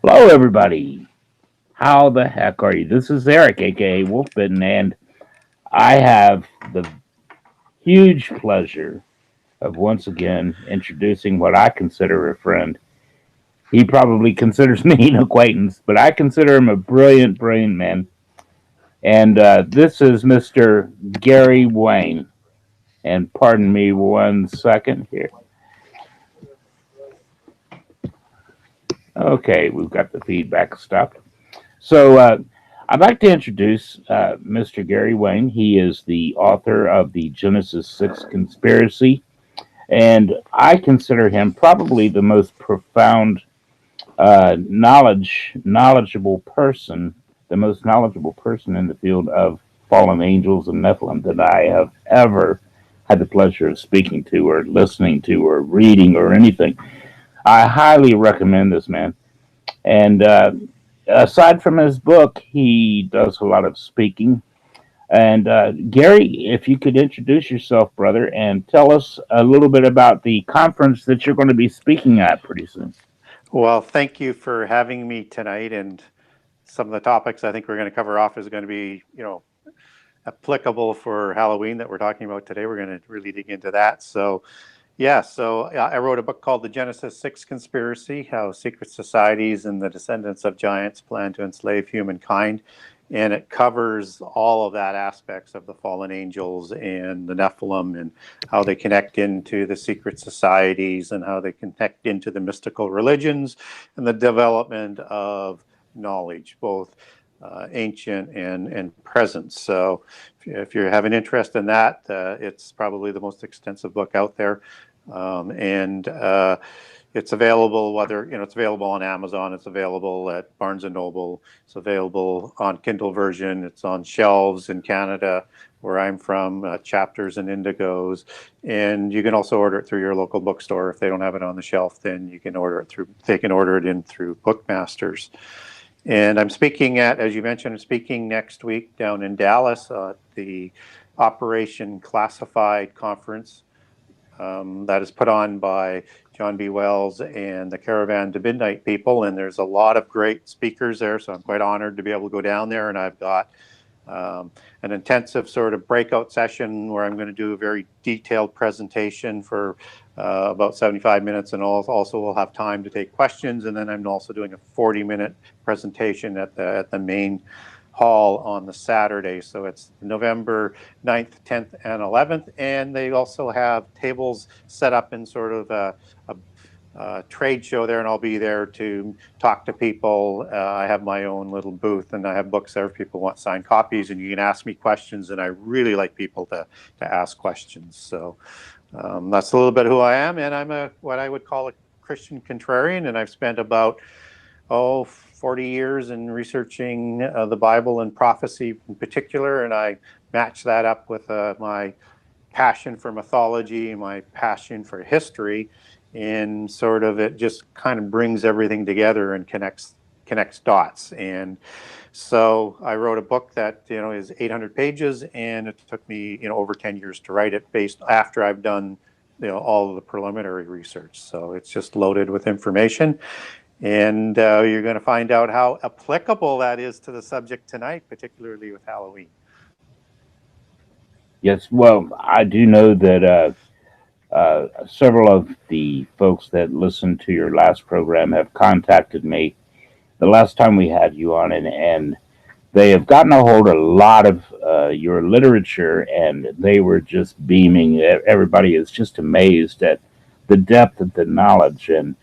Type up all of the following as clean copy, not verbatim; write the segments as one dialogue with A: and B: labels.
A: Hello, everybody. How the heck are you? This is Eric, aka Wolfbitten, and I have the huge pleasure of once again introducing what I consider a friend. He probably considers me an acquaintance, but I consider him a brilliant, brilliant man. And this is Mr. Gary Wayne. And pardon me one second here. Okay, we've got the feedback stopped. So I'd like to introduce Mr. Gary Wayne. He is the author of the Genesis 6 Conspiracy, and I consider him probably the most profound, knowledgeable person, the most knowledgeable person in the field of fallen angels and Nephilim that I have ever had the pleasure of speaking to, or listening to, or reading, or anything. I highly recommend this man. And aside from his book, he does a lot of speaking. And Gary, if you could introduce yourself, brother, and tell us a little bit about the conference that you're going to be speaking at pretty soon.
B: Well, thank you for having me tonight. And some of the topics I think we're going to cover off is going to be, applicable for Halloween that we're talking about today. We're going to really dig into that. So I wrote a book called The Genesis 6 Conspiracy, How Secret Societies and the Descendants of Giants Plan to Enslave Humankind. And it covers all of that aspects of the fallen angels and the Nephilim and how they connect into the secret societies and how they connect into the mystical religions and the development of knowledge, both ancient and present. So if you have an interest in that, it's probably the most extensive book out there. And it's available, it's available on Amazon, it's available at Barnes & Noble, it's available on Kindle version, it's on shelves in Canada, where I'm from, Chapters and Indigos, and you can also order it through your local bookstore. If they don't have it on the shelf, then they can order it in through Bookmasters. And I'm speaking as you mentioned, I'm speaking next week down in Dallas at the Operation Classified Conference. That is put on by John B. Wells and the Caravan to Midnight people, and there's a lot of great speakers there, so I'm quite honored to be able to go down there. And I've got an intensive sort of breakout session where I'm going to do a very detailed presentation for about 75 minutes, and also we'll have time to take questions. And then I'm also doing a 40-minute presentation at the main hall on the Saturday. So it's November 9th, 10th, and 11th. And they also have tables set up in sort of a trade show there, and I'll be there to talk to people. I have my own little booth, and I have books there if people want signed copies, and you can ask me questions, and I really like people to ask questions. So that's a little bit who I am, and I'm what I would call a Christian contrarian, and I've spent about 40 years in researching the Bible and prophecy in particular, and I match that up with my passion for mythology, my passion for history, and sort of it just kind of brings everything together and connects dots. And so I wrote a book that is 800 pages, and it took me over 10 years to write it, based after I've done all of the preliminary research. So it's just loaded with information. And you're going to find out how applicable that is to the subject tonight, particularly with Halloween.
A: Yes, well, I do know that several of the folks that listened to your last program have contacted me the last time we had you on, and they have gotten a hold of a lot of your literature, and they were just beaming. Everybody is just amazed at the depth of the knowledge and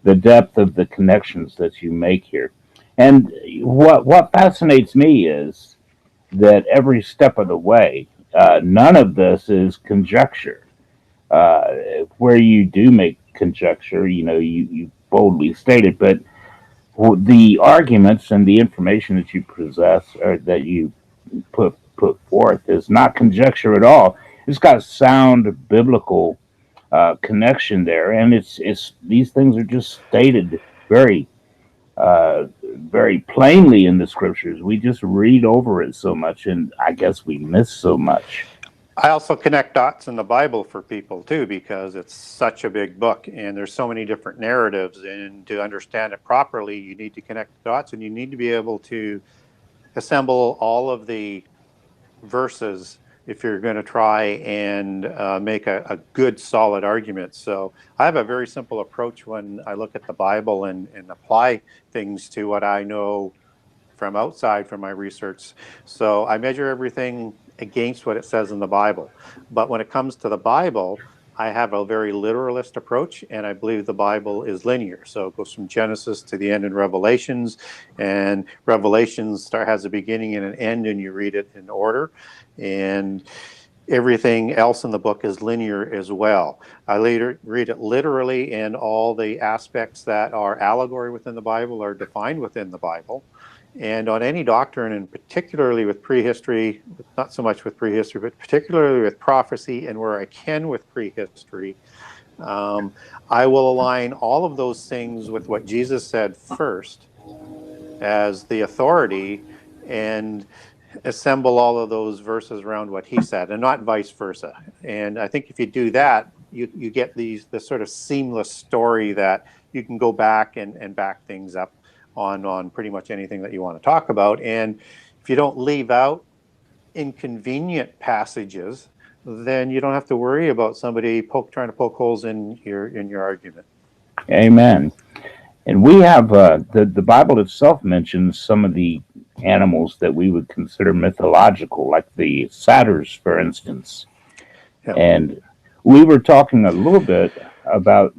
A: the depth of the connections that you make here. And what fascinates me is that every step of the way, none of this is conjecture. Where you do make conjecture, you boldly state it, but the arguments and the information that you possess or that you put forth is not conjecture at all. It's got sound biblical connection there, and it's these things are just stated very very plainly in the scriptures. We just read over it so much, and I guess we miss so much.
B: I also connect dots in the Bible for people too, because it's such a big book and there's so many different narratives, and to understand it properly, you need to connect the dots and you need to be able to assemble all of the verses if you're going to try and make a good solid argument. So I have a very simple approach when I look at the Bible and apply things to what I know from outside from my research. So I measure everything against what it says in the Bible. But when it comes to the Bible, I have a very literalist approach, and I believe the Bible is linear. So it goes from Genesis to the end in Revelations, and Revelations has a beginning and an end, and you read it in order. And everything else in the book is linear as well. I later read it literally, and all the aspects that are allegory within the Bible are defined within the Bible. And on any doctrine, and particularly with prehistory, not so much with prehistory, but particularly with prophecy and where I can with prehistory, I will align all of those things with what Jesus said first as the authority, and assemble all of those verses around what he said, and not vice versa. And I think if you do that, you get this sort of seamless story that you can go back and back things up on pretty much anything that you want to talk about. And if you don't leave out inconvenient passages, then you don't have to worry about somebody trying to poke holes in your argument.
A: Amen. And we have the Bible itself mentions some of the animals that we would consider mythological, like the satyrs, for instance.
B: Yeah.
A: And we were talking a little bit about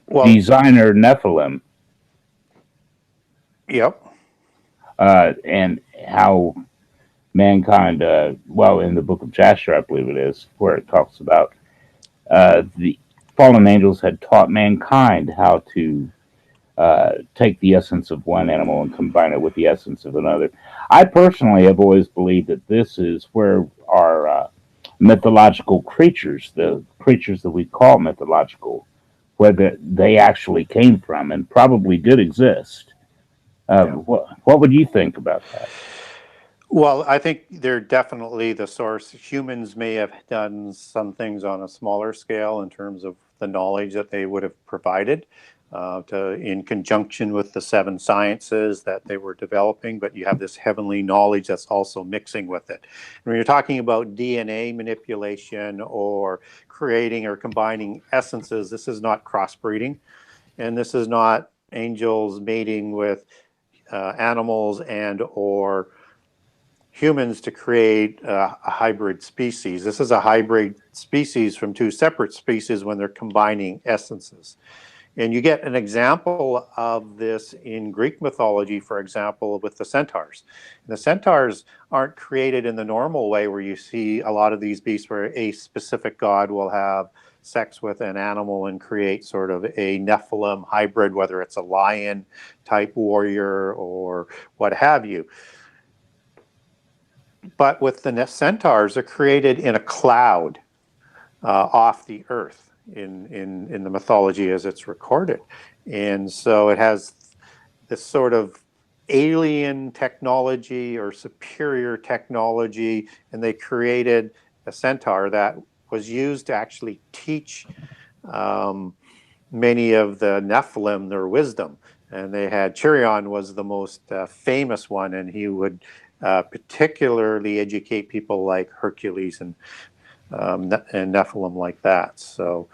A: designer Nephilim.
B: Yep.
A: And how mankind, well, in the book of Jasher, I believe it is, where it talks about the fallen angels had taught mankind how to take the essence of one animal and combine it with the essence of another. I personally have always believed that this is where our mythological creatures, the creatures that we call mythological, where they actually came from and probably did exist. What would you think about that?
B: Well, I think they're definitely the source. Humans may have done some things on a smaller scale in terms of the knowledge that they would have provided in conjunction with the 7 sciences that they were developing, but you have this heavenly knowledge that's also mixing with it. And when you're talking about DNA manipulation or creating or combining essences, this is not crossbreeding, and this is not angels mating with animals and or humans to create a hybrid species. This is a hybrid species from 2 separate species when they're combining essences. And you get an example of this in Greek mythology, for example, with the centaurs. And the centaurs aren't created in the normal way where you see a lot of these beasts where a specific god will have sex with an animal and create sort of a Nephilim hybrid, whether it's a lion type warrior or what have you. But with the centaurs, they're created in a cloud off the earth in the mythology as it's recorded. And so it has this sort of alien technology or superior technology, and they created a centaur that was used to actually teach many of the Nephilim their wisdom. And they had Chirion was the most famous one, and he would particularly educate people like Hercules and Nephilim like that. So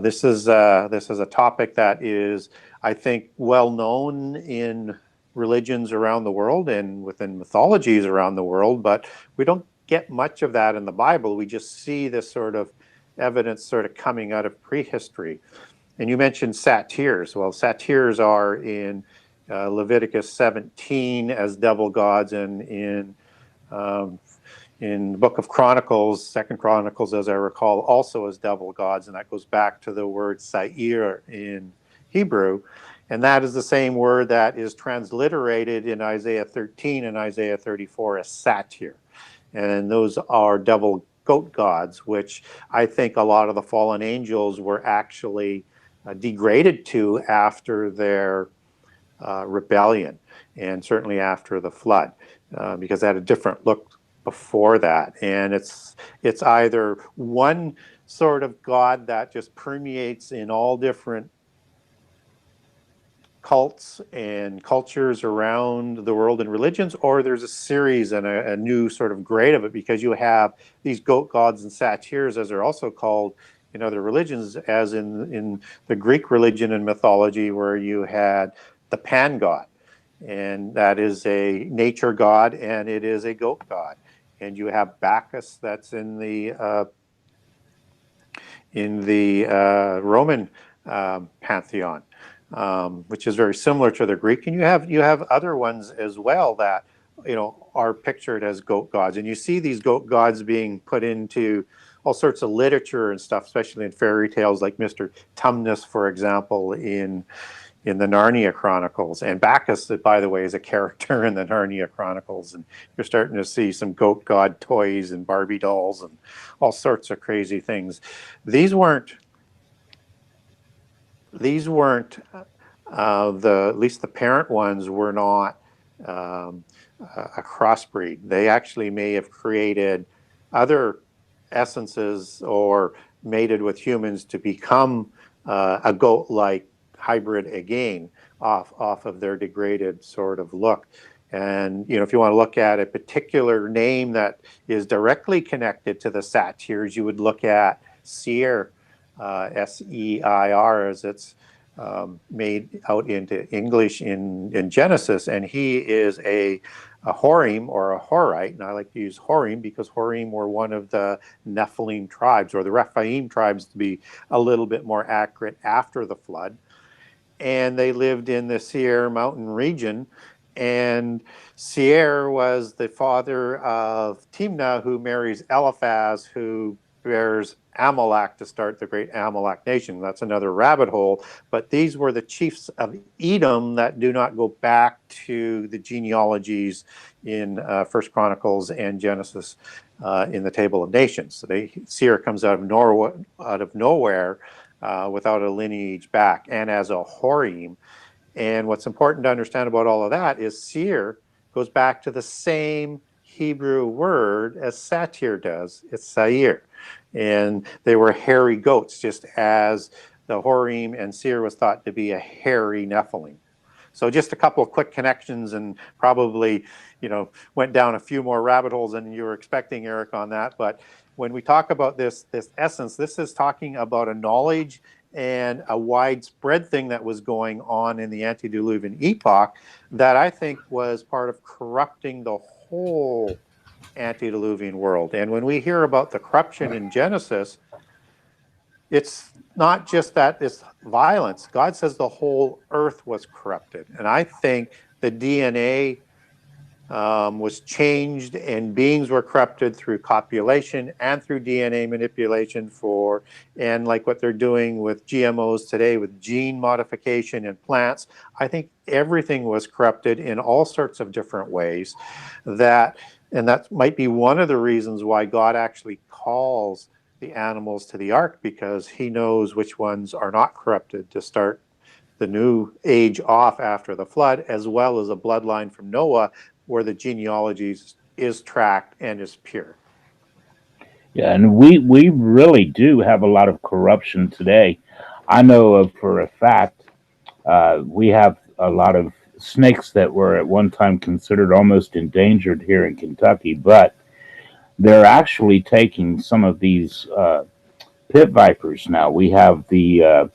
B: this is a topic that is, I think, well known in religions around the world and within mythologies around the world, but we don't get much of that in the Bible. We just see this sort of evidence sort of coming out of prehistory. And you mentioned satyrs. Well, satyrs are in Leviticus 17 as devil gods, and in the book of Chronicles, 2nd Chronicles, as I recall, also as devil gods, and that goes back to the word Sair in Hebrew, and that is the same word that is transliterated in Isaiah 13 and Isaiah 34 as satyr, and those are devil goat gods, which I think a lot of the fallen angels were actually degraded to after their rebellion, and certainly after the flood, because they had a different look before that, and it's either one sort of God that just permeates in all different cults and cultures around the world and religions, or there's a series and a new sort of grade of it, because you have these goat gods and satyrs, as they're also called in other religions, as in the Greek religion and mythology, where you had the pan god, and that is a nature god, and it is a goat god. And you have Bacchus, that's in the Roman pantheon, which is very similar to the Greek. And you have other ones as well that are pictured as goat gods. And you see these goat gods being put into all sorts of literature and stuff, especially in fairy tales, like Mr. Tumnus, for example, in the Narnia Chronicles. And Bacchus, by the way, is a character in the Narnia Chronicles. And you're starting to see some goat god toys and Barbie dolls and all sorts of crazy things. These weren't at least the parent ones were not a crossbreed. They actually may have created other essences or mated with humans to become a goat-like hybrid again, off of their degraded sort of look. And if you want to look at a particular name that is directly connected to the satyrs, you would look at Seir, Seir, as it's made out into English in Genesis, and he is a Horim or a Horite, and I like to use Horim because Horim were one of the Nephilim tribes, or the Rephaim tribes to be a little bit more accurate, after the flood. And they lived in the Seir mountain region, and Seir was the father of Timnah, who marries Eliphaz, who bears Amalek to start the great Amalek nation. That's another rabbit hole. But these were the chiefs of Edom that do not go back to the genealogies in First Chronicles and Genesis in the Table of Nations. So Seir comes out of nowhere without a lineage back, and as a Horim. And what's important to understand about all of that is Seir goes back to the same Hebrew word as satyr does. It's Sair. And they were hairy goats, just as the Horim and Seir was thought to be a hairy Nephilim. So just a couple of quick connections, and probably, went down a few more rabbit holes than you were expecting, Eric, on that. But when we talk about this essence, this is talking about a knowledge and a widespread thing that was going on in the antediluvian epoch that I think was part of corrupting the whole antediluvian world. And when we hear about the corruption in Genesis, it's not just that it's violence. God says the whole earth was corrupted. And I think the DNA was changed, and beings were corrupted through copulation and through DNA manipulation and like what they're doing with GMOs today, with gene modification in plants. I think everything was corrupted in all sorts of different ways. And that might be one of the reasons why God actually calls the animals to the ark, because he knows which ones are not corrupted to start the new age off after the flood, as well as a bloodline from Noah where the genealogy is tracked and is pure.
A: Yeah, and we really do have a lot of corruption today. I know of for a fact we have a lot of snakes that were at one time considered almost endangered here in Kentucky, but they're actually taking some of these pit vipers now. We have the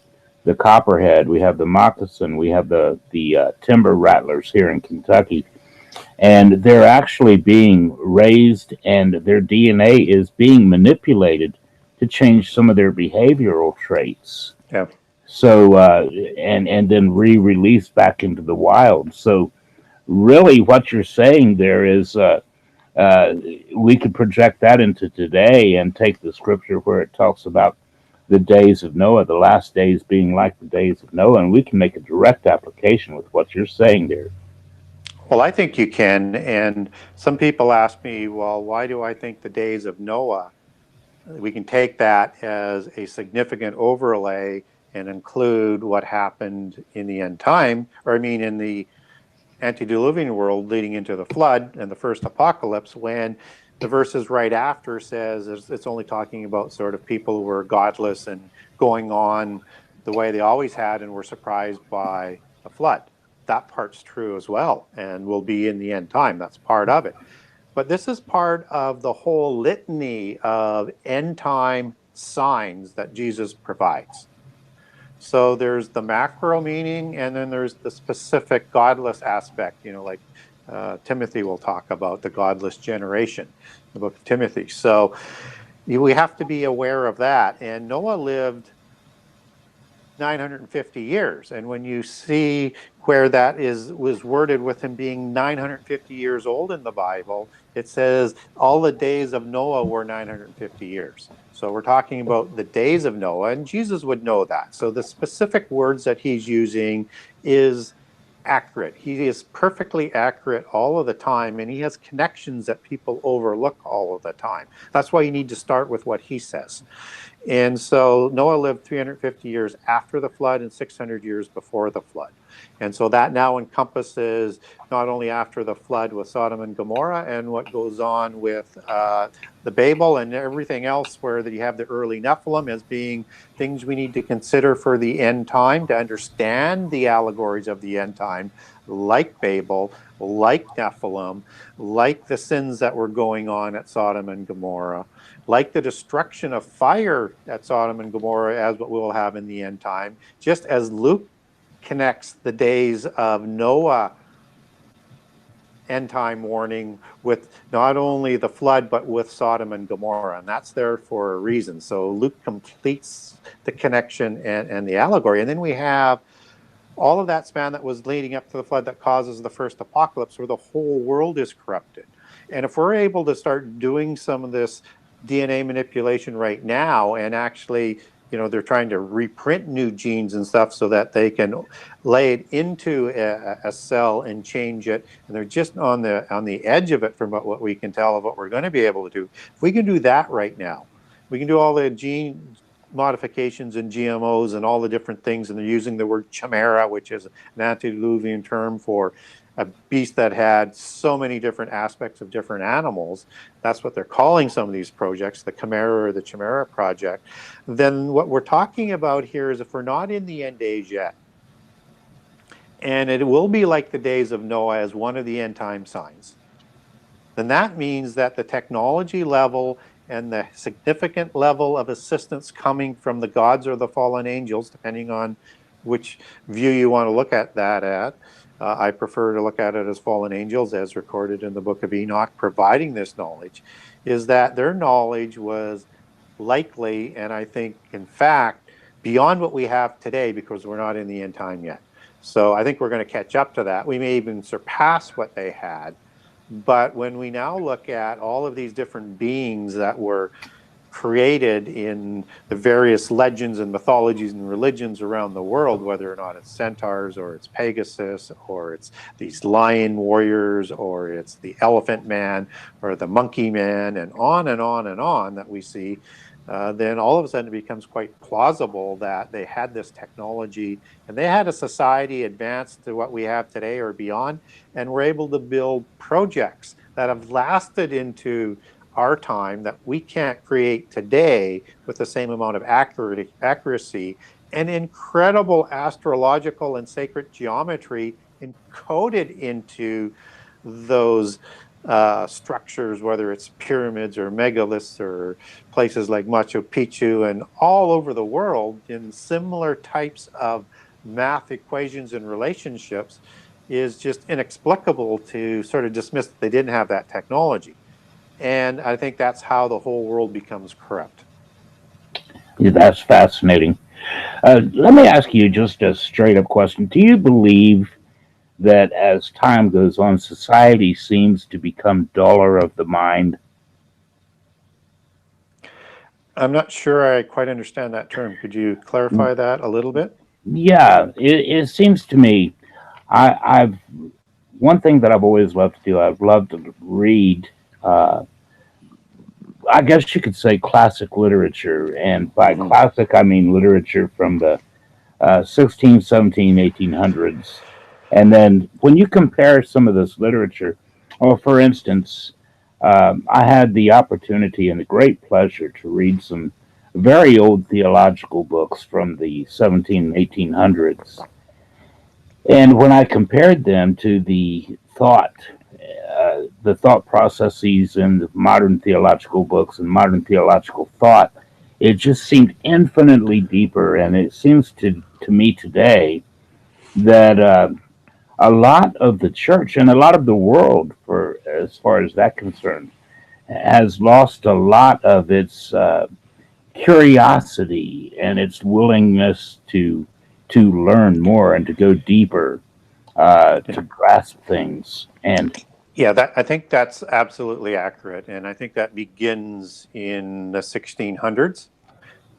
A: copperhead, we have the moccasin, we have the timber rattlers here in Kentucky, and they're actually being raised, and their DNA is being manipulated to change some of their behavioral traits.
B: Yeah.
A: So and then re-released back into the wild. So really, what you're saying there is we could project that into today and take the scripture where it talks about the days of Noah, the last days being like the days of Noah, and we can make a direct application with what you're saying there.
B: Well, I think you can. And some people ask me, well, why do I think the days of Noah? We can take that as a significant overlay and include what happened in the end time, in the antediluvian world leading into the flood and the first apocalypse, when the verses right after says it's only talking about sort of people who were godless and going on the way they always had and were surprised by the flood. That part's true as well and will be in the end time. That's part of it. But this is part of the whole litany of end time signs that Jesus provides. So there's the macro meaning, and then there's the specific godless aspect, like Timothy will talk about the godless generation, the book of Timothy. So we have to be aware of that. And Noah lived 950 years. And when you see where that was worded with him being 950 years old in the Bible, it says all the days of Noah were 950 years. So we're talking about the days of Noah, and Jesus would know that. So the specific words that he's using is accurate. He is perfectly accurate all of the time, and he has connections that people overlook all of the time. That's why you need to start with what he says. And so Noah lived 350 years after the flood and 600 years before the flood. And so that now encompasses not only after the flood with Sodom and Gomorrah and what goes on with the Babel and everything else where you have the early Nephilim as being things we need to consider for the end time to understand the allegories of the end time, like Babel, like Nephilim, like the sins that were going on at Sodom and Gomorrah, like the destruction of fire at Sodom and Gomorrah as what we'll have in the end time, just as Luke connects the days of Noah end time warning with not only the flood, but with Sodom and Gomorrah. And that's there for a reason. So Luke completes the connection and the allegory. And then we have all of that span that was leading up to the flood that causes the first apocalypse where the whole world is corrupted. And if we're able to start doing some of this DNA manipulation right now, and actually, they're trying to reprint new genes and stuff so that they can lay it into a cell and change it. And they're just on the edge of it from what we can tell of what we're going to be able to do. If we can do that right now, we can do all the gene modifications and GMOs and all the different things. And they're using the word chimera, which is an antediluvian term for a beast that had so many different aspects of different animals. That's what they're calling some of these projects, the Chimera or the Chimera Project. Then what we're talking about here is if we're not in the end days yet, and it will be like the days of Noah as one of the end time signs, then that means that the technology level and the significant level of assistance coming from the gods or the fallen angels, depending on which view you want to look at that at, I prefer to look at it as fallen angels as recorded in the book of Enoch, providing this knowledge, is that their knowledge was likely, and I think, in fact, beyond what we have today because we're not in the end time yet. So I think we're going to catch up to that. We may even surpass what they had. But when we now look at all of these different beings that were created in the various legends and mythologies and religions around the world, whether or not it's centaurs or it's Pegasus or it's these lion warriors or it's the elephant man or the monkey man and on and on and on that we see, then all of a sudden it becomes quite plausible that they had this technology and they had a society advanced to what we have today or beyond, and were able to build projects that have lasted into our time that we can't create today with the same amount of accuracy, and incredible astrological and sacred geometry encoded into those structures, whether it's pyramids or megaliths or places like Machu Picchu and all over the world in similar types of math equations and relationships, is just inexplicable to sort of dismiss that they didn't have that technology. And I think that's how the whole world becomes corrupt.
A: Yeah, that's fascinating. Let me ask you just a straight up question. Do you believe that as time goes on, society seems to become duller of the mind?
B: I'm not sure I quite understand that term. Could you clarify that a little bit?
A: Yeah, it seems to me, I've one thing that I've always loved to do, I've loved to read, I guess you could say classic literature. And by classic, I mean literature from the 16, 17, 1800s. And then when you compare some of this literature, or for instance, I had the opportunity and the great pleasure to read some very old theological books from the 17 and 1800s. And when I compared them to the thought processes in the modern theological books and modern theological thought, it just seemed infinitely deeper. And it seems to me today that a lot of the church and a lot of the world, for as far as that concerned, has lost a lot of its curiosity and its willingness to learn more and to go deeper, to grasp things. And
B: Yeah, I think that's absolutely accurate. And I think that begins in the 1600s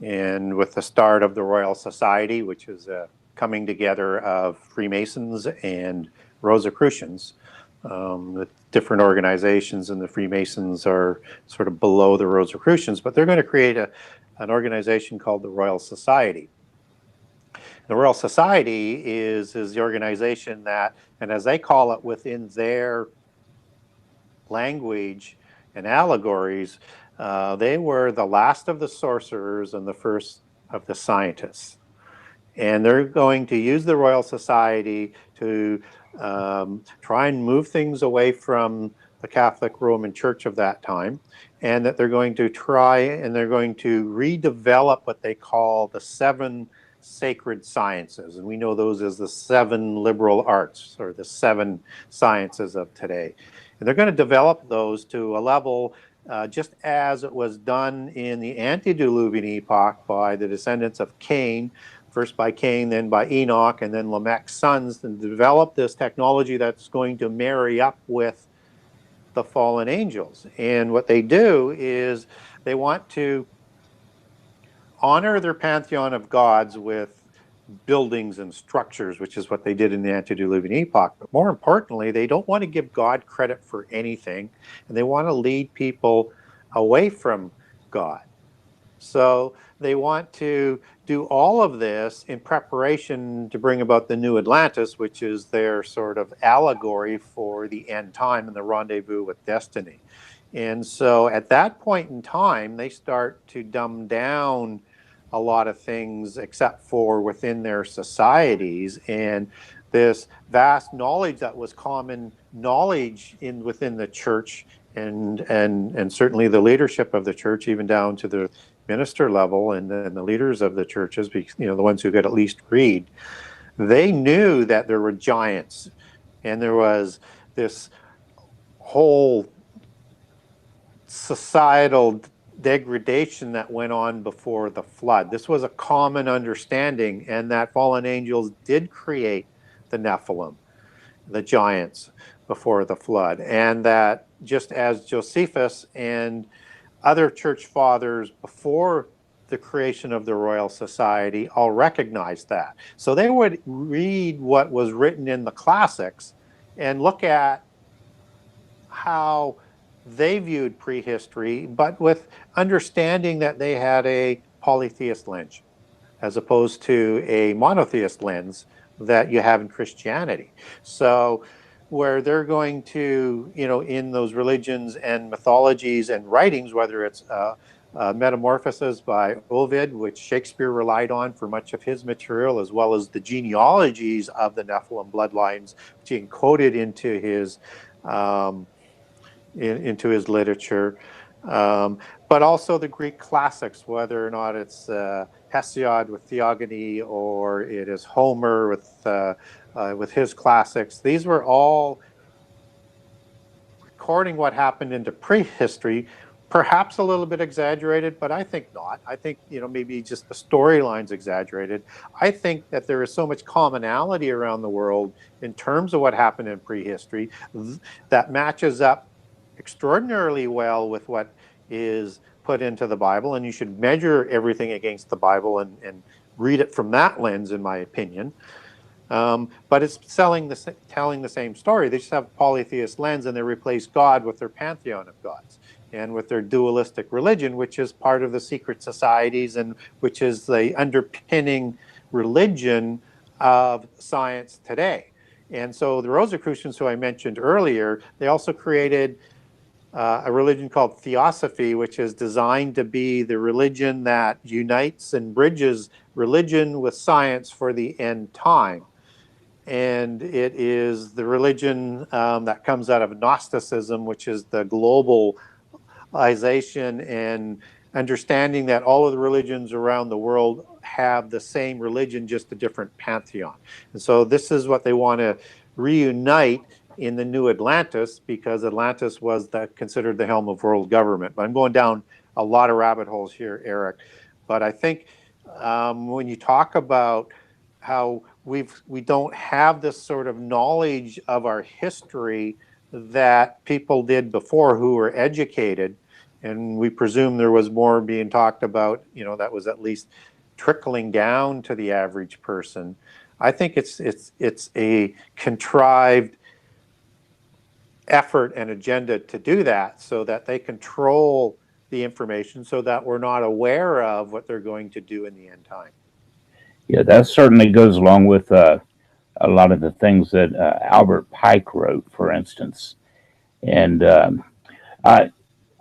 B: and with the start of the Royal Society, which is a coming together of Freemasons and Rosicrucians. The different organizations, and the Freemasons are sort of below the Rosicrucians, but they're going to create an organization called the Royal Society. The Royal Society is the organization that, and as they call it within their language and allegories, they were the last of the sorcerers and the first of the scientists. And they're going to use the Royal Society to try and move things away from the Catholic Roman Church of that time, and that they're going to try and they're going to redevelop what they call the 7 sacred sciences. And we know those as the 7 liberal arts, or the 7 sciences of today. And they're going to develop those to a level just as it was done in the antediluvian epoch by the descendants of Cain, first by Cain, then by Enoch, and then Lamech's sons, and develop this technology that's going to marry up with the fallen angels. And what they do is they want to honor their pantheon of gods with buildings and structures, which is what they did in the antediluvian epoch. But more importantly, they don't want to give God credit for anything, and they want to lead people away from God. So they want to do all of this in preparation to bring about the new Atlantis, which is their sort of allegory for the end time and the rendezvous with destiny. And so at that point in time, they start to dumb down a lot of things except for within their societies. And this vast knowledge that was common knowledge within the church and certainly the leadership of the church, even down to the minister level and the leaders of the churches, the ones who could at least read, they knew that there were giants, and there was this whole societal degradation that went on before the flood. This was a common understanding, and that fallen angels did create the Nephilim, the giants, before the flood, and that just as Josephus and other church fathers before the creation of the Royal Society all recognized that. So they would read what was written in the classics and look at how they viewed prehistory, but with understanding that they had a polytheist lens as opposed to a monotheist lens that you have in Christianity. So where they're going to, in those religions and mythologies and writings, whether it's Metamorphoses by Ovid, which Shakespeare relied on for much of his material, as well as the genealogies of the Nephilim bloodlines, which he encoded into his literature, but also the Greek classics, whether or not it's Hesiod with Theogony or it is Homer with his classics. These were all recording what happened into prehistory, perhaps a little bit exaggerated, but I think not. I think, maybe just the storyline's exaggerated. I think that there is so much commonality around the world in terms of what happened in prehistory that matches up extraordinarily well with what is put into the Bible, and you should measure everything against the Bible and read it from that lens, in my opinion. But it's telling the same story. They just have a polytheist lens, and they replace God with their pantheon of gods and with their dualistic religion, which is part of the secret societies and which is the underpinning religion of science today. And so the Rosicrucians, who I mentioned earlier, they also created a religion called Theosophy, which is designed to be the religion that unites and bridges religion with science for the end time. And it is the religion that comes out of Gnosticism, which is the globalization and understanding that all of the religions around the world have the same religion, just a different pantheon. And so this is what they want to reunite in the new Atlantis, because Atlantis was considered the helm of world government. But I'm going down a lot of rabbit holes here, Eric. But I think when you talk about how we don't have this sort of knowledge of our history that people did before who were educated, and we presume there was more being talked about, that was at least trickling down to the average person. I think it's a contrived effort and agenda to do that so that they control the information so that we're not aware of what they're going to do in the end time.
A: Yeah, that certainly goes along with a lot of the things that Albert Pike wrote, for instance. And I,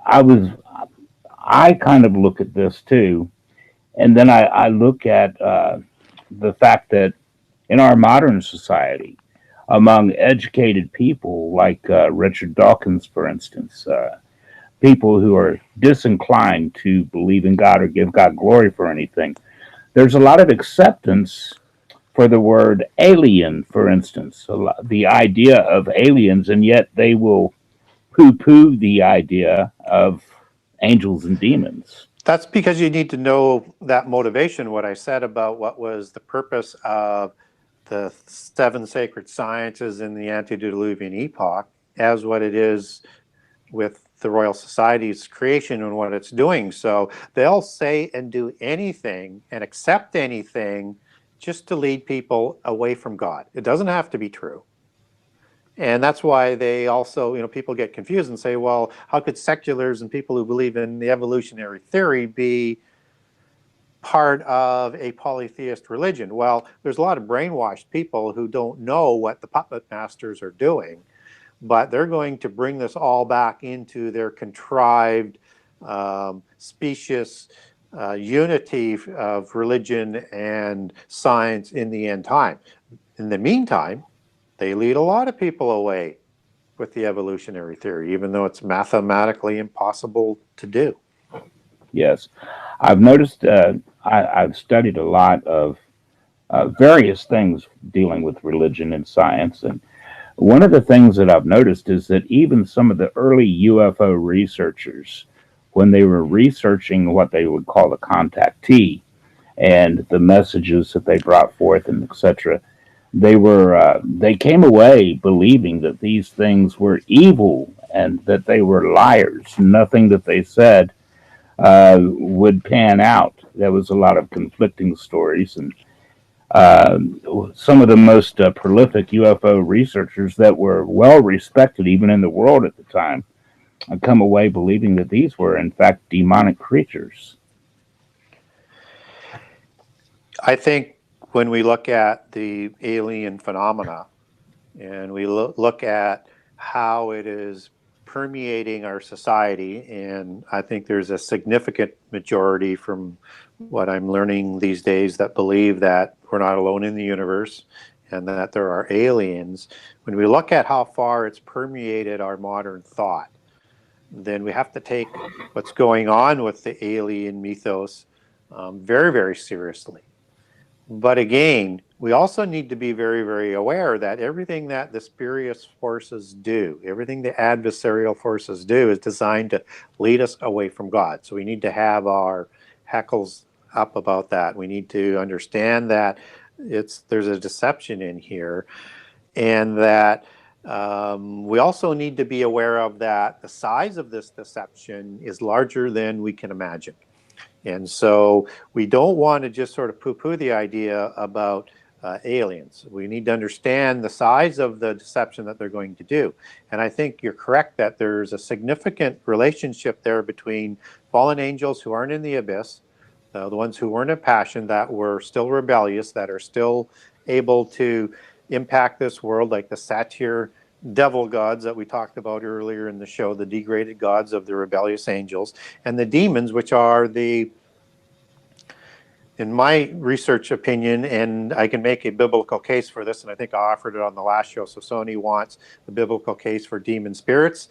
A: I kind of look at this too, and then I look at the fact that in our modern society, among educated people like Richard Dawkins, for instance, people who are disinclined to believe in God or give God glory for anything, there's a lot of acceptance for the word alien, for instance, the idea of aliens, and yet they will poo poo the idea of angels and demons.
B: That's because you need to know that motivation, what I said about what was the purpose of the 7 sacred sciences in the antediluvian epoch as what it is with the Royal Society's creation and what it's doing. So they'll say and do anything and accept anything just to lead people away from God. It doesn't have to be true. And that's why they also, people get confused and say, well, how could seculars and people who believe in the evolutionary theory be part of a polytheist religion? Well, there's a lot of brainwashed people who don't know what the puppet masters are doing, but they're going to bring this all back into their contrived, specious unity of religion and science in the end time. In the meantime, they lead a lot of people away with the evolutionary theory, even though it's mathematically impossible to do.
A: Yes, I've noticed. I've studied a lot of various things dealing with religion and science, and one of the things that I've noticed is that even some of the early UFO researchers, when they were researching what they would call the contactee and the messages that they brought forth and etc., they came away believing that these things were evil and that they were liars. Nothing that they said would pan out. There was a lot of conflicting stories, and some of the most prolific UFO researchers that were well respected even in the world at the time come away believing that these were in fact demonic creatures.
B: I think when we look at the alien phenomena and we look at how it is permeating our society, and I think there's a significant majority from what I'm learning these days that believe that we're not alone in the universe and that there are aliens. When we look at how far it's permeated our modern thought, then we have to take what's going on with the alien mythos very, very seriously. But again, we also need to be very, very aware that everything that the spurious forces do, everything the adversarial forces do, is designed to lead us away from God. So we need to have our hackles up about that. We need to understand that there's a deception in here, and that we also need to be aware of that the size of this deception is larger than we can imagine. And so we don't want to just sort of poo-poo the idea about aliens. We need to understand the size of the deception that they're going to do. And I think you're correct that there's a significant relationship there between fallen angels who aren't in the abyss, the ones who weren't impassioned, that were still rebellious, that are still able to impact this world, like the satyr devil gods that we talked about earlier in the show, the degraded gods of the rebellious angels, and the demons, which are the, in my research opinion, and I can make a biblical case for this, and I think I offered it on the last show. So Sony wants the biblical case for demon spirits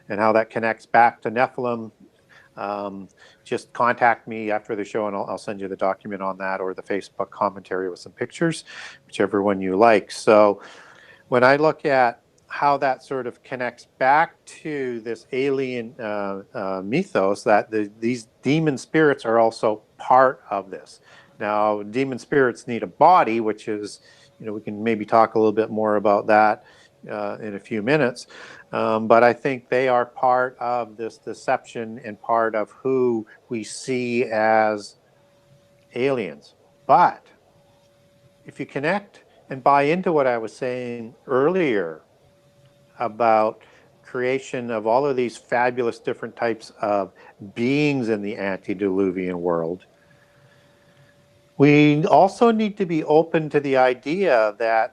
B: and how that connects back to Nephilim. Just contact me after the show and I'll send you the document on that, or the Facebook commentary with some pictures, whichever one you like. So when I look at how that sort of connects back to this alien mythos, that these demon spirits are also part of this. Now, demon spirits need a body, which is, we can maybe talk a little bit more about that in a few minutes. But I think they are part of this deception and part of who we see as aliens. But if you connect and buy into what I was saying earlier about creation of all of these fabulous different types of beings in the antediluvian world, we also need to be open to the idea that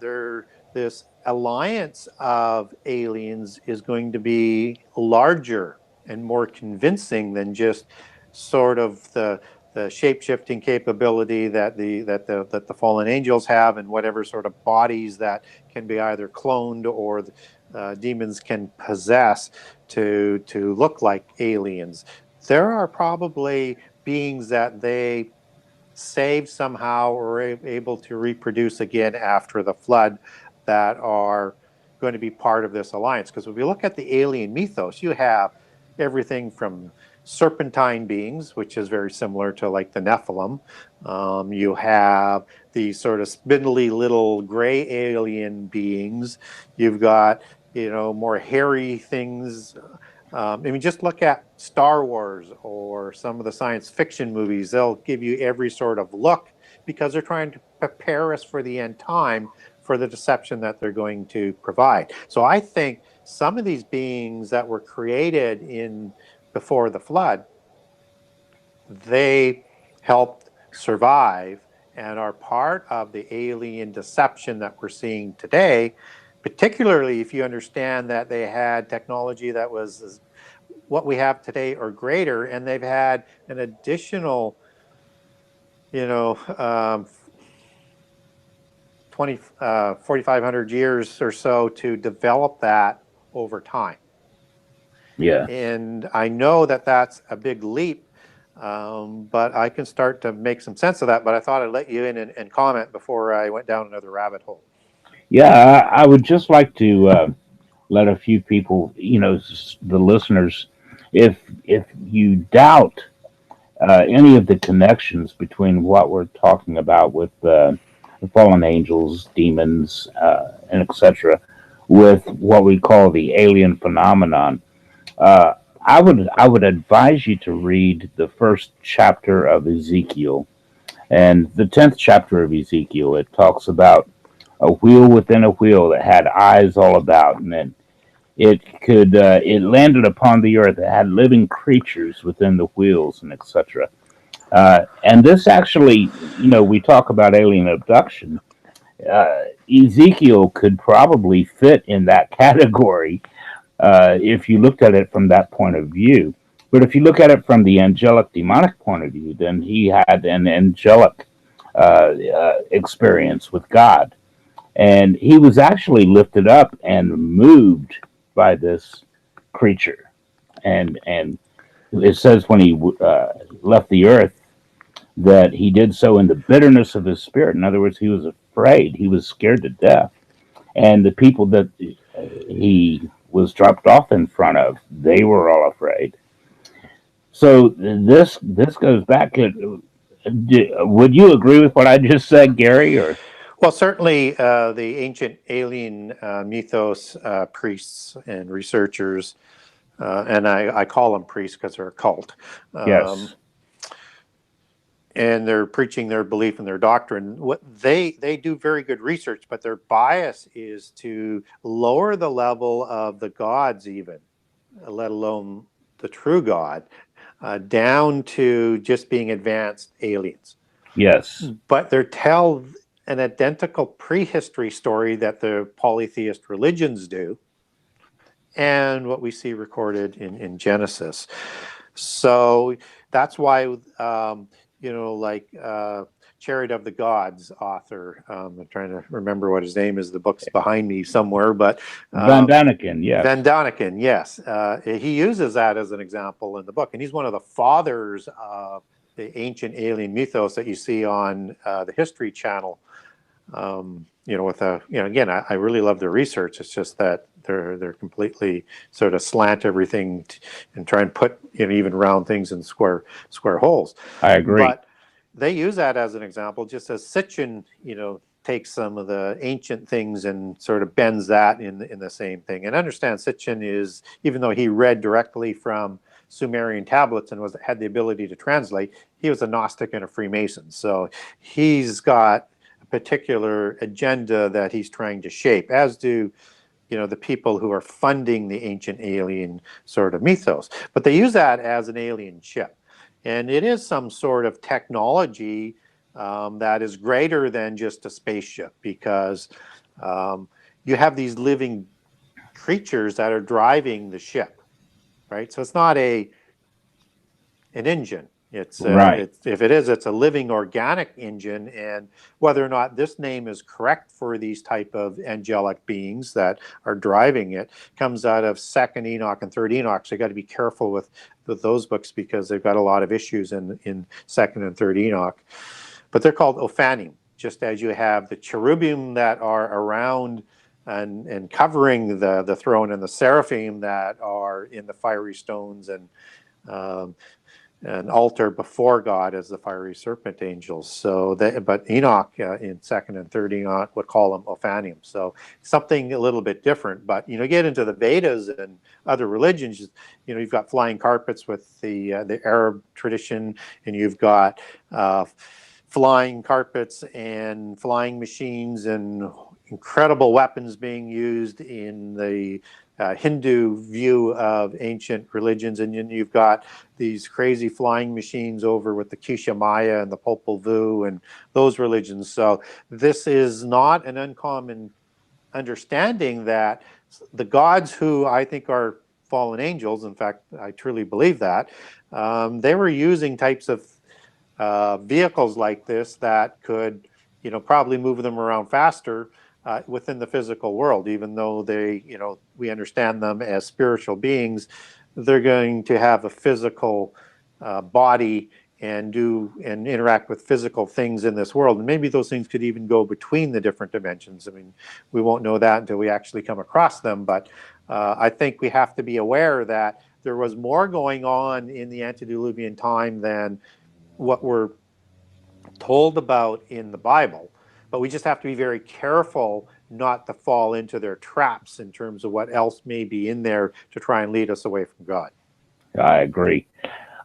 B: this alliance of aliens is going to be larger and more convincing than just sort of the shape-shifting capability that the fallen angels have, and whatever sort of bodies that can be either cloned or demons can possess to look like aliens. There are probably beings that they saved somehow or able to reproduce again after the flood that are going to be part of this alliance. Because if you look at the alien mythos, you have everything from serpentine beings, which is very similar to like the Nephilim. You have these sort of spindly little gray alien beings. You've got, more hairy things. Just look at Star Wars or some of the science fiction movies. They'll give you every sort of look because they're trying to prepare us for the end time, for the deception that they're going to provide. So I think some of these beings that were created before the flood, they helped survive and are part of the alien deception that we're seeing today, particularly if you understand that they had technology that was what we have today or greater, and they've had an additional, 4,500 years or so to develop that over time.
A: Yeah.
B: And I know that that's a big leap, but I can start to make some sense of that. But I thought I'd let you in and comment before I went down another rabbit hole.
A: Yeah, I would just like to let a few people, the listeners, if you doubt any of the connections between what we're talking about with the fallen angels, demons, and etc., with what we call the alien phenomenon, I would advise you to read the first chapter of Ezekiel and the 10th chapter of Ezekiel. It talks about a wheel within a wheel that had eyes all about, and then it landed upon the earth. It had living creatures within the wheels, and etc. And this actually, we talk about alien abduction. Ezekiel could probably fit in that category if you looked at it from that point of view. But if you look at it from the angelic demonic point of view, then he had an angelic experience with God. And he was actually lifted up and moved by this creature. And it says when he left the earth that he did so in the bitterness of his spirit. In other words, he was afraid. He was scared to death. And the people that he was dropped off in front of, they were all afraid. So this goes back to. Would you agree with what I just said, Gary? Or
B: Well, certainly the ancient alien mythos priests and researchers, and I call them priests because they're a cult.
A: Yes.
B: And they're preaching their belief and their doctrine. What they do very good research, but their bias is to lower the level of the gods, even, let alone the true God, down to just being advanced aliens.
A: Yes.
B: But they tell an identical prehistory story that the polytheist religions do. and what we see recorded in Genesis. So that's why, like Chariot of the Gods author, I'm trying to remember what his name is. The book's behind me somewhere, but
A: Van Daniken, yes.
B: Van Daniken, yes. He uses that as an example in the book, and he's one of the fathers of the ancient alien mythos that you see on the History Channel. Again, I really love their research. It's just that they're completely sort of slant everything and try and put even round things in square holes.
A: I agree.
B: But they use that as an example, just as Sitchin, takes some of the ancient things and sort of bends that in the same thing. And understand, Sitchin is, even though he read directly from Sumerian tablets and had the ability to translate, he was a Gnostic and a Freemason. So he's got a particular agenda that he's trying to shape, as do the people who are funding the ancient alien sort of mythos. But they use that as an alien ship. And it is some sort of technology that is greater than just a spaceship, because you have these living creatures that are driving the ship, right? So it's not an engine. It's
A: right.
B: If it is, it's a living organic engine. And whether or not this name is correct for these type of angelic beings that are driving it comes out of 2nd Enoch and 3rd Enoch. So you got to be careful with those books, because they've got a lot of issues in 2nd and 3rd Enoch. But they're called Ophanim, just as you have the cherubim that are around and covering the throne, and the seraphim that are in the fiery stones and an altar before God as the fiery serpent angels. So, but Enoch in 2nd and 3rd Enoch would call them Ophanim. So something a little bit different. But get into the Vedas and other religions. You've got flying carpets with the Arab tradition, and you've got flying carpets and flying machines and incredible weapons being used in the Hindu view of ancient religions. And then you've got these crazy flying machines over with the Kisha Maya and the Popol Vuh and those religions. So this is not an uncommon understanding that the gods, who I think are fallen angels, in fact, I truly believe that, they were using types of vehicles like this that could, probably move them around faster within the physical world. Even though they, we understand them as spiritual beings, they're going to have a physical body and interact with physical things in this world. And maybe those things could even go between the different dimensions. I mean, we won't know that until we actually come across them. But I think we have to be aware that there was more going on in the antediluvian time than what we're told about in the Bible. But we just have to be very careful not to fall into their traps in terms of what else may be in there to try and lead us away from God.
A: I agree.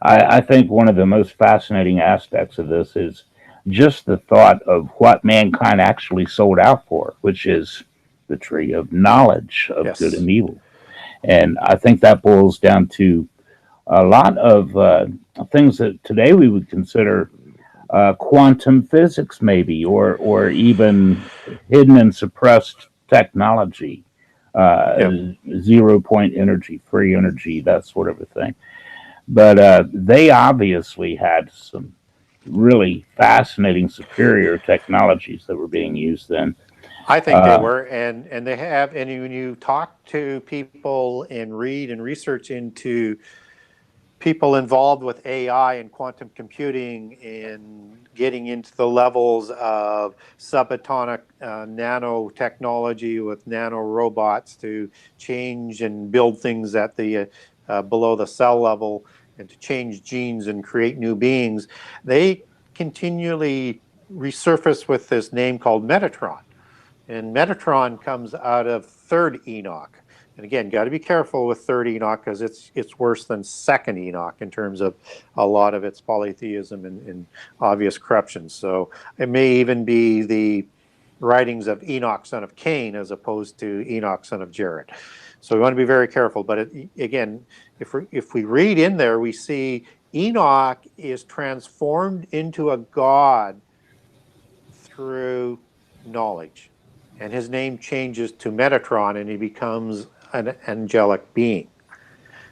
A: I think one of the most fascinating aspects of this is just the thought of what mankind actually sold out for, which is the tree of knowledge of
B: Yes.
A: good and evil. And I think that boils down to a lot of things that today we would consider quantum physics, maybe, or even hidden and suppressed technology, 0-point energy, free energy, that sort of a thing. But they obviously had some really fascinating, superior technologies that were being used then.
B: I think they were, and they have. And when you talk to people and read and research into people involved with AI and quantum computing and getting into the levels of subatomic nanotechnology with nano robots to change and build things at the below the cell level and to change genes and create new beings, they continually resurface with this name called Metatron. And Metatron comes out of 3rd Enoch. And again, got to be careful with 3rd Enoch, because it's worse than 2nd Enoch in terms of a lot of its polytheism and obvious corruption. So it may even be the writings of Enoch, son of Cain, as opposed to Enoch, son of Jared. So we want to be very careful. But again, if we read in there, we see Enoch is transformed into a god through knowledge. And his name changes to Metatron, and he becomes an angelic being.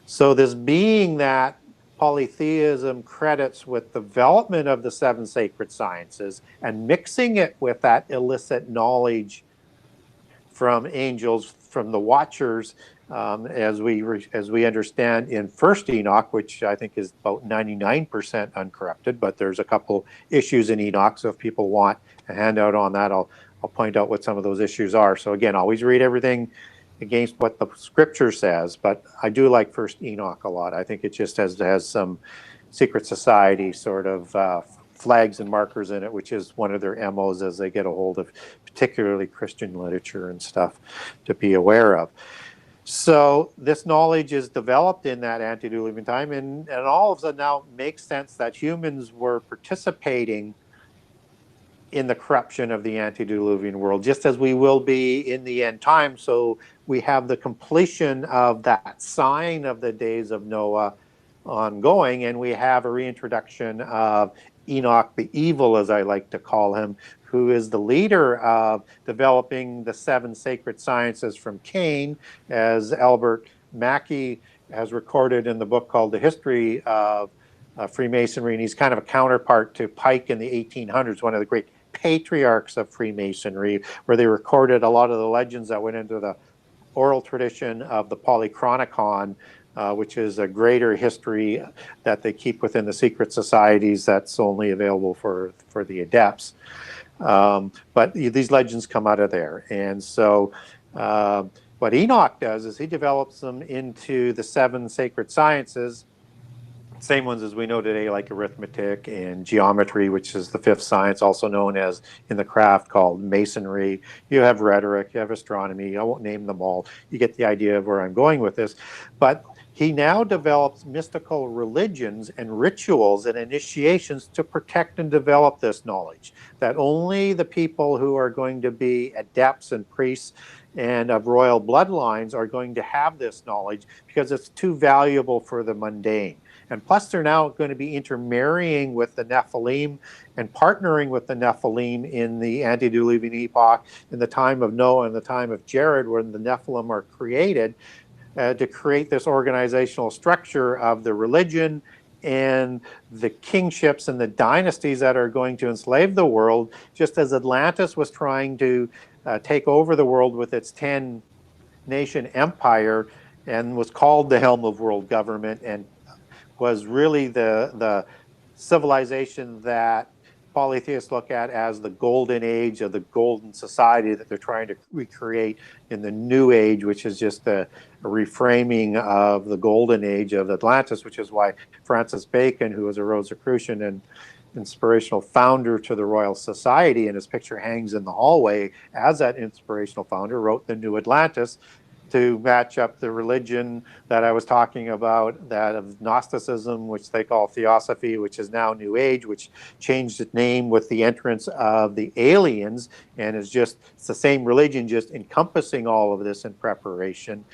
B: So this being that polytheism credits with development of the seven sacred sciences and mixing it with that illicit knowledge from angels, from the watchers, as we understand in First Enoch, which I think is about 99% uncorrupted, but there's a couple issues in Enoch. So if people want a handout on that, I'll point out what some of those issues are. So again, always read everything against what the scripture says, but I do like First Enoch a lot. I think it just has some secret society sort of flags and markers in it, which is one of their MOs as they get a hold of particularly Christian literature and stuff to be aware of. So this knowledge is developed in that antediluvian time, and all of a sudden now makes sense that humans were participating in the corruption of the antediluvian world, just as we will be in the end time. So we have the completion of that sign of the days of Noah ongoing, and we have a reintroduction of Enoch the Evil, as I like to call him, who is the leader of developing the seven sacred sciences from Cain, as Albert Mackey has recorded in the book called The History of Freemasonry, and he's kind of a counterpart to Pike in the 1800s, one of the great patriarchs of Freemasonry, where they recorded a lot of the legends that went into the oral tradition of the Polychronicon, which is a greater history that they keep within the secret societies that's only available for the adepts. But these legends come out of there. And so what Enoch does is he develops them into the seven sacred sciences, same ones as we know today, like arithmetic and geometry, which is the fifth science, also known as in the craft called masonry. You have rhetoric, you have astronomy. I won't name them all. You get the idea of where I'm going with this. But he now develops mystical religions and rituals and initiations to protect and develop this knowledge, that only the people who are going to be adepts and priests and of royal bloodlines are going to have this knowledge, because it's too valuable for the mundane. And plus, they're now going to be intermarrying with the Nephilim and partnering with the Nephilim in the antediluvian epoch, in the time of Noah and the time of Jared, when the Nephilim are created, to create this organizational structure of the religion and the kingships and the dynasties that are going to enslave the world, just as Atlantis was trying to take over the world with its 10-nation empire and was called the helm of world government, and was really the civilization that polytheists look at as the golden age of the golden society that they're trying to recreate in the new age, which is just a reframing of the golden age of Atlantis, which is why Francis Bacon, who was a Rosicrucian and inspirational founder to the Royal Society, and his picture hangs in the hallway as that inspirational founder, wrote the New Atlantis to match up the religion that I was talking about, that of Gnosticism, which they call Theosophy, which is now New Age, which changed its name with the entrance of the aliens, and it's the same religion, just encompassing all of this in preparation,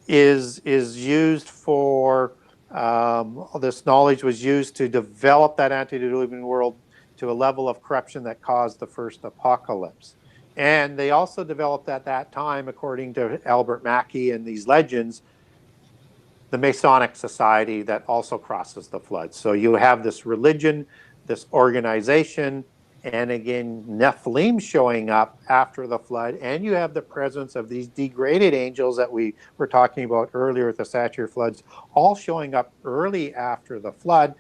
B: is used for, this knowledge was used to develop that antediluvian world to a level of corruption that caused the first apocalypse. And they also developed at that time, according to Albert Mackey and these legends, the Masonic society that also crosses the flood. So you have this religion, this organization, and again, Nephilim showing up after the flood, and you have the presence of these degraded angels that we were talking about earlier with the Satyr floods, all showing up early after the flood.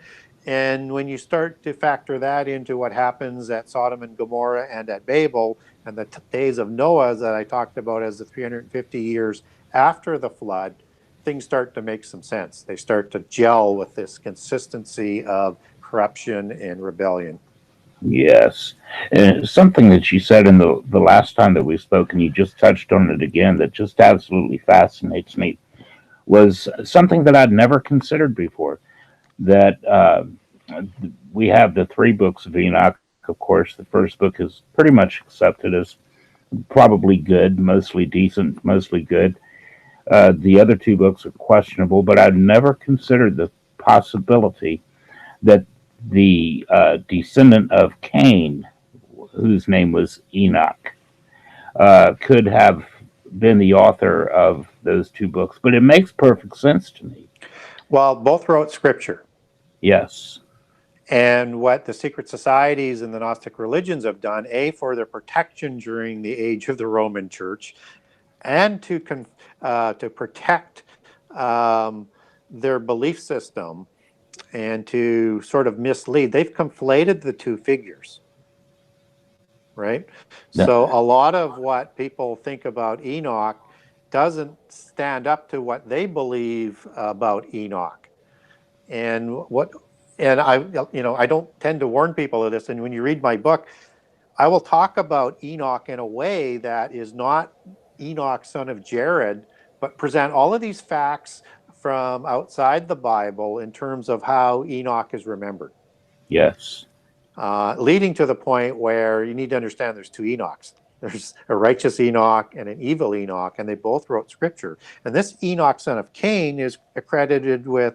B: And when you start to factor that into what happens at Sodom and Gomorrah and at Babel, and the days of Noah that I talked about as the 350 years after the flood, things start to make some sense. They start to gel with this consistency of corruption and rebellion.
A: Yes. And something that you said in the last time that we spoke, and you just touched on it again, that just absolutely fascinates me, was something that I'd never considered before. That we have the three books of Enoch. Of course, the first book is pretty much accepted as probably good, mostly decent, mostly good. The other two books are questionable, but I'd never considered the possibility that the descendant of Cain, whose name was Enoch, could have been the author of those two books, but it makes perfect sense to me.
B: Well, both wrote scripture.
A: Yes.
B: And what the secret societies and the Gnostic religions have done, for their protection during the age of the Roman Church, and to protect their belief system and to sort of mislead, they've conflated the two figures, right? So a lot of what people think about Enoch doesn't stand up to what they believe about Enoch. And I don't tend to warn people of this. And when you read my book, I will talk about Enoch in a way that is not Enoch, son of Jared, but present all of these facts from outside the Bible in terms of how Enoch is remembered.
A: Yes.
B: Leading to the point where you need to understand there's two Enochs. There's a righteous Enoch and an evil Enoch, and they both wrote scripture. And this Enoch, son of Cain, is accredited with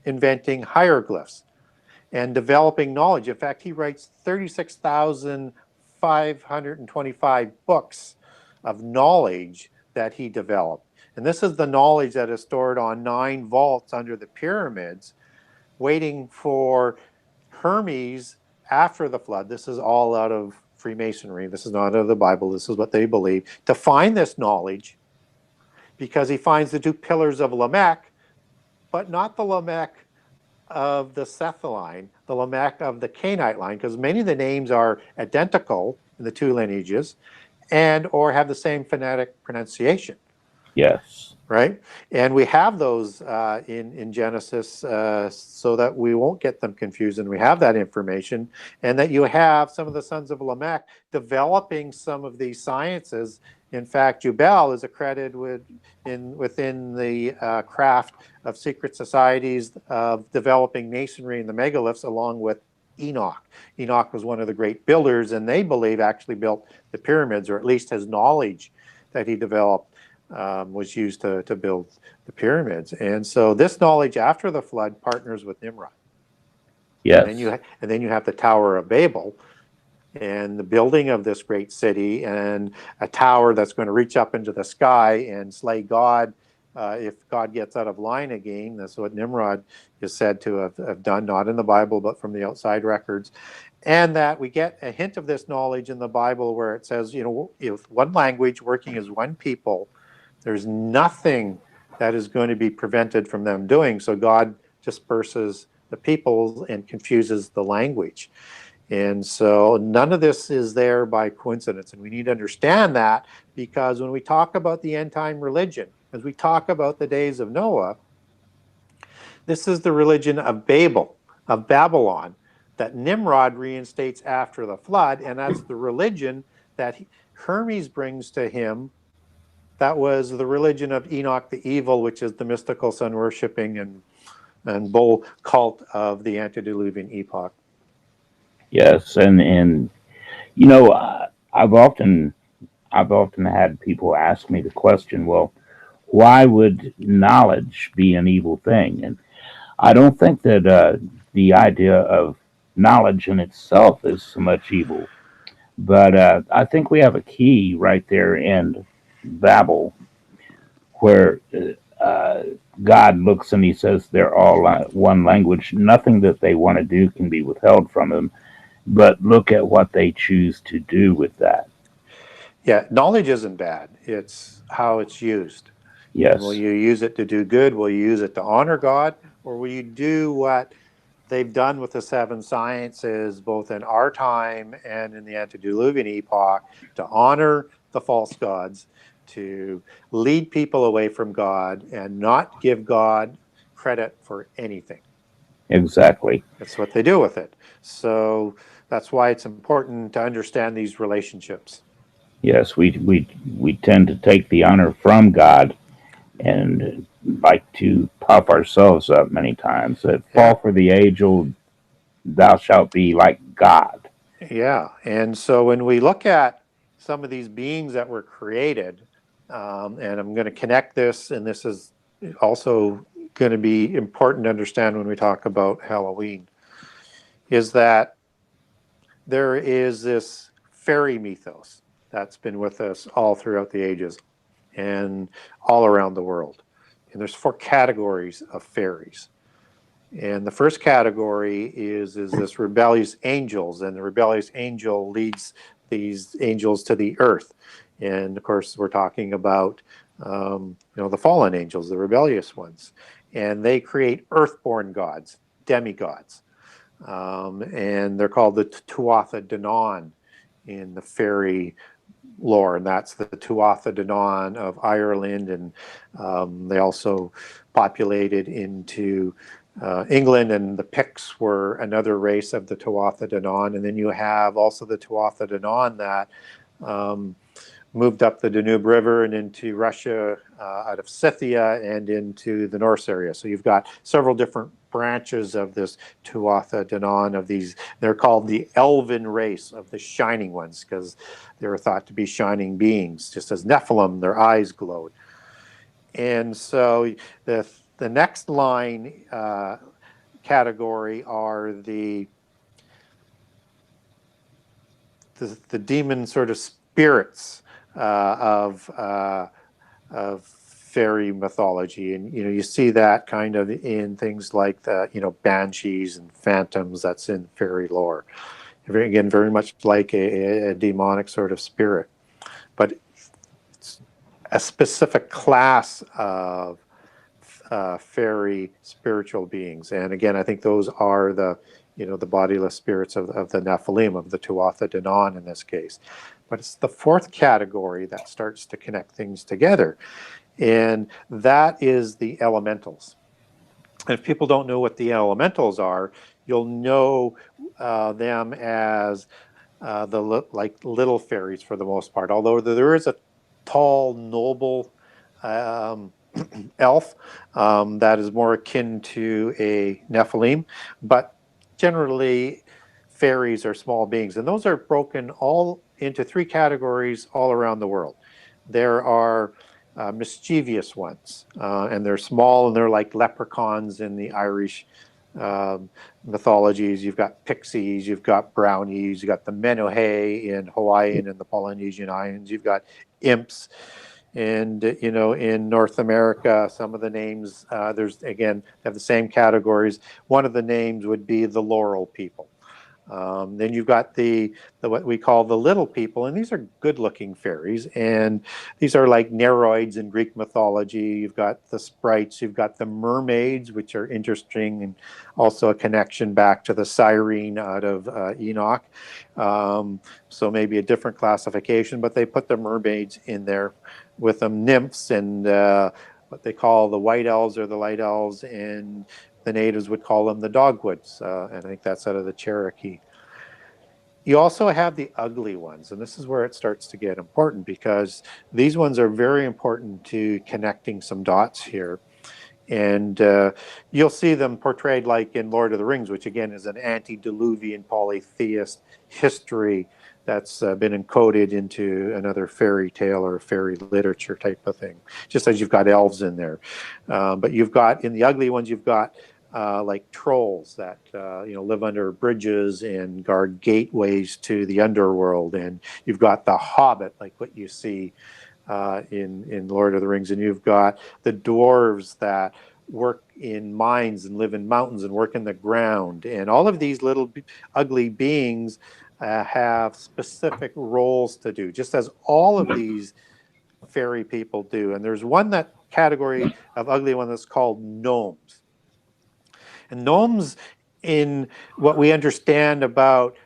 B: inventing hieroglyphs and developing knowledge. In fact, he writes 36,525 books of knowledge that he developed. And this is the knowledge that is stored on 9 vaults under the pyramids, waiting for Hermes after the flood. This is all out of Freemasonry. This is not out of the Bible. This is what they believe. To find this knowledge, because he finds the 2 pillars of Lamech, but not the Lamech of the Seth line, the Lamech of the Cainite line, because many of the names are identical in the 2 lineages and or have the same phonetic pronunciation.
A: Yes.
B: Right? And we have those in Genesis so that we won't get them confused, and we have that information, and that you have some of the sons of Lamech developing some of these sciences. In fact, Jubal is accredited within the craft of secret societies of developing masonry and the megaliths, along with Enoch. Enoch was one of the great builders, and they believe actually built the pyramids, or at least his knowledge that he developed was used to build the pyramids. And so this knowledge after the flood partners with Nimrod.
A: Yes.
B: And then you have the Tower of Babel and the building of this great city, and a tower that's going to reach up into the sky and slay God if God gets out of line again. That's what Nimrod is said to have done, not in the Bible, but from the outside records. And that we get a hint of this knowledge in the Bible where it says, if one language working as one people, there's nothing that is going to be prevented from them doing. So God disperses the peoples and confuses the language. And so none of this is there by coincidence. And we need to understand that, because when we talk about the end time religion, as we talk about the days of Noah, this is the religion of Babylon, that Nimrod reinstates after the flood. And that's the religion that Hermes brings to him. That was the religion of Enoch the Evil, which is the mystical sun-worshipping and bull cult of the antediluvian epoch.
A: Yes, and I've often had people ask me the question, well, why would knowledge be an evil thing? And I don't think that the idea of knowledge in itself is so much evil, but I think we have a key right there in Babel, where God looks and he says they're all one language. Nothing that they want to do can be withheld from them, but look at what they choose to do with that.
B: Yeah, knowledge isn't bad. It's how it's used.
A: Yes.
B: And will you use it to do good? Will you use it to honor God? Or will you do what they've done with the 7 sciences, both in our time and in the antediluvian epoch, to honor the false gods, to lead people away from God, and not give God credit for anything?
A: Exactly.
B: That's what they do with it. So that's why it's important to understand these relationships.
A: Yes, we tend to take the honor from God and like to puff ourselves up many times. That fall for the age-old, thou shalt be like God.
B: Yeah, and so when we look at some of these beings that were created, and I'm going to connect this, and this is also going to be important to understand when we talk about Halloween, is that there is this fairy mythos that's been with us all throughout the ages. and all around the world. And there's 4 categories of fairies. And the first category is this rebellious angels, and the rebellious angel leads these angels to the earth. And of course, we're talking about the fallen angels, the rebellious ones, and they create earthborn gods, demigods, and they're called the Tuatha Danann in the fairy lore, and that's the Tuatha Danann of Ireland, and they also populated into England, and the Picts were another race of the Tuatha Danann, and then you have also the Tuatha Danann that moved up the Danube River and into Russia, out of Scythia and into the Norse area. So you've got several different branches of this Tuatha Danann of these. They're called the elven race of the shining ones because they were thought to be shining beings, just as Nephilim, their eyes glowed. And so the next line category are the demon sort of spirits of fairy mythology, and you see that kind of in things like the banshees and phantoms. That's in fairy lore. Again, very much like a demonic sort of spirit, but it's a specific class of fairy spiritual beings. And again, I think those are the bodiless spirits of the Nephilim, of the Tuatha Danann in this case. But it's the 4th category that starts to connect things together, and that is the elementals. And if people don't know what the elementals are, you'll know them as like little fairies for the most part, although there is a tall, noble elf that is more akin to a Nephilim, but generally fairies are small beings, and those are broken all into 3 categories all around the world. There are mischievous ones, and they're small, and they're like leprechauns in the Irish mythologies. You've got pixies, you've got brownies, you've got the Menuhe in Hawaiian and the Polynesian Islands, you've got imps. And in North America, some of the names, there's again have the same categories. One of the names would be the Laurel people. Then you've got the what we call the little people, and these are good-looking fairies, and these are like Nereids in Greek mythology. You've got the sprites, you've got the mermaids, which are interesting, and also a connection back to the siren out of Enoch. So maybe a different classification, but they put the mermaids in there with them, nymphs, and what they call the white elves or the light elves, and the natives would call them the dogwoods, and I think that's out of the Cherokee. You also have the ugly ones, and this is where it starts to get important, because these ones are very important to connecting some dots here. And you'll see them portrayed like in Lord of the Rings, which again is an antediluvian polytheist history that's been encoded into another fairy tale or fairy literature type of thing, just as you've got elves in there. But you've got, in the ugly ones, you've got like trolls that live under bridges and guard gateways to the underworld, and you've got the Hobbit, like what you see in Lord of the Rings, and you've got the dwarves that work in mines and live in mountains and work in the ground, and all of these little ugly beings have specific roles to do, just as all of these fairy people do. And there's one that category of ugly one that's called gnomes. And gnomes, in what we understand about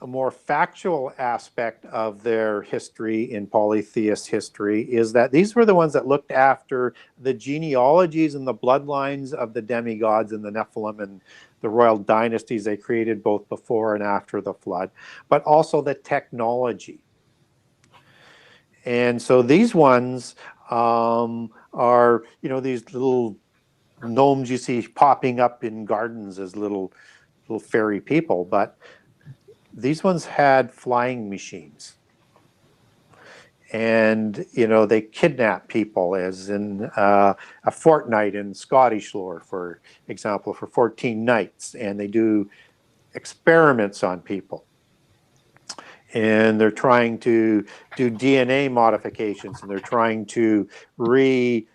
B: a more factual aspect of their history in polytheist history, is that these were the ones that looked after the genealogies and the bloodlines of the demigods and the Nephilim and the royal dynasties they created both before and after the flood, but also the technology. And so these ones are, these little gnomes you see popping up in gardens as little fairy people, but these ones had flying machines, and they kidnap people, as in a fortnight in Scottish lore, for example, for 14 nights, and they do experiments on people. and they're trying to do DNA modifications, and they're trying to reignite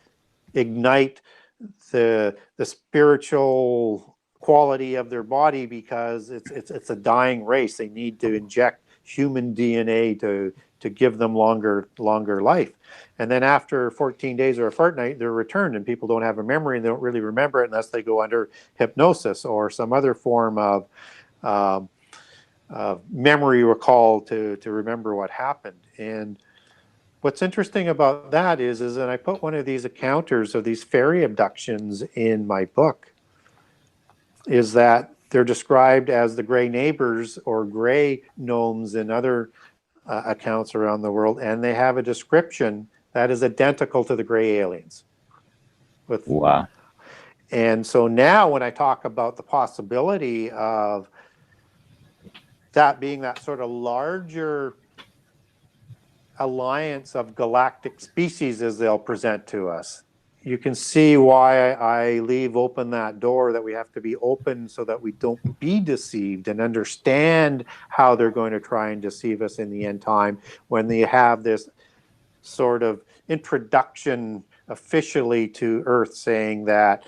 B: the spiritual quality of their body, because it's a dying race. They need to inject human DNA to give them longer life. And then after 14 days or a fortnight, they're returned, and people don't have a memory, and they don't really remember it unless they go under hypnosis or some other form of memory recall to remember what happened. And what's interesting about that is that I put one of these encounters of these fairy abductions in my book, is that they're described as the gray neighbors or gray gnomes in other accounts around the world, and they have a description that is identical to the gray aliens.
A: Wow.
B: And so now when I talk about the possibility of that being that sort of larger alliance of galactic species as they'll present to us, you can see why I leave open that door, that we have to be open so that we don't be deceived, and understand how they're going to try and deceive us in the end time, when they have this sort of introduction officially to Earth, saying that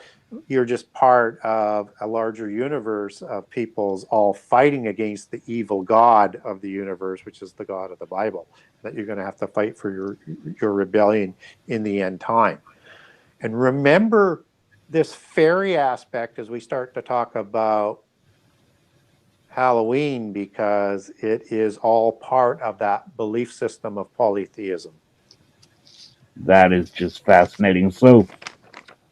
B: you're just part of a larger universe of peoples all fighting against the evil God of the universe, which is the God of the Bible, that you're going to have to fight for your rebellion in the end time. And remember this fairy aspect as we start to talk about Halloween, because it is all part of that belief system of polytheism.
A: That is just fascinating. So,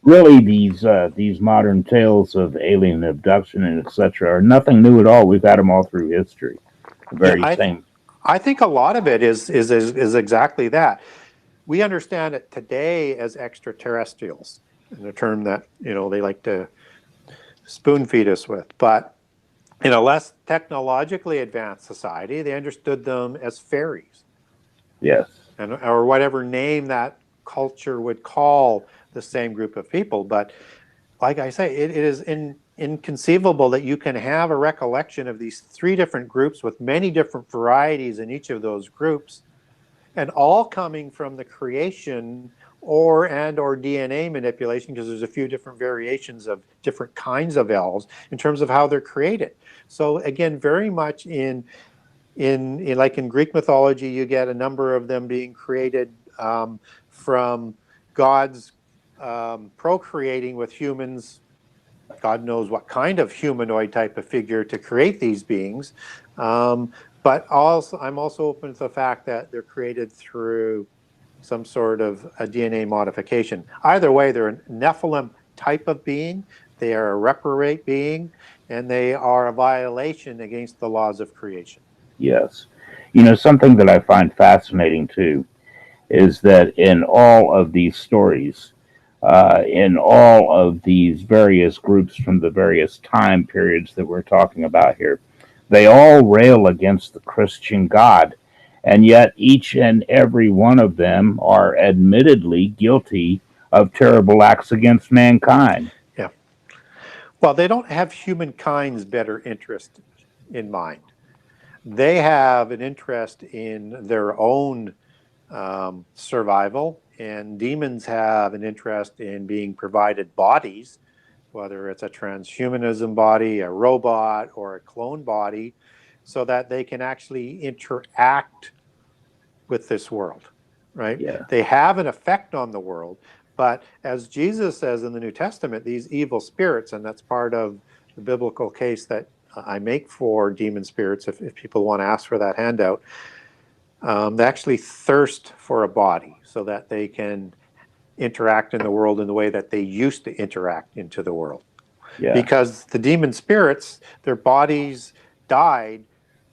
A: really, these modern tales of alien abduction and etc. are nothing new at all. We've had them all through history. The very same.
B: I think a lot of it is exactly that. We understand it today as extraterrestrials, in a term that they like to spoon feed us with. But in a less technologically advanced society, they understood them as fairies.
A: Yes.
B: Or whatever name that culture would call the same group of people. But like I say, it is inconceivable that you can have a recollection of these three different groups with many different varieties in each of those groups, and all coming from the creation or DNA manipulation, because there's a few different variations of different kinds of elves in terms of how they're created. So again, very much in like in Greek mythology, you get a number of them being created from gods procreating with humans. God knows what kind of humanoid type of figure to create these beings. But also, I'm also open to the fact that they're created through some sort of a DNA modification. Either way, they're a Nephilim type of being, they are a reprobate being, and they are a violation against the laws of creation.
A: Yes. Something that I find fascinating too is that in all of these stories, in all of these various groups from the various time periods that we're talking about here, they all rail against the Christian God, and yet each and every one of them are admittedly guilty of terrible acts against mankind.
B: Yeah. Well, they don't have humankind's better interest in mind. They have an interest in their own survival, and demons have an interest in being provided bodies, whether it's a transhumanism body, a robot, or a clone body, so that they can actually interact with this world, right?
A: Yeah.
B: They have an effect on the world, but as Jesus says in the New Testament, these evil spirits, and that's part of the biblical case that I make for demon spirits, if people want to ask for that handout, they actually thirst for a body so that they can interact in the world in the way that they used to interact into the world.
A: Yeah.
B: Because the demon spirits, their bodies died,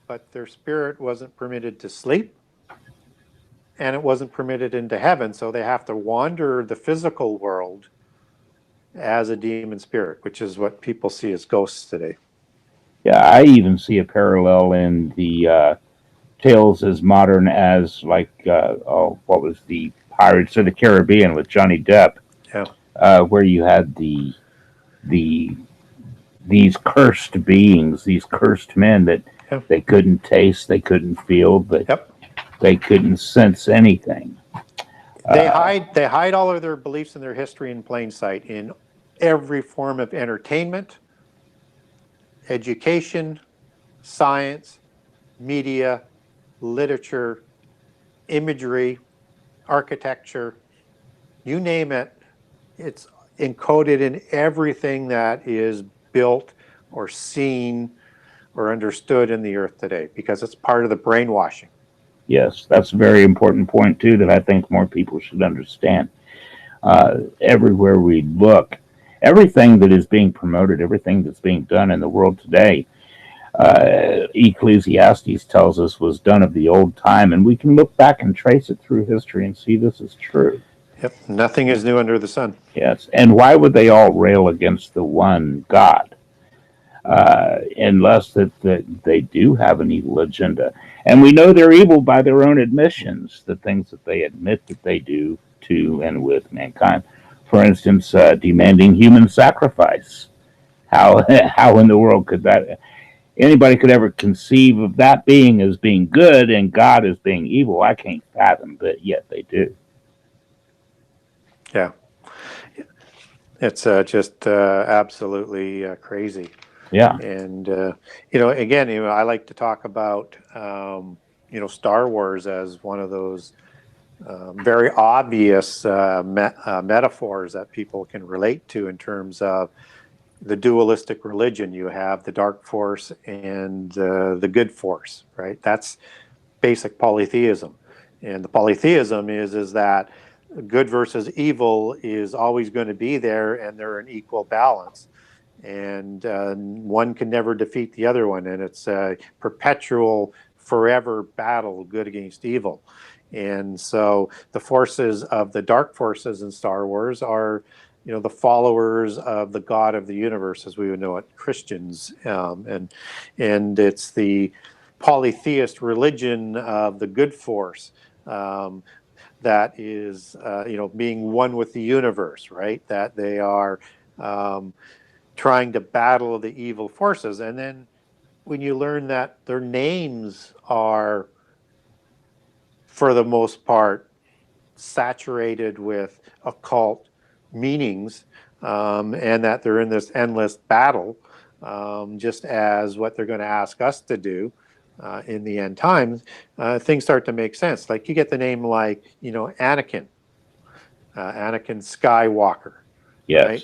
B: but their spirit wasn't permitted to sleep, and it wasn't permitted into heaven, so they have to wander the physical world as a demon spirit, which is what people see as ghosts today.
A: Yeah, I even see a parallel in the tales as modern as, like, what was the Pirates of the Caribbean with Johnny Depp?
B: Yeah.
A: Where you had these cursed beings, these cursed men that
B: Yeah.
A: They couldn't taste, they couldn't feel, but
B: Yep.
A: they couldn't sense anything.
B: They hide all of their beliefs and their history in plain sight in every form of entertainment, education, science, media, literature, imagery, architecture, you name it, it's encoded in everything that is built or seen or understood in the earth today because it's part of the brainwashing.
A: Yes, that's a very important point, too, that I think more people should understand. Everywhere we look, everything that is being promoted, everything that's being done in the world today, Ecclesiastes tells us was done of the old time, and we can look back and trace it through history and see this is true.
B: Yep, nothing is new under the sun.
A: Yes, and why would they all rail against the one God? Unless that they do have an evil agenda. And we know they're evil by their own admissions, the things that they admit that they do to and with mankind. For instance, demanding human sacrifice. How how in the world could that anybody could ever conceive of that being as being good and God as being evil? I can't fathom, but yet they do.
B: Yeah, it's just absolutely crazy.
A: Yeah.
B: And again, I like to talk about Star Wars as one of those very obvious metaphors that people can relate to in terms of the dualistic religion. You have the dark force and the good force, right? That's basic polytheism. And the polytheism is that good versus evil is always going to be there, and they're in equal balance. And one can never defeat the other one, and it's a perpetual, forever battle, good against evil. And so the forces of the dark forces in Star Wars are, the followers of the God of the universe, as we would know it, Christians, and it's the polytheist religion of the good force. That is, being one with the universe, right? That they are trying to battle the evil forces. And then when you learn that their names are, for the most part, saturated with occult meanings, and that they're in this endless battle, just as what they're going to ask us to do in the end times, things start to make sense. Like you get the name like, Anakin Skywalker, right?
A: Yes.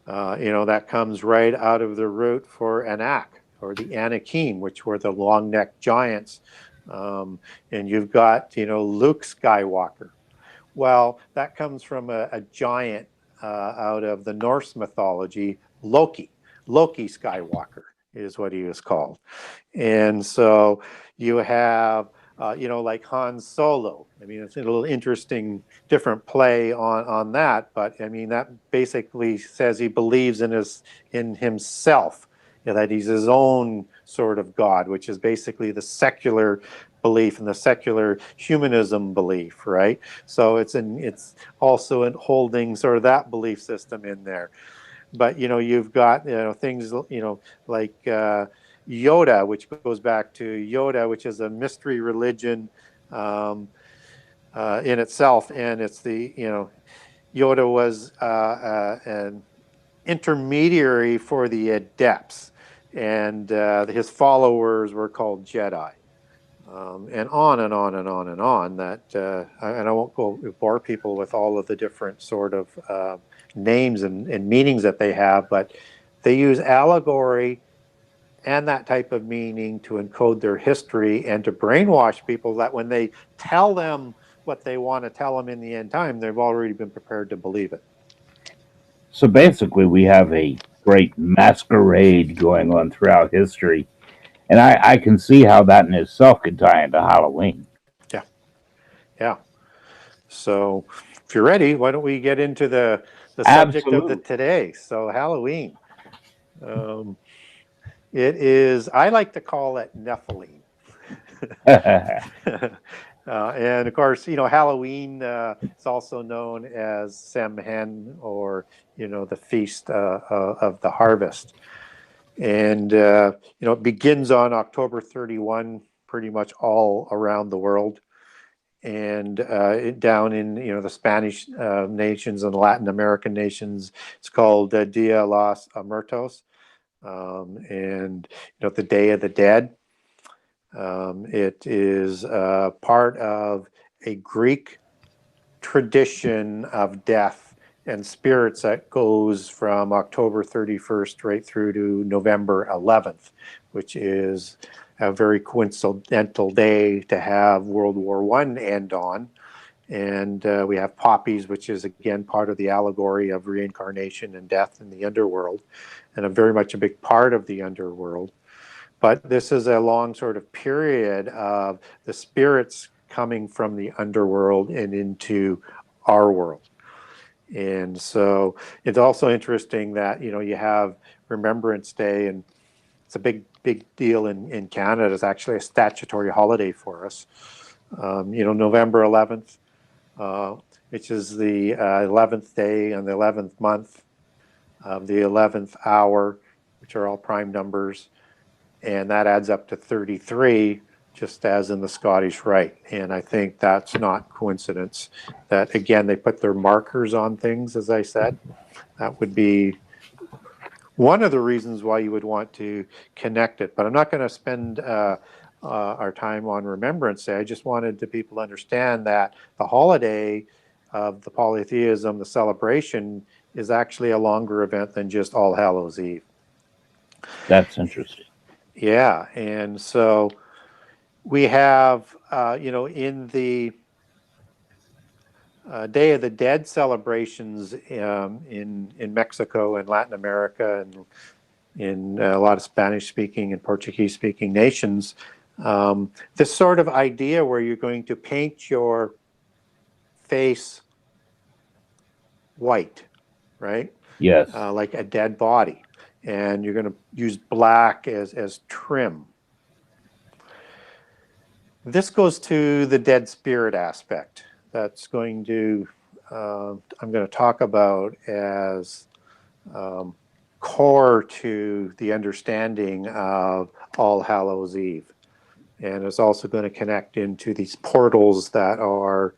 B: That comes right out of the root for Anak or the Anakim, which were the long-necked giants. And you've got, Luke Skywalker. Well, that comes from a giant out of the Norse mythology, Loki. Loki Skywalker is what he was called. And so you have, like Han Solo. I mean, it's a little interesting, different play on that. But I mean, that basically says he believes in himself, that he's his own sort of God, which is basically the secular belief and the secular humanism belief, right? So it's also in holding sort of that belief system in there. But you've got things like Yoda, which goes back to Yoda, which is a mystery religion in itself, and it's the Yoda was an intermediary for the adepts, and his followers were called Jedi. And on and on and on and on. That and I won't go bore people with all of the different sort of names and meanings that they have, but they use allegory and that type of meaning to encode their history and to brainwash people that when they tell them what they want to tell them in the end time, they've already been prepared to believe it.
A: So basically, we have a great masquerade going on throughout history. And I can see how that in itself could tie into Halloween.
B: Yeah. Yeah. So if you're ready, why don't we get into the subject of the
A: Absolutely.
B: today? So Halloween. It is, I like to call it Nephilim. And of course, Halloween is also known as Samhain, or the Feast of the Harvest. And, it begins on October 31, pretty much all around the world. And down in, the Spanish nations and Latin American nations, it's called Dia los Muertos. And, the Day of the Dead. It is part of a Greek tradition of death and spirits that goes from October 31st right through to November 11th, which is a very coincidental day to have World War I end on. And we have poppies, which is, again, part of the allegory of reincarnation and death in the underworld, and very much a big part of the underworld. But this is a long sort of period of the spirits coming from the underworld and into our world. And so it's also interesting that, you have Remembrance Day, and it's a big deal in Canada. It's actually a statutory holiday for us. November 11th, which is the 11th day and the 11th month, the 11th hour, which are all prime numbers. And that adds up to 33, just as in the Scottish Rite. And I think that's not coincidence. That, again, they put their markers on things, as I said. That would be one of the reasons why you would want to connect it. But I'm not going to spend our time on Remembrance Day. I just wanted the people to understand that the holiday of the polytheism, the celebration, is actually a longer event than just All Hallows Eve.
A: That's interesting.
B: Yeah, and so we have, in the Day of the Dead celebrations in Mexico and Latin America and in a lot of Spanish-speaking and Portuguese-speaking nations, this sort of idea where you're going to paint your face white, right?
A: Yes.
B: Like a dead body. And you're going to use black as trim. This goes to the dead spirit aspect. That's going to, I'm going to talk about as core to the understanding of All Hallows Eve. And it's also going to connect into these portals that are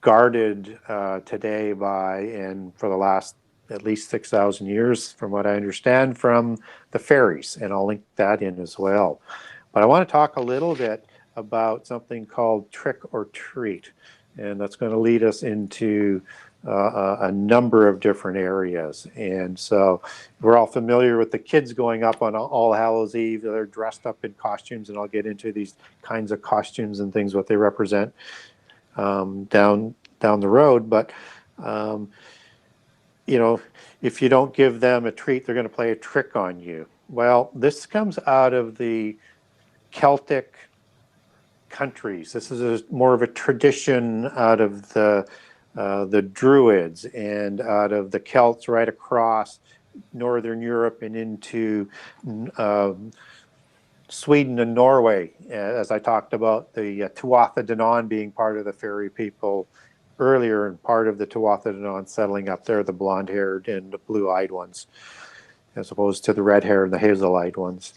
B: guarded today by, and for the last at least 6,000 years, from what I understand, from the fairies. And I'll link that in as well. But I want to talk a little bit about something called trick or treat. And that's going to lead us into a number of different areas. And so we're all familiar with the kids going up on All Hallows Eve. They're dressed up in costumes, and I'll get into these kinds of costumes and things, what they represent down the road. But if you don't give them a treat, they're going to play a trick on you. Well, this comes out of the Celtic countries. This is more of a tradition out of the Druids and out of the Celts right across Northern Europe and into Sweden and Norway, as I talked about the Tuatha De Danann being part of the fairy people earlier, and part of the Tuatha De Danann settling up there, the blonde-haired and the blue-eyed ones, as opposed to the red-haired and the hazel-eyed ones.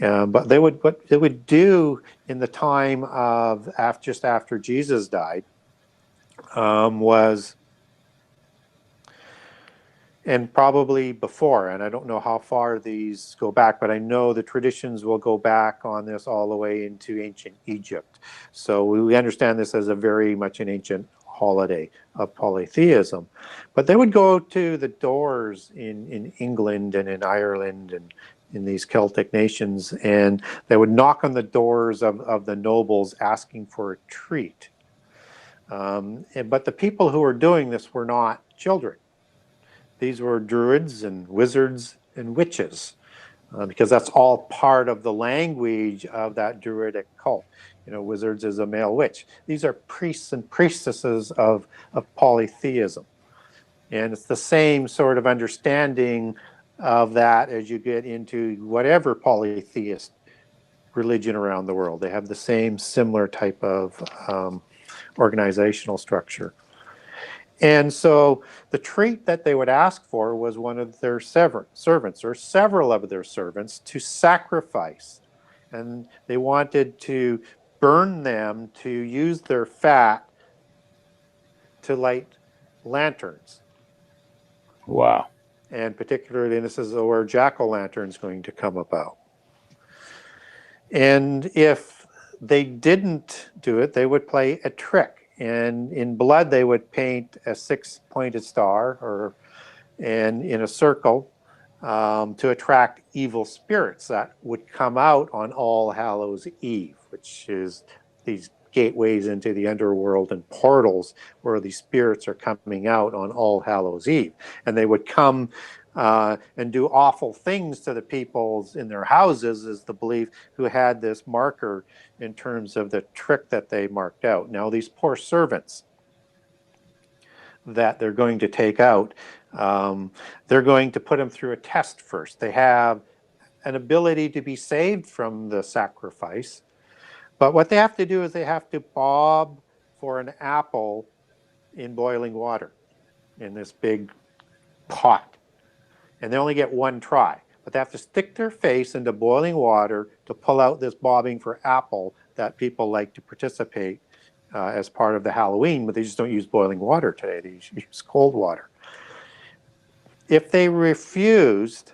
B: But what they would do in the time of just after Jesus died was, and probably before, and I don't know how far these go back, but I know the traditions will go back on this all the way into ancient Egypt. So we understand this as a very much an ancient holiday of polytheism. But they would go to the doors in England and in Ireland and in these Celtic nations, and they would knock on the doors of the nobles asking for a treat. But the people who were doing this were not children. These were druids and wizards and witches, because that's all part of the language of that druidic cult. Wizards is a male witch. These are priests and priestesses of polytheism. And it's the same sort of understanding of that as you get into whatever polytheist religion around the world. They have the same similar type of organizational structure. And so the treat that they would ask for was one of their servants or several of their servants to sacrifice. And they wanted to burn them to use their fat to light lanterns.
A: Wow.
B: And particularly, this is where jack-o'-lantern is going to come about. And if they didn't do it, they would play a trick. And in blood, they would paint a six-pointed star and in a circle to attract evil spirits that would come out on All Hallows Eve, which is these gateways into the underworld and portals where these spirits are coming out on All Hallows Eve. And they would come and do awful things to the people in their houses, is the belief, who had this marker in terms of the trick that they marked out. Now, these poor servants that they're going to take out, they're going to put them through a test first. They have an ability to be saved from the sacrifice, but what they have to do is they have to bob for an apple in boiling water in this big pot. And they only get one try, but they have to stick their face into boiling water to pull out this bobbing for apple that people like to participate as part of the Halloween, but they just don't use boiling water today. They use cold water. If they refused,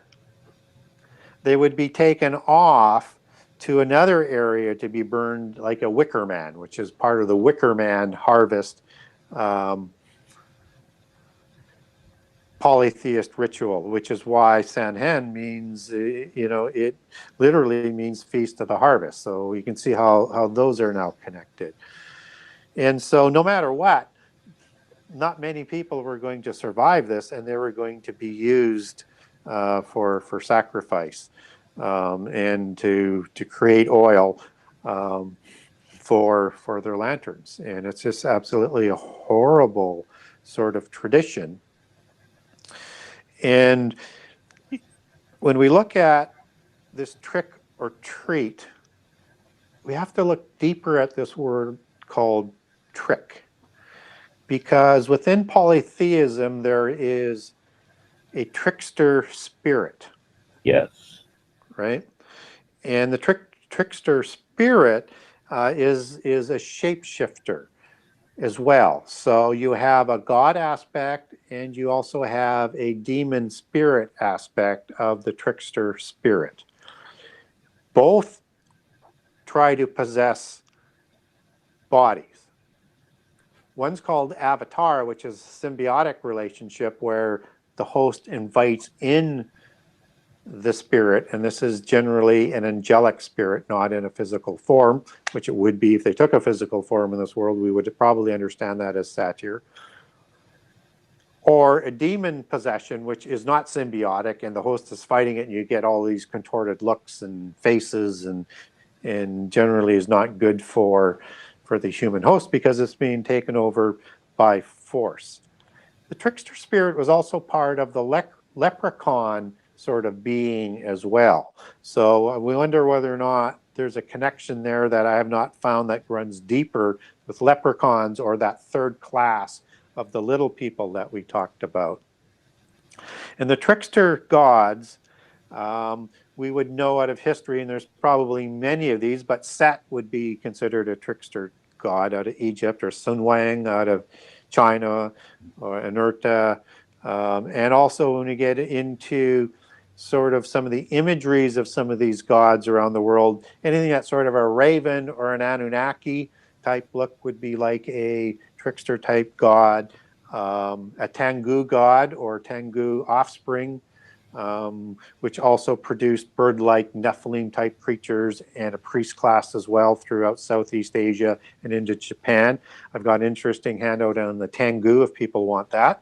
B: they would be taken off to another area to be burned like a wicker man, which is part of the wicker man harvest polytheist ritual, which is why Samhain means, it literally means feast of the harvest. So you can see how those are now connected. And so no matter what, not many people were going to survive this, and they were going to be used for sacrifice and to create oil for their lanterns. And it's just absolutely a horrible sort of tradition. And when we look at this trick or treat, we have to look deeper at this word called trick. Because within polytheism, there is a trickster spirit.
A: Yes.
B: Right? And the trickster spirit is a shapeshifter as well. So you have a God aspect, and you also have a demon spirit aspect of the trickster spirit. Both try to possess bodies. One's called avatar, which is a symbiotic relationship where the host invites in the spirit, and this is generally an angelic spirit, not in a physical form, which it would be if they took a physical form in this world. We would probably understand that as satyr. Or a demon possession, which is not symbiotic, and the host is fighting it, and you get all these contorted looks and faces, and generally is not good for the human host because it's being taken over by force. The trickster spirit was also part of the leprechaun sort of being as well. So we wonder whether or not there's a connection there that I have not found that runs deeper with leprechauns or that third class of the little people that we talked about. And the trickster gods, we would know out of history, and there's probably many of these, but Set would be considered a trickster god out of Egypt, or Sun Wang out of China, or Anerta. And also when we get into sort of some of the imageries of some of these gods around the world, anything that's sort of a raven or an Anunnaki type look would be like a trickster type god. A Tengu god or Tengu offspring, which also produced bird-like Nephilim type creatures and a priest class as well throughout Southeast Asia and into Japan. I've got an interesting handout on the Tengu if people want that.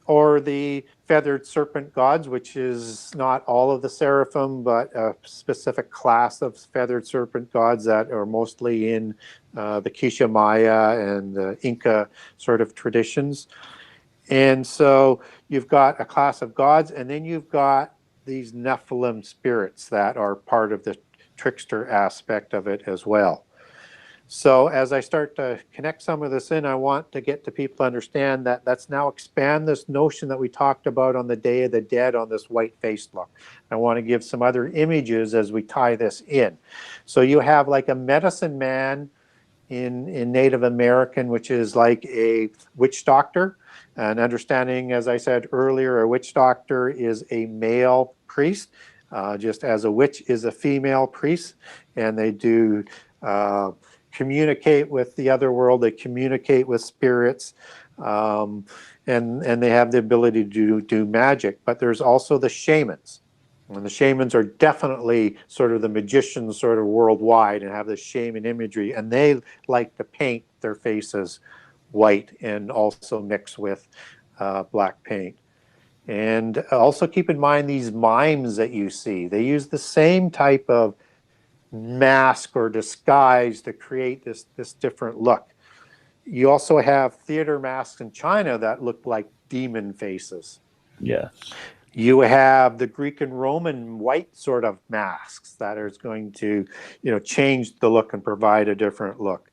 B: Or the feathered serpent gods, which is not all of the seraphim, but a specific class of feathered serpent gods that are mostly in the Quiché Maya and the Inca sort of traditions. And so you've got a class of gods, and then you've got these Nephilim spirits that are part of the trickster aspect of it as well. So as I start to connect some of this in, I want to get to people to understand that let's now expand this notion that we talked about on the Day of the Dead on this white-faced look. I want to give some other images as we tie this in. So you have like a medicine man in Native American, which is like a witch doctor. And understanding, as I said earlier, a witch doctor is a male priest, just as a witch is a female priest, and they do communicate with the other world. They communicate with spirits, and they have the ability to do magic. But there's also the shamans. And the shamans are definitely sort of the magicians sort of worldwide and have this shaman imagery. And they like to paint their faces white and also mix with black paint. And also keep in mind these mimes that you see. They use the same type of mask or disguise to create this different look. You also have theater masks in China that look like demon faces.
A: Yes.
B: You have the Greek and Roman white sort of masks that is going to, change the look and provide a different look.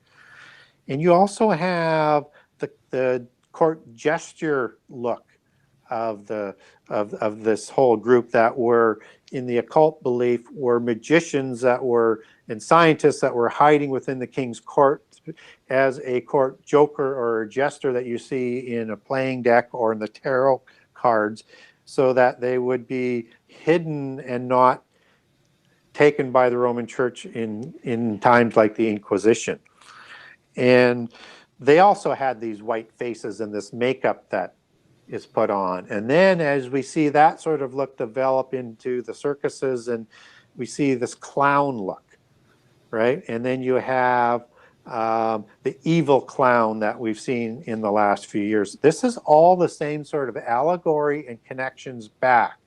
B: And you also have the court gesture look of this whole group that were in the occult belief were magicians that were and scientists that were hiding within the king's court as a court joker or a jester that you see in a playing deck or in the tarot cards, so that they would be hidden and not taken by the Roman Church in times like the Inquisition. And they also had these white faces and this makeup that is put on. And then as we see that sort of look develop into the circuses, and we see this clown look, right? And then you have the evil clown that we've seen in the last few years. This is all the same sort of allegory and connections back.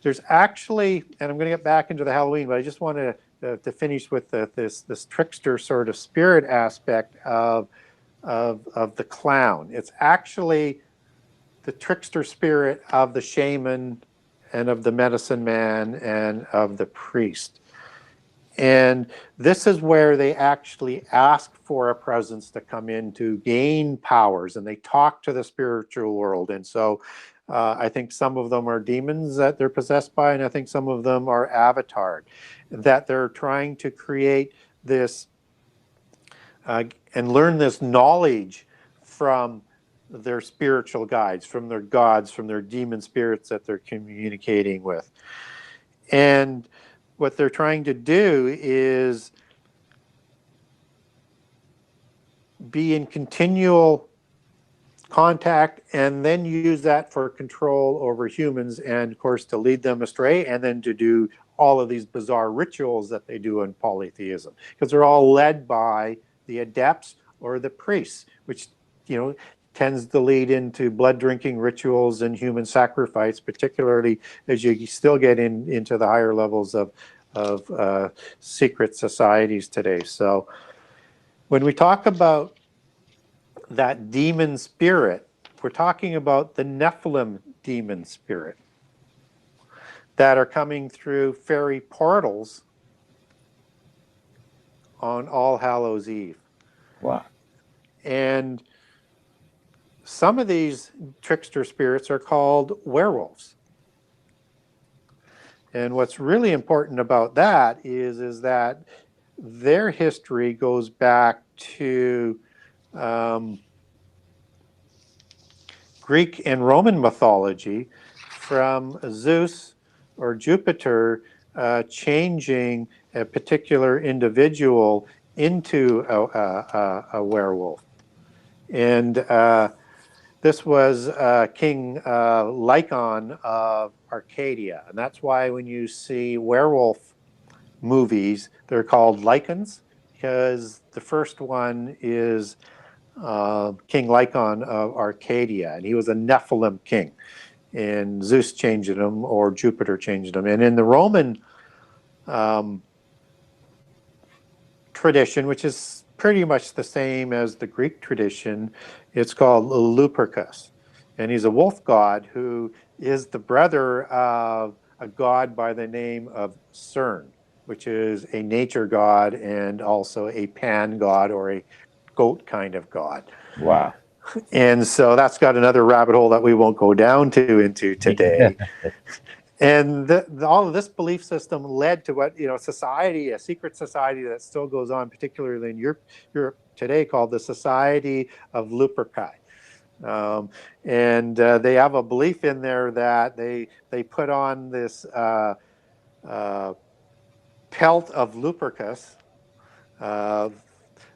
B: There's actually, and I'm going to get back into the Halloween, but I just wanted to finish with this trickster sort of spirit aspect of the clown. It's actually the trickster spirit of the shaman and of the medicine man and of the priest. And this is where they actually ask for a presence to come in to gain powers, and they talk to the spiritual world. And so I think some of them are demons that they're possessed by, and I think some of them are avatared, that they're trying to create this and learn this knowledge from their spiritual guides, from their gods, from their demon spirits that they're communicating with. And what they're trying to do is be in continual contact and then use that for control over humans and, of course, to lead them astray, and then to do all of these bizarre rituals that they do in polytheism, because they're all led by the adepts or the priests, which, tends to lead into blood drinking rituals and human sacrifice, particularly as you still get into the higher levels of secret societies today. So when we talk about that demon spirit, we're talking about the Nephilim demon spirit that are coming through fairy portals on All Hallows Eve.
A: Wow.
B: And some of these trickster spirits are called werewolves. And what's really important about that is that their history goes back to Greek and Roman mythology, from Zeus or Jupiter changing a particular individual into a werewolf. And this was King Lycaon of Arcadia. And that's why when you see werewolf movies, they're called Lycans, because the first one is King Lycaon of Arcadia, and he was a Nephilim king. And Zeus changed him, or Jupiter changed him. And in the Roman tradition, which is pretty much the same as the Greek tradition, it's called Lupercus. And he's a wolf god who is the brother of a god by the name of Cern. which is a nature god and also a pan god or a goat kind of god.
A: Wow.
B: And so that's got another rabbit hole that we won't go down into today. And all of this belief system led to what, society, a secret society that still goes on, particularly in Europe today, called the Society of Luperci. And they have a belief in there that they put on this pelt of Lupercus,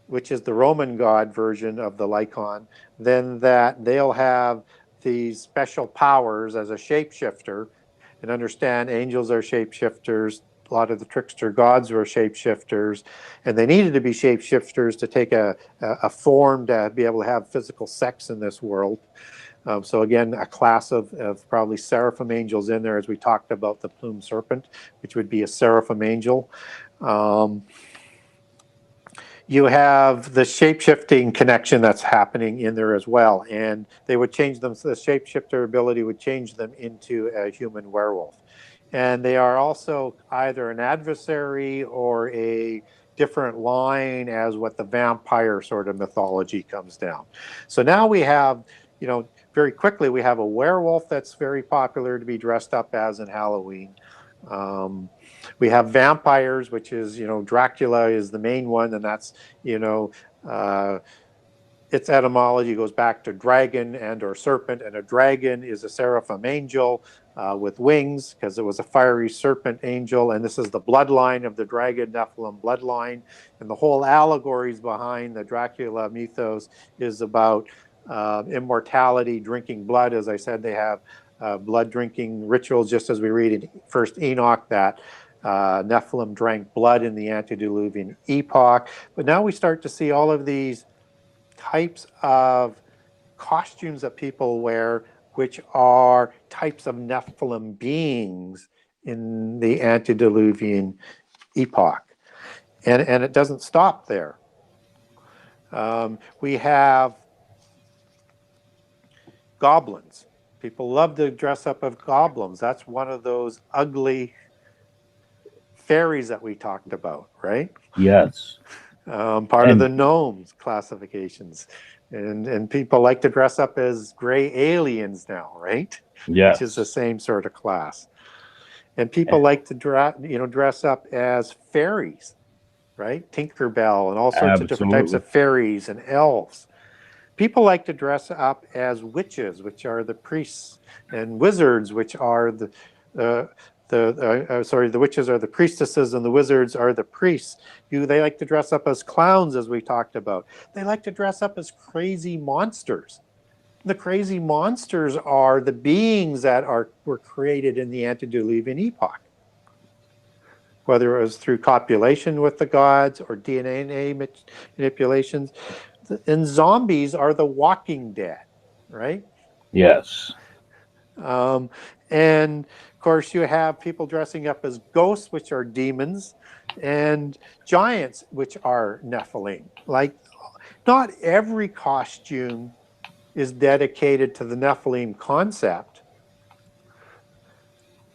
B: which is the Roman god version of the Lycon, then that they'll have these special powers as a shapeshifter. And understand angels are shapeshifters. A lot of the trickster gods were shapeshifters, and they needed to be shapeshifters to take a form to be able to have physical sex in this world. So again, a class of probably seraphim angels in there, as we talked about the plumed serpent, which would be a seraphim angel. You have the shape-shifting connection that's happening in there as well, and they would change them. So the shapeshifter ability would change them into a human werewolf, and they are also either an adversary or a different line as what the vampire sort of mythology comes down. So now we have, very quickly we have a werewolf that's very popular to be dressed up as in Halloween. We have vampires, which is, Dracula is the main one, and that's, its etymology goes back to dragon and or serpent, and a dragon is a seraphim angel with wings, because it was a fiery serpent angel, and this is the bloodline of the dragon Nephilim bloodline, and the whole allegories behind the Dracula mythos is about immortality, drinking blood. As I said, they have blood drinking rituals, just as we read in First Enoch that Nephilim drank blood in the antediluvian epoch. But now we start to see all of these types of costumes that people wear, which are types of Nephilim beings in the antediluvian epoch. And it doesn't stop there. We have goblins. People love to dress up as goblins. That's one of those ugly fairies that we talked about, right?
A: Yes.
B: Part of the gnomes classifications. And people like to dress up as gray aliens now, right?
A: Yes.
B: Which is the same sort of class. And people like to dress up as fairies, right? Tinkerbell and all sorts of different types of fairies and elves. People like to dress up as witches, which are the priests, and wizards, which are the witches are the priestesses and the wizards are the priests. They like to dress up as clowns, as we talked about. They like to dress up as crazy monsters. The crazy monsters are the beings that were created in the antediluvian epoch, whether it was through copulation with the gods or DNA manipulations. And zombies are the walking dead, right?
A: Yes.
B: And of course, you have people dressing up as ghosts, which are demons, and giants, which are Nephilim. Like, not every costume is dedicated to the Nephilim concept,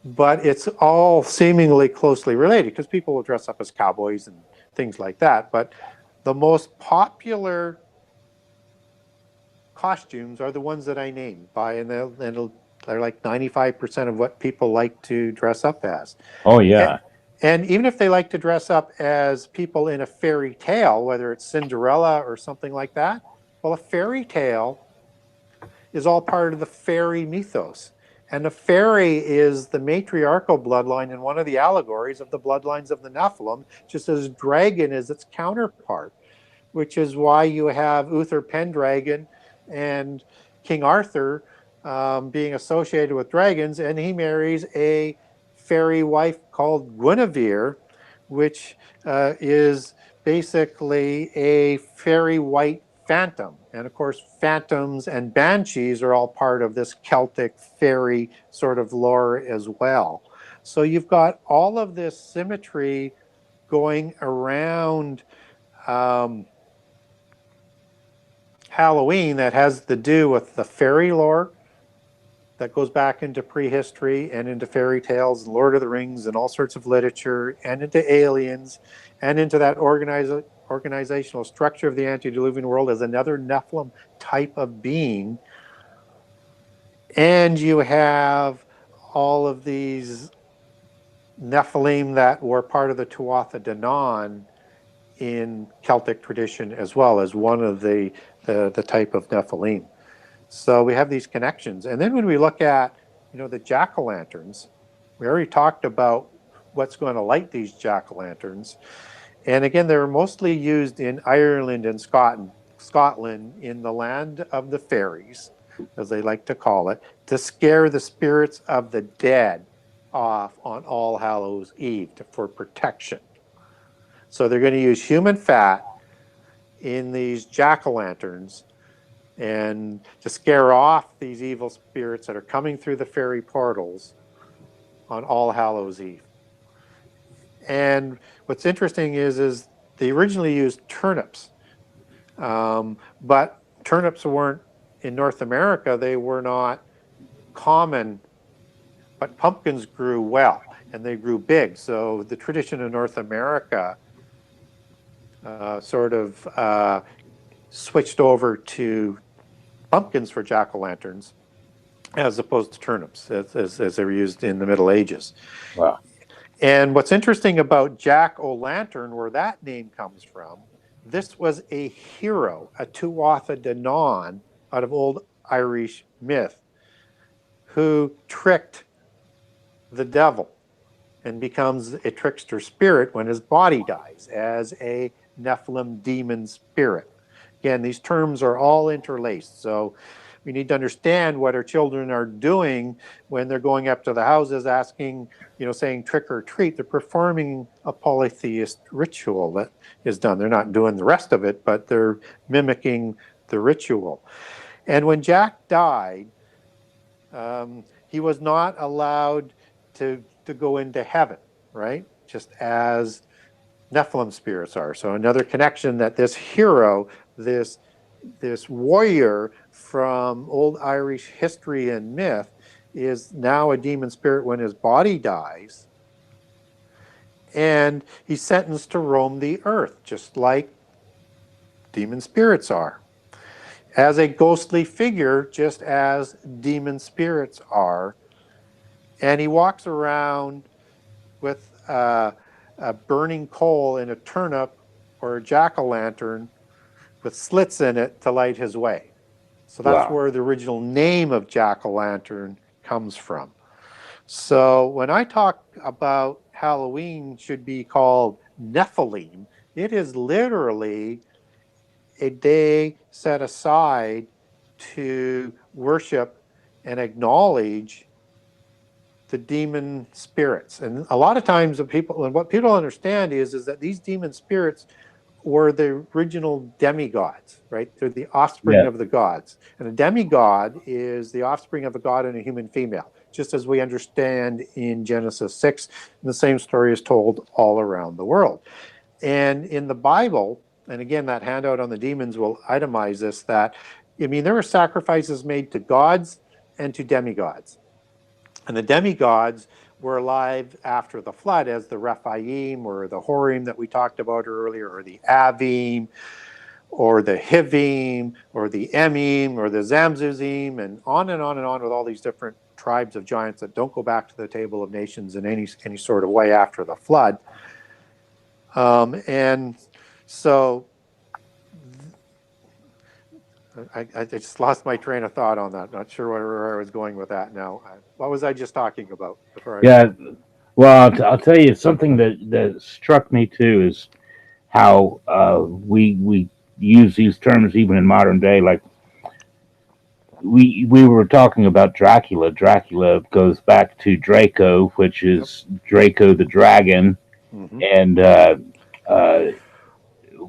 B: but it's all seemingly closely related, because people will dress up as cowboys and things like that. But the most popular costumes are the ones that I named, and they're like 95% of what people like to dress up as.
A: Oh, yeah.
B: And even if they like to dress up as people in a fairy tale, whether it's Cinderella or something like that, well, a fairy tale is all part of the fairy mythos. And a fairy is the matriarchal bloodline in one of the allegories of the bloodlines of the Nephilim, just as dragon is its counterpart, which is why you have Uther Pendragon and King Arthur being associated with dragons, and he marries a fairy wife called Guinevere, which is basically a fairy white phantom. And of course, phantoms and banshees are all part of this Celtic fairy sort of lore as well. So you've got all of this symmetry going around Halloween that has to do with the fairy lore, that goes back into prehistory and into fairy tales and Lord of the Rings and all sorts of literature and into aliens and into that organizational structure of the antediluvian world as another Nephilim type of being. And you have all of these Nephilim that were part of the Tuatha Danann in Celtic tradition as well as one of the type of Nephilim. So we have these connections. And then when we look at, the jack-o'-lanterns, we already talked about what's going to light these jack-o'-lanterns. And again, they were mostly used in Ireland and Scotland in the land of the fairies, as they like to call it, to scare the spirits of the dead off on All Hallows Eve for protection. So they're going to use human fat in these jack-o'-lanterns and to scare off these evil spirits that are coming through the fairy portals on All Hallows Eve. And what's interesting is they originally used turnips, but turnips weren't in North America. They were not common, but pumpkins grew well and they grew big. So the tradition in North America sort of switched over to pumpkins for jack-o'-lanterns as opposed to turnips as they were used in the Middle Ages.
A: Wow.
B: And what's interesting about jack-o'-lantern, where that name comes from, this was a hero, a Tuatha Danann out of old Irish myth, who tricked the devil and becomes a trickster spirit when his body dies as a Nephilim demon spirit. Again, these terms are all interlaced, so we need to understand what our children are doing when they're going up to the houses asking, saying trick or treat. They're performing a polytheist ritual that is done. They're not doing the rest of it, but they're mimicking the ritual. And when Jack died, he was not allowed to go into heaven, right? Just as Nephilim spirits are. So another connection that this hero, this warrior from old Irish history and myth is now a demon spirit when his body dies. And he's sentenced to roam the earth, just like demon spirits are. As a ghostly figure, just as demon spirits are. And he walks around with a burning coal in a turnip or a jack-o'-lantern with slits in it to light his way. So that's where the original name of jack-o'-lantern comes from. So when I talk about Halloween should be called Nephilim, it is literally a day set aside to worship and acknowledge the demon spirits. And a lot of times what people understand is that these demon spirits were the original demigods, right? They're the offspring of the gods. And a demigod is the offspring of a god and a human female, just as we understand in Genesis 6. And the same story is told all around the world. And in the Bible, and again, that handout on the demons will itemize this, that, there were sacrifices made to gods and to demigods. And the demigods were alive after the flood as the Rephaim or the Horim that we talked about earlier, or the Avim, or the Hivim, or the Emim, or the Zamzuzim, and on and on and on with all these different tribes of giants that don't go back to the table of nations in any sort of way after the flood. And so I just lost my train of thought on that. Not sure where I was going with that now. What was I just talking about?
A: Well, I'll tell you something that struck me too is how we use these terms even in modern day. Like we were talking about Dracula. Dracula goes back to Draco, which is Draco the dragon, and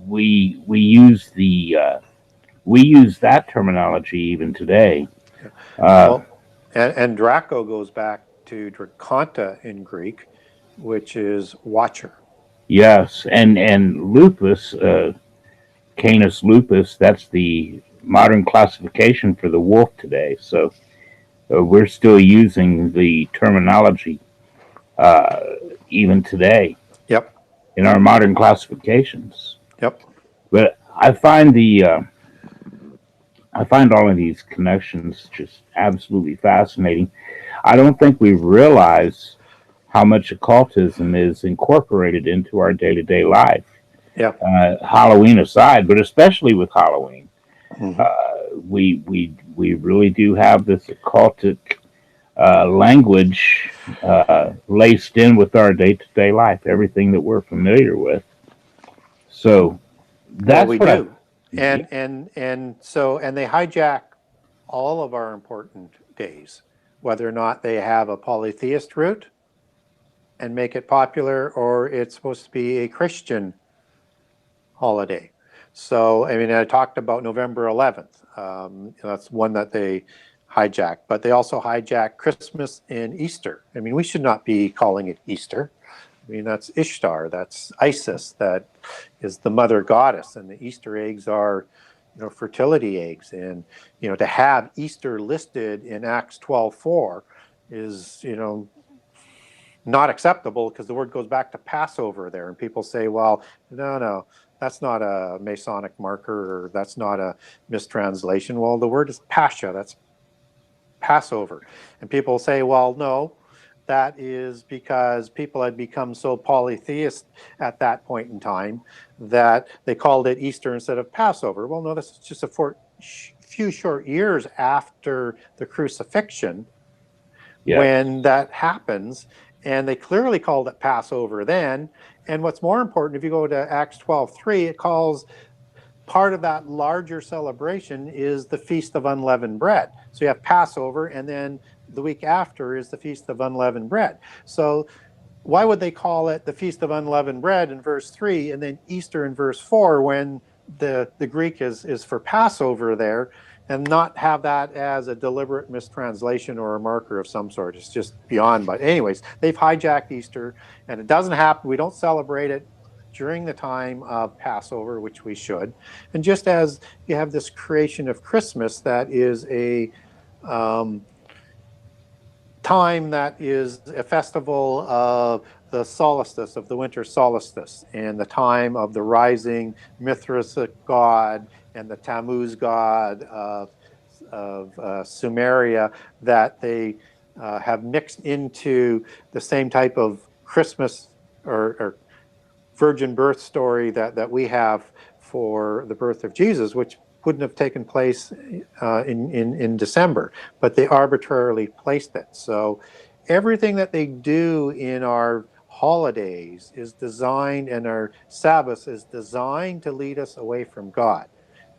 A: we use we use that terminology even today.
B: And Draco goes back to Draconta in Greek, which is watcher.
A: Yes, and lupus, Canis lupus, that's the modern classification for the wolf today. So We're still using the terminology uh, even today
B: Yep.
A: in our modern classifications.
B: Yep.
A: But I find all of these connections just absolutely fascinating. I don't think we realize how much occultism is incorporated into our day to day life.
B: Yeah.
A: Halloween aside, but especially with Halloween,
B: Hmm.
A: we really do have this occultic language laced in with our day to day life, everything that we're familiar with. So
B: Well,
A: that's
B: we
A: what I.
B: do. And they hijack all of our important days, whether or not they have a polytheist root and make it popular, or it's supposed to be a Christian holiday. So, I mean, I talked about November 11th. That's one that they hijack, but they also hijack Christmas and Easter. I mean, we should not be calling it Easter. I mean, that's Ishtar, that's Isis, that is the mother goddess, and the Easter eggs are, fertility eggs. And, to have Easter listed in Acts 12:4 is, not acceptable, because the word goes back to Passover there. And people say, well, no, that's not a Masonic marker, or that's not a mistranslation. Well, the word is Pascha, that's Passover. And people say, well, no, that is because people had become so polytheist at that point in time that they called it Easter instead of Passover. Well, no, this is just a few short years after the crucifixion when that happens. And they clearly called it Passover then. And what's more important, if you go to Acts 12:3, it calls part of that larger celebration is the Feast of Unleavened Bread. So you have Passover, and then the week after is the Feast of Unleavened Bread. So why would they call it the Feast of Unleavened Bread in verse 3 and then Easter in verse 4 when the Greek is for Passover there, and not have that as a deliberate mistranslation or a marker of some sort? It's just beyond. But anyways, they've hijacked Easter, and it doesn't happen. We don't celebrate it during the time of Passover, which we should. And just as you have this creation of Christmas, that is a time that is a festival of the solstice, of the winter solstice, and the time of the rising Mithrasic god and the Tammuz god of Sumeria, that they have mixed into the same type of Christmas or virgin birth story that we have for the birth of Jesus, which wouldn't have taken place in December, but they arbitrarily placed it. So everything that they do in our holidays is designed, and our Sabbath is designed to lead us away from God.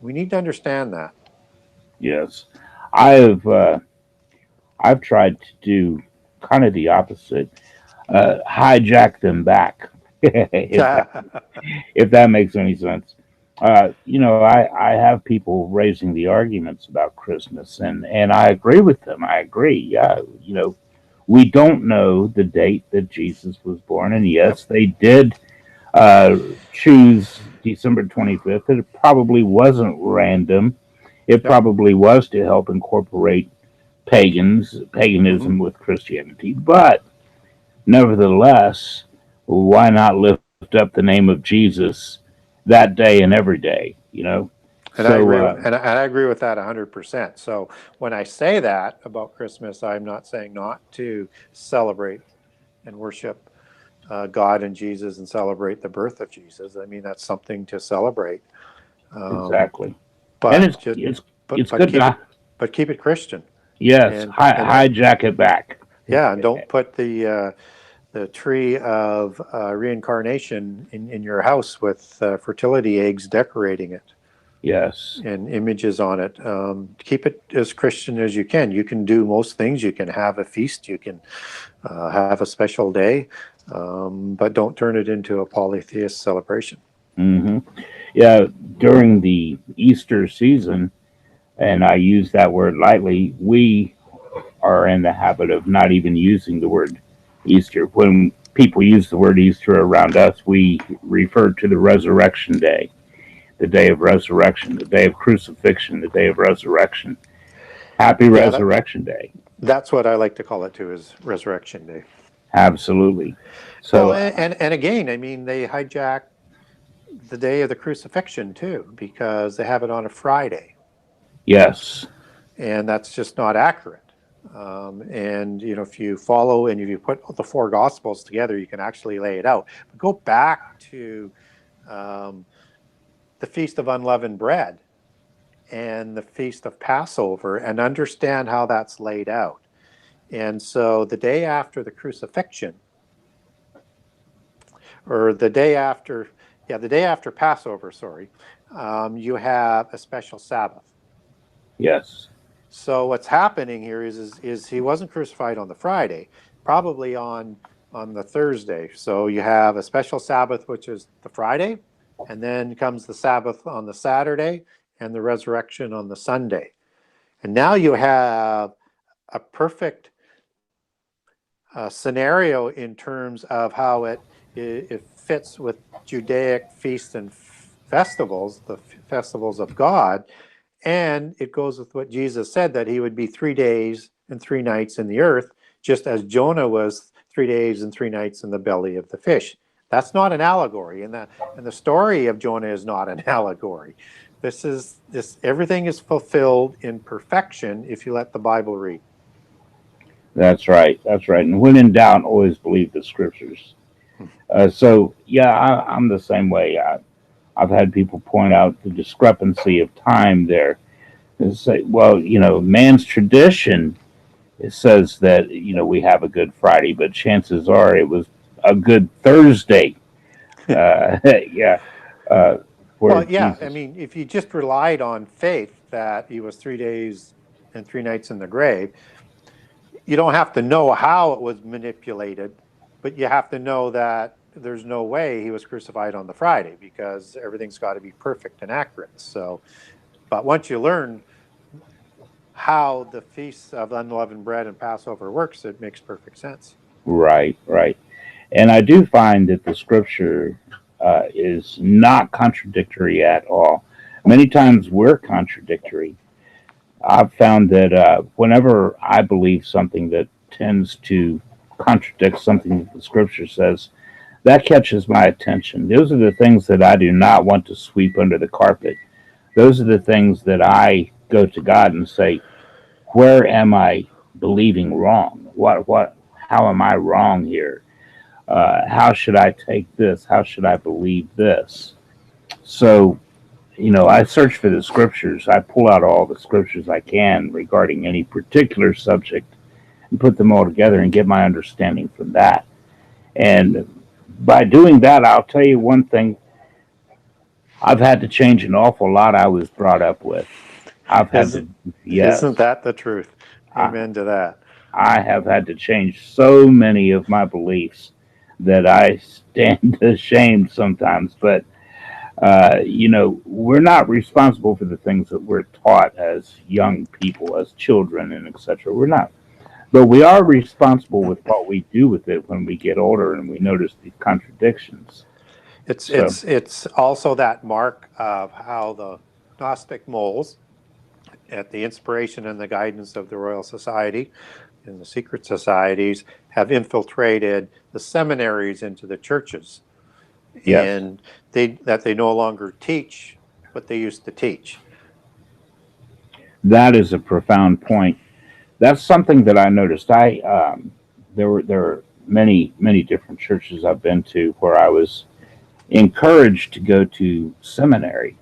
B: We need to understand that.
A: Yes, I've I've tried to do kind of the opposite, hijack them back, if that makes any sense. I have people raising the arguments about Christmas, and I agree with them. I agree. Yeah, we don't know the date that Jesus was born, and yes,
B: Yep.
A: they did uh, choose December 25th. It probably wasn't random. It
B: Yep.
A: probably was to help incorporate paganism
B: Mm-hmm.
A: with Christianity. But nevertheless, why not lift up the name of Jesus that day and every day?
B: And I
A: So
B: agree with, and I agree with that 100%. So when I say that about Christmas, I'm not saying not to celebrate and worship God and Jesus and celebrate the birth of Jesus. I mean, that's something to celebrate. Um,
A: exactly, and
B: but
A: it's
B: just
A: it's
B: but
A: it's
B: but
A: good
B: keep
A: to
B: it but keep it Christian.
A: yes
B: And
A: hijack it back.
B: yeah, and don't put the tree of reincarnation in your house with fertility eggs decorating it
A: Yes,
B: and images on it. Keep it as Christian as you can. You can do most things. You can have a feast. You can have a special day, but don't turn it into a polytheist celebration.
A: hmm yeah. During the Easter season, and I use that word lightly, we are in the habit of not even using the word Easter. When people use the word Easter around us, we refer to the resurrection day, the day of resurrection, the day of crucifixion, the day of resurrection. Happy
B: Yeah,
A: Resurrection Day.
B: That's what I like to call it too, is Resurrection Day.
A: Absolutely.
B: Well,
A: So,
B: and again, I mean, they hijack the day of the crucifixion too, because they have it on a Friday,
A: yes,
B: and that's just not accurate. And if you follow and if you put the four Gospels together, you can actually lay it out. But go back to um, the Feast of Unleavened Bread and the Feast of Passover and understand how that's laid out. And so the day after the crucifixion, or the day after, the day after Passover, sorry, you have a special Sabbath.
A: yes,
B: So what's happening here is he wasn't crucified on the Friday, probably on the Thursday. So you have a special Sabbath, which is the Friday, and then comes the Sabbath on the Saturday and the resurrection on the Sunday. And now you have a perfect scenario in terms of how it fits with Judaic feasts and festivals, the festivals of God. And it goes with what Jesus said, that he would be 3 days and 3 nights in the earth, just as Jonah was 3 days and 3 nights in the belly of the fish. That's not an allegory, and the story of Jonah is not an allegory. This everything is fulfilled in perfection if you let the Bible read.
A: that's right. That's right. And when in doubt, always believe the scriptures. So, yeah, I'm the same way. I've had people point out the discrepancy of time there. And say, well, man's tradition, it says that, we have a Good Friday, but chances are it was a Good Thursday. Yeah. Uh, where
B: Well, yeah, I
A: Jesus,
B: mean, if you just relied on faith that he was 3 days and 3 nights in the grave, you don't have to know how it was manipulated, but you have to know that there's no way he was crucified on the Friday, because everything's got to be perfect and accurate. So, but once you learn how the Feast of Unleavened Bread and Passover works, it makes perfect sense.
A: right, right. And I do find that the scripture is not contradictory at all. Many times we're contradictory. I've found that whenever I believe something that tends to contradict something that the scripture says, that catches my attention. Those are the things that I do not want to sweep under the carpet. Those are the things that I go to God and say, where am I believing wrong? How am I wrong here? How should I take this? How should I believe this? So, I search for the scriptures. I pull out all the scriptures I can regarding any particular subject and put them all together and get my understanding from that. And by doing that, I'll tell you one thing: I've had to change an awful lot I was brought up with. I've had to,
B: Isn't
A: yes,
B: that the truth?
A: I,
B: Amen to that.
A: I have had to change so many of my beliefs that I stand ashamed sometimes. But we're not responsible for the things that we're taught as young people, as children, and etc. We're not, but we are responsible with what we do with it when we get older and we notice the contradictions.
B: It's
A: So,
B: it's it's also that mark of how the Gnostic moles, at the inspiration and the guidance of the Royal Society and the secret societies, have infiltrated the seminaries into the churches,
A: yes,
B: and they no longer teach what they used to teach.
A: that is a profound point. That's something that I noticed. There were many different churches I've been to where I was encouraged to go to seminary,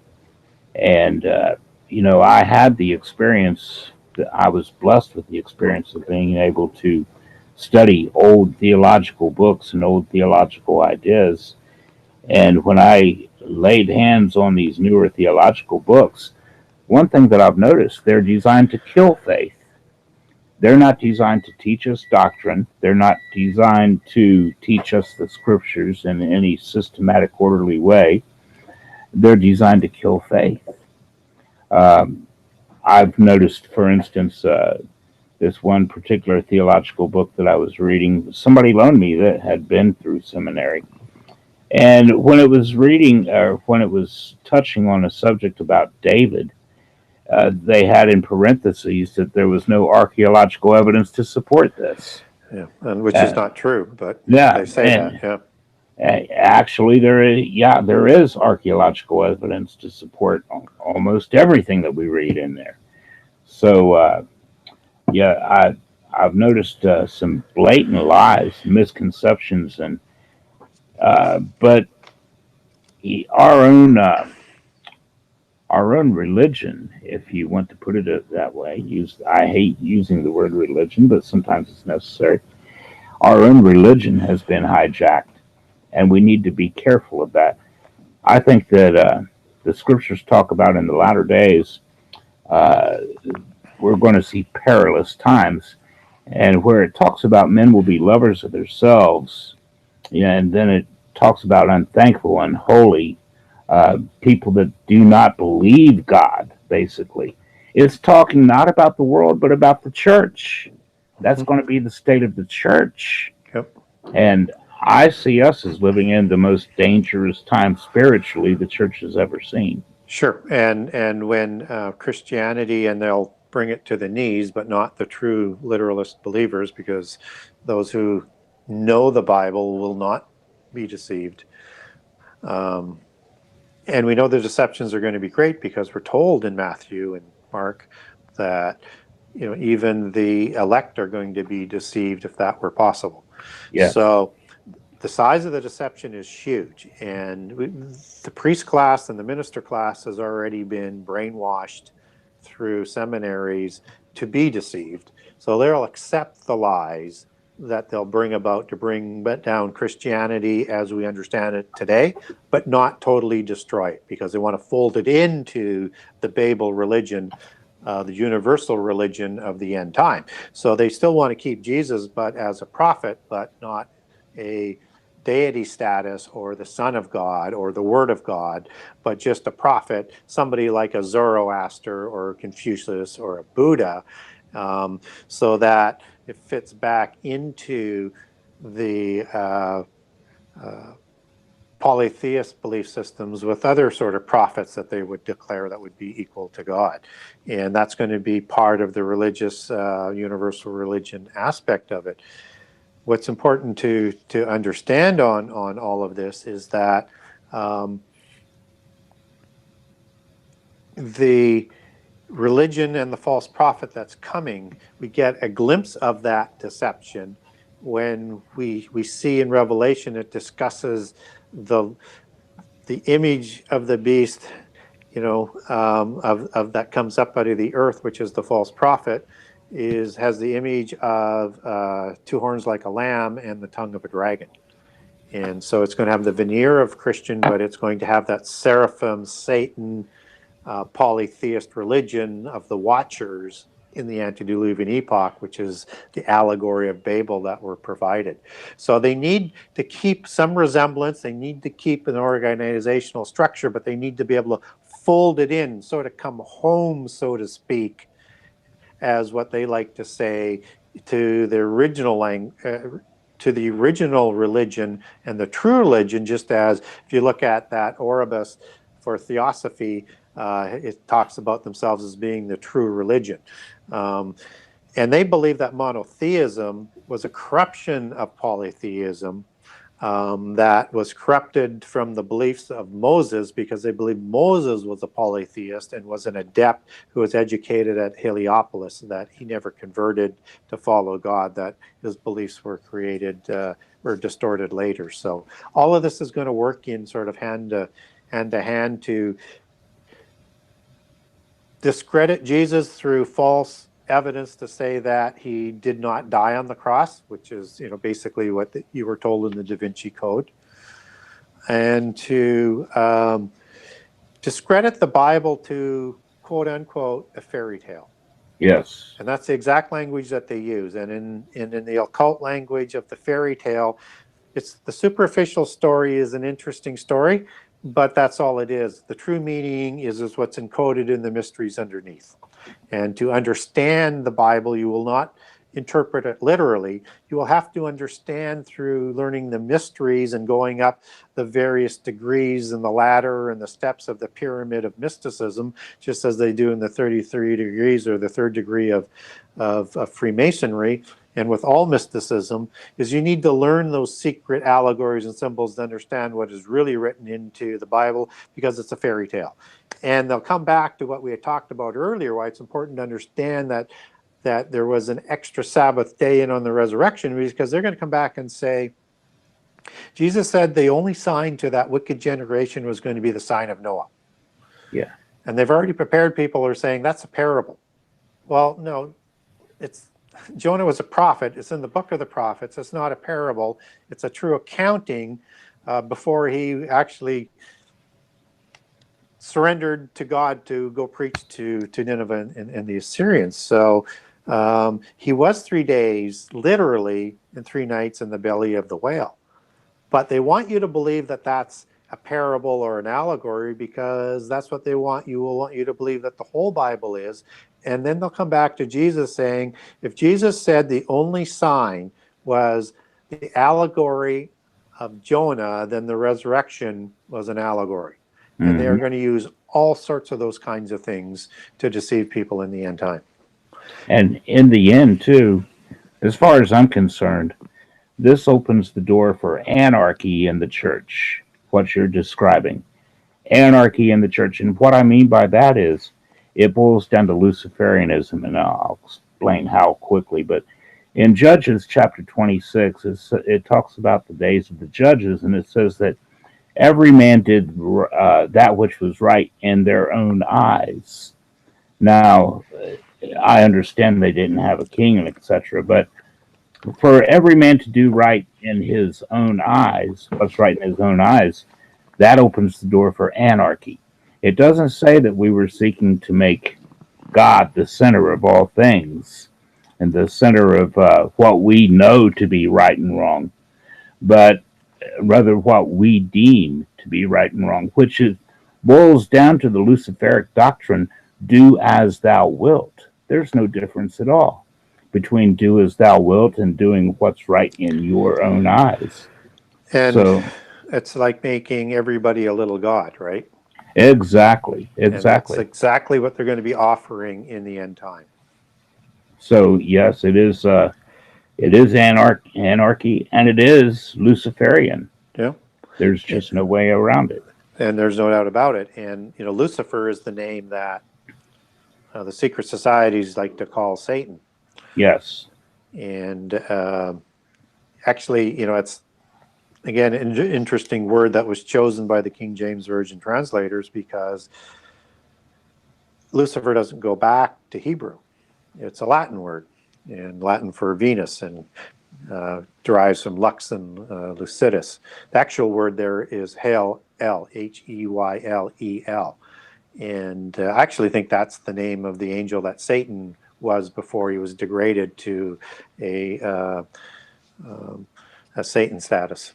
A: and I had the experience. That I was blessed with the experience of being able to study old theological books and old theological ideas. And when I laid hands on these newer theological books, one thing that I've noticed, they're designed to kill faith. They're not designed to teach us doctrine. They're not designed to teach us the scriptures in any systematic, orderly way. They're designed to kill faith. Um, I've noticed, for instance, this one particular theological book that I was reading, somebody loaned me that had been through seminary. And when it was reading, or when it was touching on a subject about David, they had in parentheses that there was no archaeological evidence to support this.
B: Yeah, and which is not true, but
A: Yeah,
B: they say that. Yeah.
A: actually, there is archaeological evidence to support almost everything that we read in there. So I've noticed some blatant lies, misconceptions, and but our own religion, if you want to put it that way. I hate using the word religion, but sometimes it's necessary. Our own religion has been hijacked, and we need to be careful of that. I think that the scriptures talk about in the latter days, uh, we're going to see perilous times, and where it talks about men will be lovers of themselves, yeah, and then it talks about unthankful, unholy people that do not believe God. Basically, it's talking not about the world, but about the church. That's
B: Mm-hmm.
A: going to be the state of the church.
B: Yep.
A: And I see us as living in the most dangerous time spiritually the church has ever seen.
B: Sure. And when Christianity, and they'll bring it to the knees, but not the true literalist believers, because those who know the Bible will not be deceived. And we know the deceptions are going to be great, because we're told in Matthew and Mark that even the elect are going to be deceived, if that were possible.
A: Yes.
B: So the size of the deception is huge, and the priest class and the minister class has already been brainwashed through seminaries to be deceived. So they'll accept the lies that they'll bring about to bring down Christianity as we understand it today, but not totally destroy it, because they want to fold it into the Babel religion, the universal religion of the end time. So they still want to keep Jesus, but as a prophet, but not a deity status or the Son of God or the Word of God, but just a prophet, somebody like a Zoroaster or Confucius or a Buddha, so that it fits back into the polytheist belief systems with other sort of prophets that they would declare that would be equal to God. And that's going to be part of the religious, universal religion aspect of it. What's important to understand on all of this is that the religion and the false prophet that's coming, we get a glimpse of that deception when we see in Revelation it discusses the image of the beast, of that comes up out of the earth, which is the false prophet, has the image of 2 horns like a lamb and the tongue of a dragon. And so it's going to have the veneer of Christian, but it's going to have that seraphim, Satan, polytheist religion of the Watchers in the antediluvian epoch, which is the allegory of Babel that were provided. So they need to keep some resemblance, they need to keep an organizational structure, but they need to be able to fold it in, sort of come home, so to speak, as what they like to say, to the original to the original religion and the true religion. Just as if you look at that Oribus for Theosophy, it talks about themselves as being the true religion. And they believe that monotheism was a corruption of polytheism, that was corrupted from the beliefs of Moses, because they believed Moses was a polytheist and was an adept who was educated at Heliopolis, that he never converted to follow God, that his beliefs were distorted later. So all of this is going to work in sort of hand to hand to discredit Jesus through false evidence to say that he did not die on the cross, which is basically what you were told in the Da Vinci Code, and to discredit the Bible to quote unquote a fairy tale.
A: Yes.
B: And that's the exact language that they use. And in the occult language of the fairy tale, it's the superficial story is an interesting story, but that's all it is. The true meaning is what's encoded in the mysteries underneath. And to understand the Bible, you will not interpret it literally. You will have to understand through learning the mysteries and going up the various degrees and the ladder and the steps of the pyramid of mysticism, just as they do in the 33 degrees or the third degree of Freemasonry. And with all mysticism, is you need to learn those secret allegories and symbols to understand what is really written into the Bible, because it's a fairy tale. And they'll come back to what we had talked about earlier, why it's important to understand that there was an extra Sabbath day in on the resurrection, because they're going to come back and say, Jesus said the only sign to that wicked generation was going to be the sign of Noah.
A: Yeah.
B: And they've already prepared people who are saying that's a parable. Well, no, Jonah was a prophet. It's in the book of the prophets. It's not a parable. It's a true accounting before he actually surrendered to God to go preach to Nineveh and the Assyrians. So he was 3 days, literally, and 3 nights in the belly of the whale. But they want you to believe that that's a parable or an allegory, because that's what they want. You will want you to believe that the whole Bible is. And then they'll come back to Jesus saying, if Jesus said the only sign was the allegory of Jonah, then the resurrection was an allegory. Mm-hmm. And they're going to use all sorts of those kinds of things to deceive people in the end time.
A: And in the end, too, as far as I'm concerned, this opens the door for anarchy in the church, what you're describing. Anarchy in the church. And what I mean by that is, it boils down to Luciferianism, and I'll explain how quickly. But in Judges chapter 26, it talks about the days of the judges, and it says that every man did that which was right in their own eyes. Now, I understand they didn't have a king and etc., but for every man to do right in his own eyes, what's right in his own eyes, that opens the door for anarchy. It doesn't say that we were seeking to make God the center of all things and the center of what we know to be right and wrong, but rather what we deem to be right and wrong, which boils down to the Luciferic doctrine, do as thou wilt. There's no difference at all between do as thou wilt and doing what's right in your own eyes.
B: And so it's like making everybody a little god, right?
A: Exactly.
B: And that's exactly what they're going to be offering in the end time.
A: So yes, it is anarchy, and it is Luciferian.
B: Yeah.
A: There's just no way around it.
B: And there's no doubt about it. And Lucifer is the name that the secret societies like to call Satan.
A: Yes.
B: And actually, it's, again, an interesting word that was chosen by the King James Version translators, because Lucifer doesn't go back to Hebrew. It's a Latin word, and Latin for Venus, and derives from lux and lucidus. The actual word there is Hel, Heylel. And I actually think that's the name of the angel that Satan was before he was degraded to a Satan status.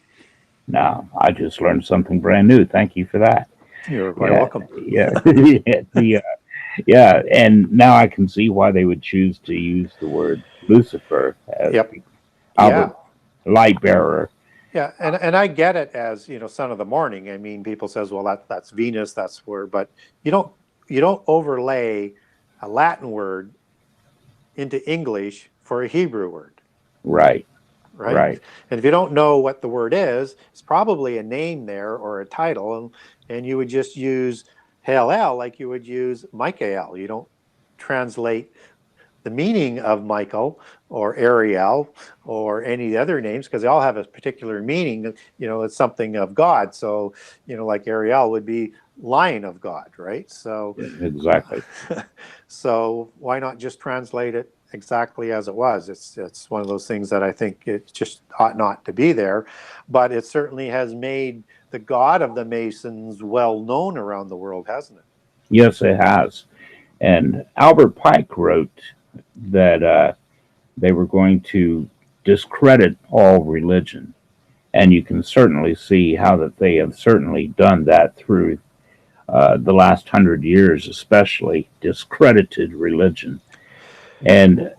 A: No, I just learned something brand new. Thank you for that.
B: You're quite welcome.
A: Yeah, yeah, and now I can see why they would choose to use the word Lucifer as light bearer.
B: Yeah, and I get it as son of the morning. I mean, people says, well, that's Venus, that's where, but you don't overlay a Latin word into English for a Hebrew word.
A: Right.
B: And if you don't know what the word is, it's probably a name there or a title, and you would just use Hel like you would use Michael. You don't translate the meaning of Michael or Ariel or any other names, because they all have a particular meaning. It's something of God. So, like Ariel would be Lion of God, right? So
A: exactly.
B: So why not just translate it exactly as it was? It's one of those things that I think it just ought not to be there, but it certainly has made the God of the Masons well known around the world, hasn't it?
A: Yes, it has. And Albert Pike wrote that they were going to discredit all religion, and you can certainly see how that they have certainly done that through the last 100 years, especially discredited religion. And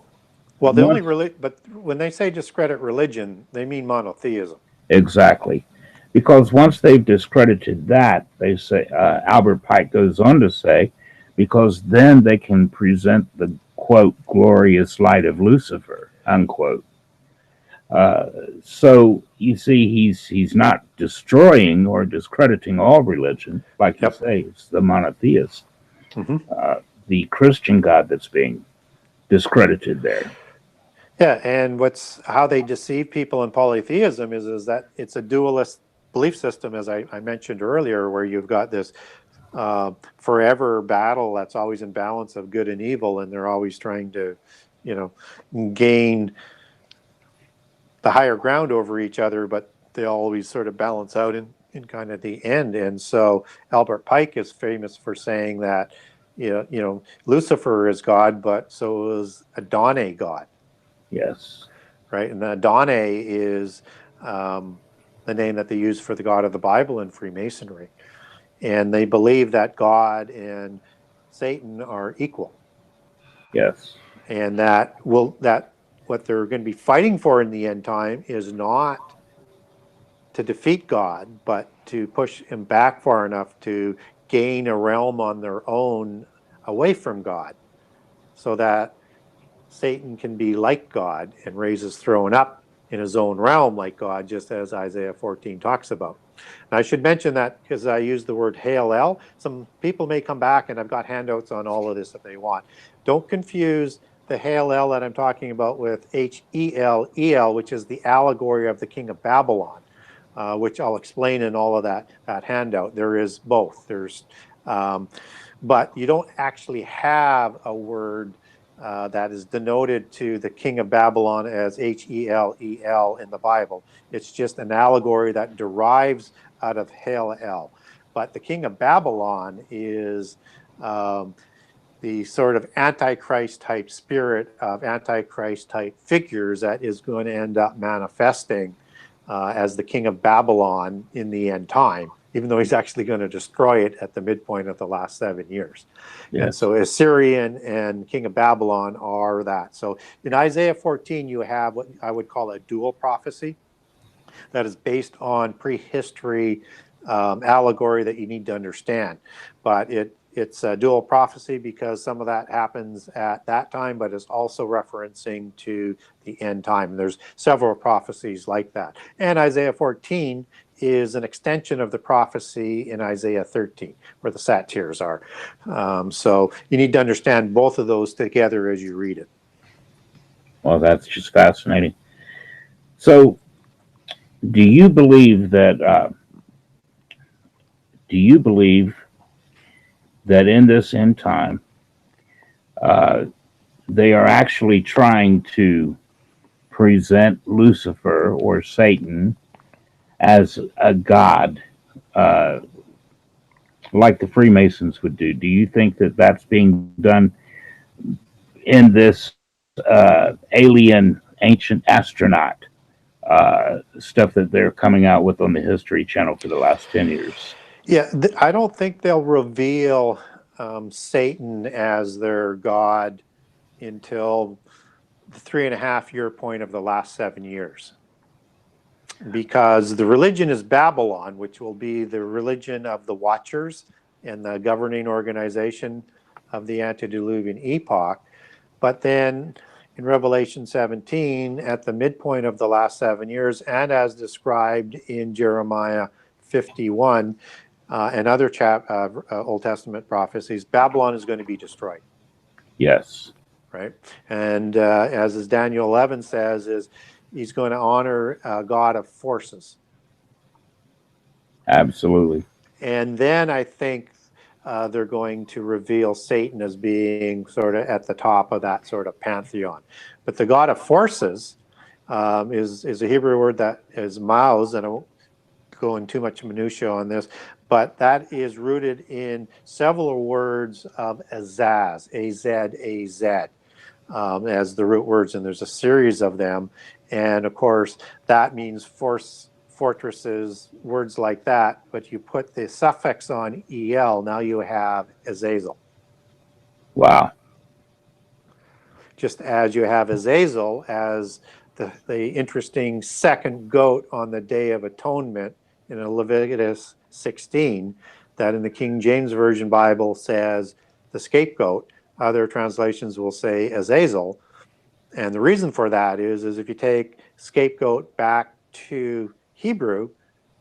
B: Well, the only
A: once
B: but when they say discredit religion, they mean monotheism.
A: exactly, because once they've discredited that, they say Albert Pike goes on to say, because then they can present the quote glorious light of Lucifer unquote. So you see, he's not destroying or discrediting all religion, like you
B: Yep.
A: say. It's the monotheist,
B: Mm-hmm.
A: the Christian God that's being discredited there.
B: Yeah, and how they deceive people in polytheism is that it's a dualist belief system, as I mentioned earlier, where you've got this forever battle that's always in balance of good and evil, and they're always trying to, you know, gain the higher ground over each other, but they always sort of balance out in kind of the end. And so Albert Pike is famous for saying that, Lucifer is God, but so is Adonai God.
A: Yes.
B: Right? And Adonai is the name that they use for the God of the Bible in Freemasonry. And they believe that God and Satan are equal.
A: Yes.
B: And that what they're going to be fighting for in the end time is not to defeat God, but to push him back far enough to gain a realm on their own away from God, so that Satan can be like God and raise his throne up in his own realm like God, just as Isaiah 14 talks about. And I should mention that because I use the word Hallel. Some people may come back, and I've got handouts on all of this if they want. Don't confuse the Hallel that I'm talking about with Helel, which is the allegory of the king of Babylon, which I'll explain in all of that handout. There is both. But you don't actually have a word that is denoted to the king of Babylon as Helel in the Bible. It's just an allegory that derives out of Hallel. But the king of Babylon is the sort of Antichrist type spirit of Antichrist type figures that is going to end up manifesting as the king of Babylon in the end time, even though he's actually going to destroy it at the midpoint of the last 7 years. Yes. And so Assyrian and king of Babylon are that. So in Isaiah 14, you have what I would call a dual prophecy that is based on prehistory allegory that you need to understand. But it's a dual prophecy because some of that happens at that time, but it's also referencing to the end time. And there's several prophecies like that. And Isaiah 14 is an extension of the prophecy in Isaiah 13, where the satyrs are. So you need to understand both of those together as you read it.
A: Well, that's just fascinating. So, do you believe that? Do you believe that in this end time, they are actually trying to present Lucifer or Satan as a god, like the Freemasons would do? Do you think that that's being done in this alien ancient astronaut stuff that they're coming out with on the History Channel for the last 10 years?
B: Yeah, I don't think they'll reveal Satan as their god until the 3.5-year point of the last 7 years. Because the religion is Babylon, which will be the religion of the Watchers and the governing organization of the antediluvian epoch. But then in Revelation 17, at the midpoint of the last 7 years, and as described in Jeremiah 51 and other Old Testament prophecies, Babylon is going to be destroyed.
A: Yes.
B: Right? And as Daniel 11 says, is he's going to honor God of forces.
A: Absolutely.
B: And then I think they're going to reveal Satan as being sort of at the top of that sort of pantheon. But the God of forces is a Hebrew word that is mauz, and I won't go in too much minutiae on this, but that is rooted in several words of azaz, A-Z, as the root words, and there's a series of them. And of course, that means fortresses, words like that, but you put the suffix on el, now you have Azazel.
A: Wow.
B: just as you have Azazel as the interesting second goat on the Day of Atonement in Leviticus 16, that in the King James Version Bible says the scapegoat. Other translations will say Azazel. And the reason for that is if you take scapegoat back to Hebrew,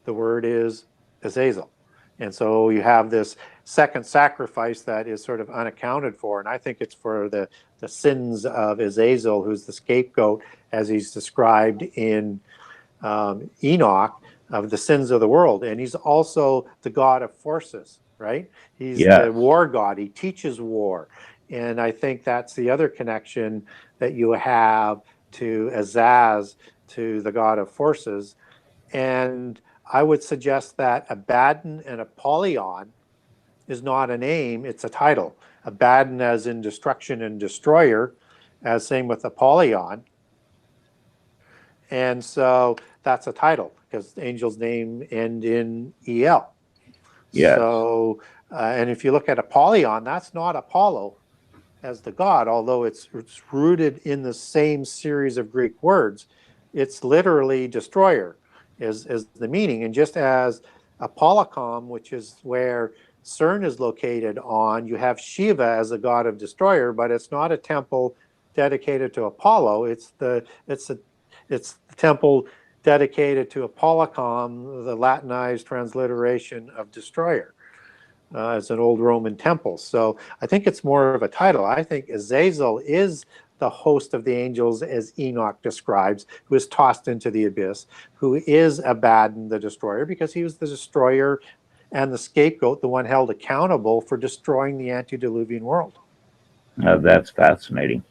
B: the word is Azazel. And so you have this second sacrifice that is sort of unaccounted for. And I think it's for the sins of Azazel, who's the scapegoat, as he's described in Enoch, of the sins of the world. And he's also the god of forces, right? He's the war god. He teaches war. And I think that's the other connection that you have to Azaz, to the god of forces. And I would suggest that Abaddon and Apollyon is not a name, it's a title. Abaddon as in destruction and destroyer, as same with Apollyon. And so that's a title, because angels' name end in EL.
A: Yes.
B: So, and if you look at Apollyon, that's not Apollo as the god, although it's rooted in the same series of Greek words. It's literally destroyer is the meaning. And just as Apollocom, which is where CERN is located on, you have Shiva as a god of destroyer, but it's not a temple dedicated to Apollo. It's the temple dedicated to Apollocom, the Latinized transliteration of destroyer. As an old Roman temple. So I think it's more of a title. I think Azazel is the host of the angels, as Enoch describes, who is tossed into the abyss, who is Abaddon the destroyer, because he was the destroyer and the scapegoat, the one held accountable for destroying the antediluvian world.
A: That's fascinating.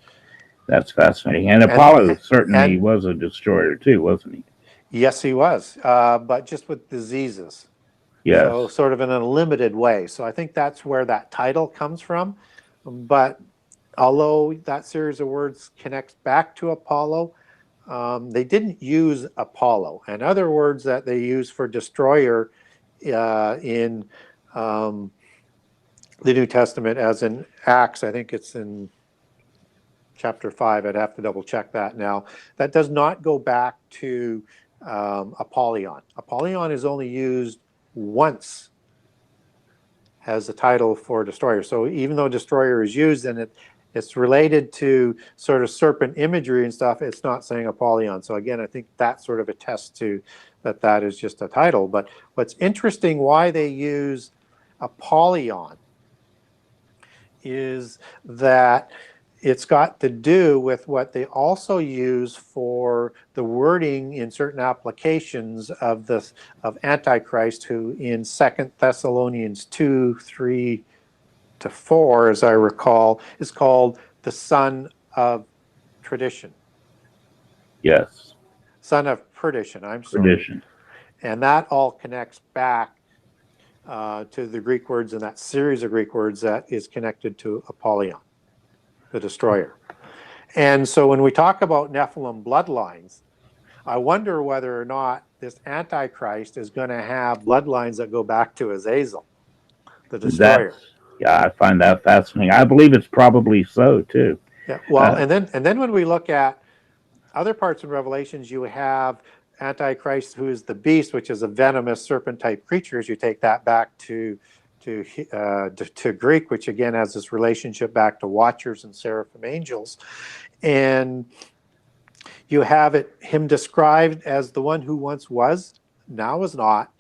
A: That's fascinating. And Apollo certainly was a destroyer too, wasn't he?
B: Yes, he was, but just with diseases.
A: Yes.
B: So sort of in a limited way. So I think that's where that title comes from. But although that series of words connects back to Apollo, they didn't use Apollo. And other words that they use for destroyer in the New Testament, as in Acts, I think it's in chapter 5, I'd have to double check that now, that does not go back to Apollyon. Apollyon is only used once as a title for destroyer. So even though destroyer is used and it's related to sort of serpent imagery and stuff, it's not saying Apollyon. So again, I think that sort of attests to that is just a title. But what's interesting why they use Apollyon is that it's got to do with what they also use for the wording in certain applications of Antichrist, who in 2 Thessalonians 2:3-4, as I recall, is called the son of tradition.
A: Yes.
B: Son of perdition, I'm sorry.
A: Perdition.
B: And that all connects back to the Greek words in that series of Greek words that is connected to Apollyon, the destroyer. And so when we talk about Nephilim bloodlines, I wonder whether or not this Antichrist is going to have bloodlines that go back to Azazel, the destroyer.
A: Yeah, I find that fascinating. I believe it's probably so too.
B: Yeah. Well, and then when we look at other parts in Revelations, you have Antichrist, who is the beast, which is a venomous serpent-type creature. As you take that back to Greek, which again has this relationship back to watchers and seraphim angels, and you have him described as the one who once was, now is not,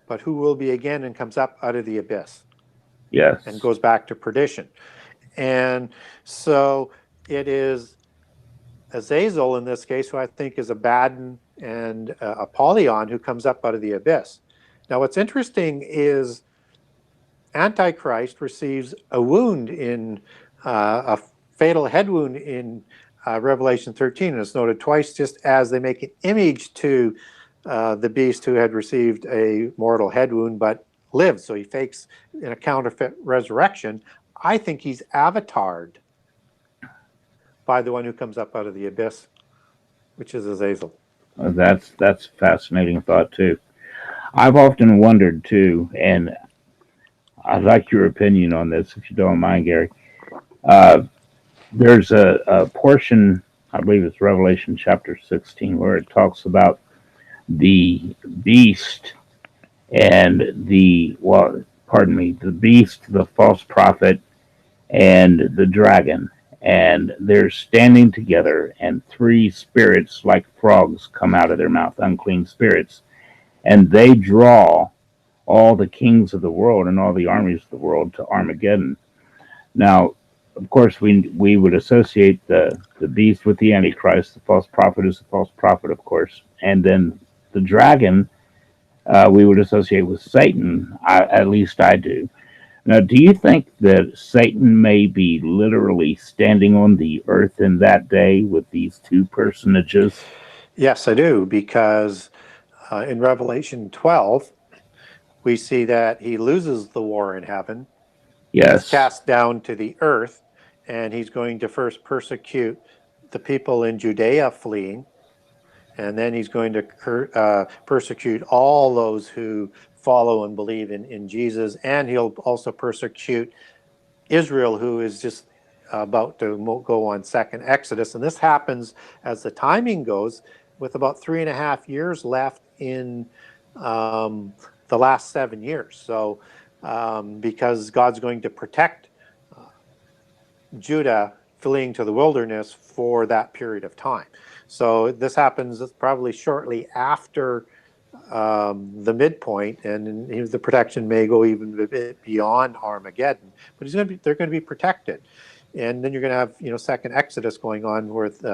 B: but who will be again and comes up out of the abyss.
A: Yes.
B: And goes back to perdition. And so it is Azazel in this case, who I think is Abaddon and Apollyon, who comes up out of the abyss. Now what's interesting is Antichrist receives a wound in a fatal head wound in Revelation 13, and it's noted twice, just as they make an image to the beast who had received a mortal head wound but lived. So he fakes in a counterfeit resurrection. I think he's avatared by the one who comes up out of the abyss, which is Azazel.
A: That's a fascinating thought too. I've often wondered too, and I'd like your opinion on this, if you don't mind, Gary. there's a portion, I believe it's Revelation chapter 16, where it talks about the beast and pardon me, the beast, the false prophet, and the dragon. And they're standing together, and three spirits like frogs come out of their mouth, unclean spirits. And they draw all the kings of the world and all the armies of the world to Armageddon. Now, of course, we would associate the beast with the Antichrist. The false prophet is the false prophet, of course. And then the dragon, we would associate with Satan. At least I do. Now, do you think that Satan may be literally standing on the earth in that day with these two personages?
B: Yes, I do, because in Revelation 12, we see that he loses the war in heaven. He's
A: Yes.
B: cast down to the earth, and he's going to first persecute the people in Judea fleeing, and then he's going to persecute all those who follow and believe in Jesus, and he'll also persecute Israel, who is just about to go on second Exodus. And this happens as the timing goes, with about 3.5 years left in the last 7 years. So because God's going to protect Judah fleeing to the wilderness for that period of time. So this happens probably shortly after the midpoint, and the protection may go even a bit beyond Armageddon, but they're going to be protected. And then you're going to have, second Exodus going on with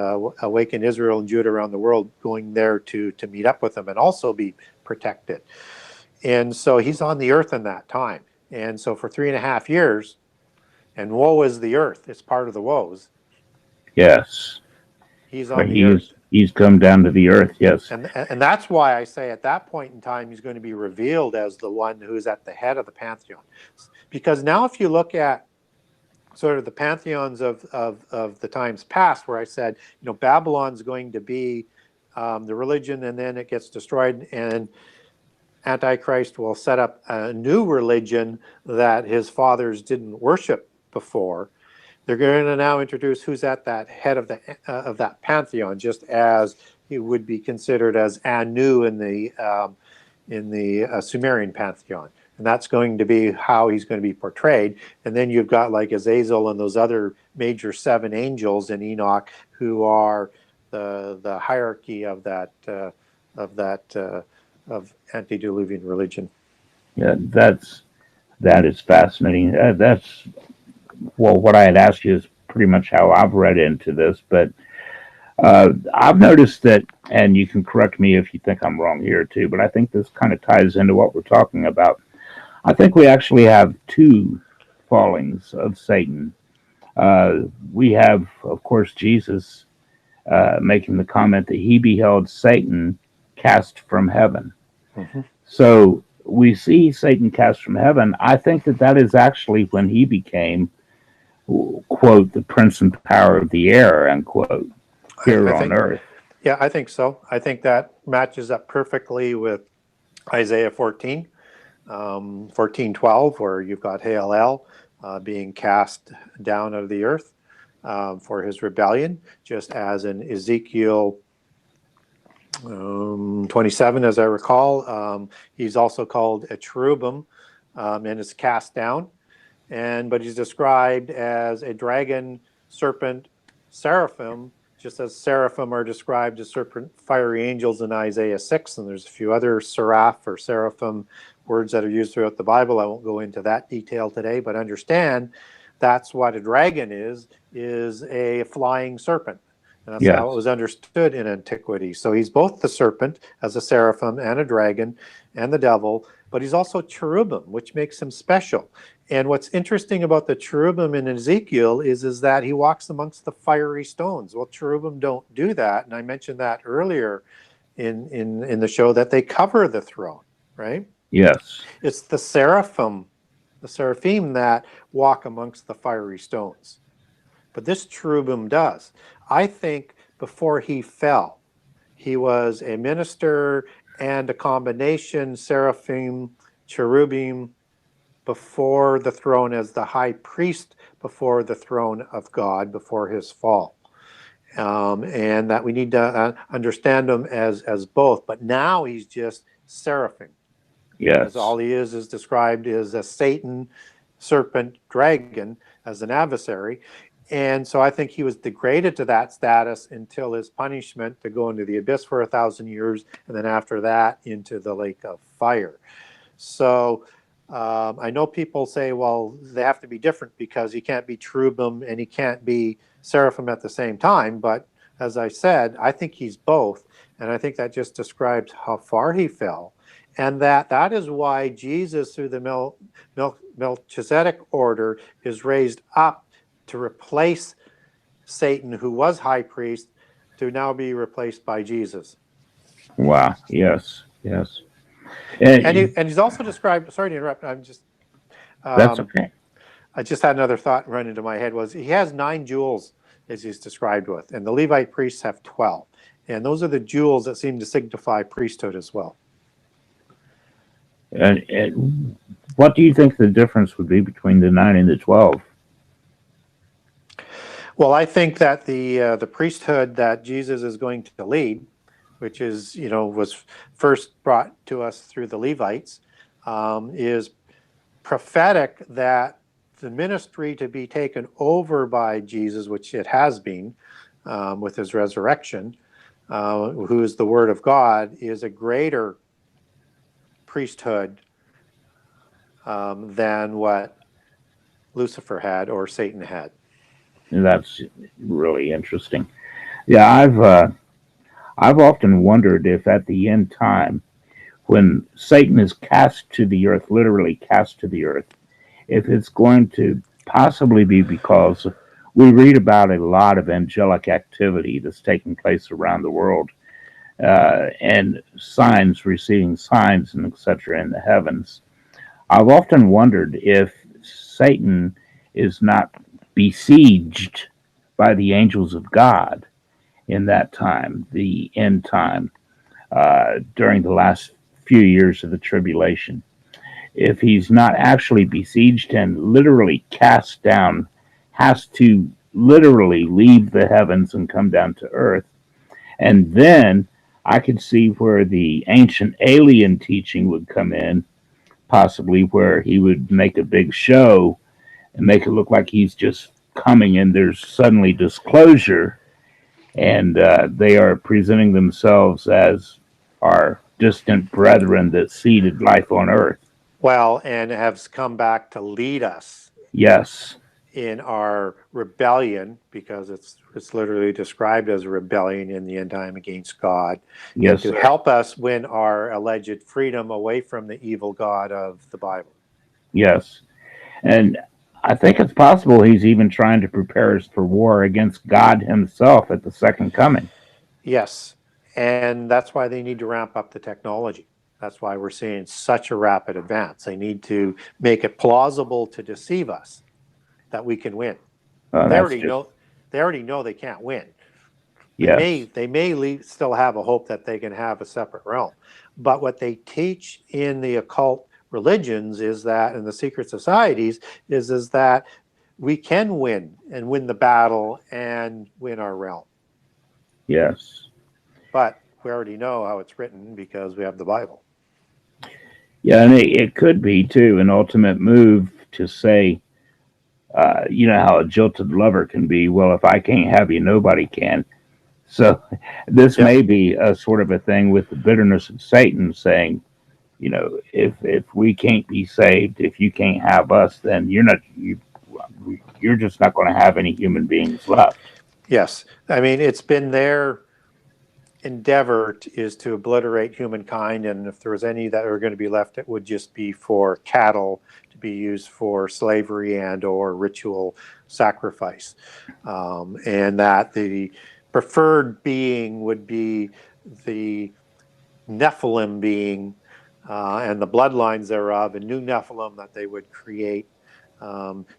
B: awaken Israel and Judah around the world going there to meet up with them and also be protected. And so he's on the earth in that time. And so for 3.5 years, and woe is the earth, it's part of the woes.
A: Yes.
B: He's on the earth.
A: He's come down to the earth, yes.
B: And that's why I say at that point in time, he's going to be revealed as the one who's at the head of the pantheon. Because now if you look at sort of the pantheons of the times past, where I said, Babylon's going to be the religion, and then it gets destroyed, and Antichrist will set up a new religion that his fathers didn't worship before. They're going to now introduce who's at that head of that pantheon, just as he would be considered as Anu in the Sumerian pantheon, and that's going to be how he's going to be portrayed. And then you've got like Azazel and those other major 7 angels in Enoch, who are the hierarchy of antediluvian religion.
A: Yeah, that is fascinating. What I had asked you is pretty much how I've read into this, but I've noticed that, and you can correct me if you think I'm wrong here too, but I think this kind of ties into what we're talking about. I think we actually have 2 fallings of Satan. We have, of course, Jesus making the comment that he beheld Satan cast from heaven.
B: Mm-hmm.
A: So we see Satan cast from heaven. I think that is actually when he became, quote, the prince and power of the air, unquote, here on earth.
B: Yeah, I think so. I think that matches up perfectly with Isaiah 14:12, where you've got Halel being cast down out of the earth for his rebellion, just as in Ezekiel 27, as I recall. He's also called a cherubim, and is cast down. But he's described as a dragon, serpent, seraphim, just as seraphim are described as serpent, fiery angels in Isaiah 6. And there's a few other seraph or seraphim words that are used throughout the Bible. I won't go into that detail today, but understand that's what a dragon is a flying serpent. And that's how it was understood in antiquity. So he's both the serpent as a seraphim and a dragon and the devil, but he's also cherubim, which makes him special. And what's interesting about the cherubim in Ezekiel is that he walks amongst the fiery stones. Well, cherubim don't do that. And I mentioned that earlier in the show, that they cover the throne, right?
A: Yes.
B: It's the seraphim that walk amongst the fiery stones. But this cherubim does. I think before he fell, he was a minister and a combination seraphim, cherubim, before the throne as the high priest before the throne of God before his fall. And that we need to understand him as both. But now he's just seraphim.
A: Yes.
B: As all he is described as a Satan, serpent, dragon, as an adversary. And so I think he was degraded to that status until his punishment to go into the abyss for 1,000 years, and then after that into the lake of fire. So I know people say, well, they have to be different because he can't be cherubim and he can't be seraphim at the same time. But as I said, I think he's both. And I think that just describes how far he fell. And that is why Jesus, through the Melchizedek order, is raised up to replace Satan, who was high priest, to now be replaced by Jesus.
A: Wow. Yes. Yes.
B: And he's also described, sorry to interrupt,
A: That's okay.
B: I just had another thought run into my head, was he has 9 jewels, as he's described with, and the Levite priests have 12. And those are the jewels that seem to signify priesthood as well.
A: And what do you think the difference would be between the 9 and the 12?
B: Well, I think that the priesthood that Jesus is going to lead, which is, was first brought to us through the Levites, is prophetic that the ministry to be taken over by Jesus, which it has been with his resurrection, who is the Word of God, is a greater priesthood than what Lucifer had or Satan had.
A: That's really interesting. Yeah, I've often wondered if at the end time, when Satan is cast to the earth, literally cast to the earth, if it's going to possibly be because we read about a lot of angelic activity that's taking place around the world, and signs, receiving signs, and etc. in the heavens. I've often wondered if Satan is not besieged by the angels of God in that time, the end time, during the last few years of the tribulation. If he's not actually besieged and literally cast down, has to literally leave the heavens and come down to earth. And then I could see where the ancient alien teaching would come in, possibly where he would make a big show and make it look like he's just coming and there's suddenly disclosure, and they are presenting themselves as our distant brethren that seeded life on earth.
B: Well, and have come back to lead us.
A: Yes.
B: In our rebellion, because it's literally described as a rebellion in the end time against God.
A: Yes.
B: And to help us win our alleged freedom away from the evil God of the Bible.
A: Yes. And I think it's possible he's even trying to prepare us for war against God himself at the second coming.
B: Yes. And that's why they need to ramp up the technology. That's why we're seeing such a rapid advance. They need to make it plausible to deceive us that we can win. They already know they can't win.
A: Yes.
B: They may still have a hope that they can have a separate realm. But what they teach in the occult religions is that, in the secret societies, is that we can win and win the battle and win our realm.
A: Yes.
B: But we already know how it's written because we have the Bible.
A: Yeah, and it could be, too, an ultimate move to say, you know how a jilted lover can be. Well, if I can't have you, nobody can. So this may be a sort of a thing with the bitterness of Satan saying, you know, if we can't be saved, if you can't have us, then you're just not going to have any human beings left.
B: Yes. I mean, it's been their endeavor is to obliterate humankind, and if there was any that are going to be left, it would just be for cattle to be used for slavery and or ritual sacrifice, and that the preferred being would be the Nephilim being and the bloodlines thereof, a new Nephilim that they would create,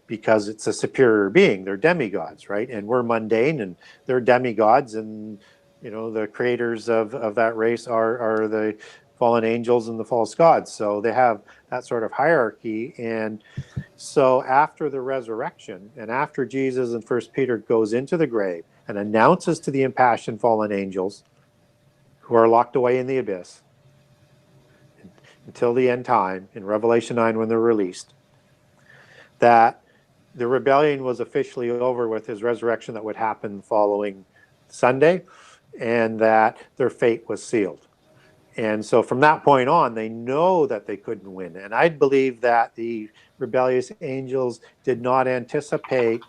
B: because it's a superior being. They're demigods, right? And we're mundane, and they're demigods, and you know, the creators of that race are the fallen angels and the false gods. So they have that sort of hierarchy. And so after the resurrection, and after Jesus in 1 Peter goes into the grave and announces to the impassioned fallen angels who are locked away in the abyss until the end time, in Revelation 9 when they're released, that the rebellion was officially over with his resurrection that would happen the following Sunday, and that their fate was sealed. And so from that point on, they know that they couldn't win. And I believe that the rebellious angels did not anticipate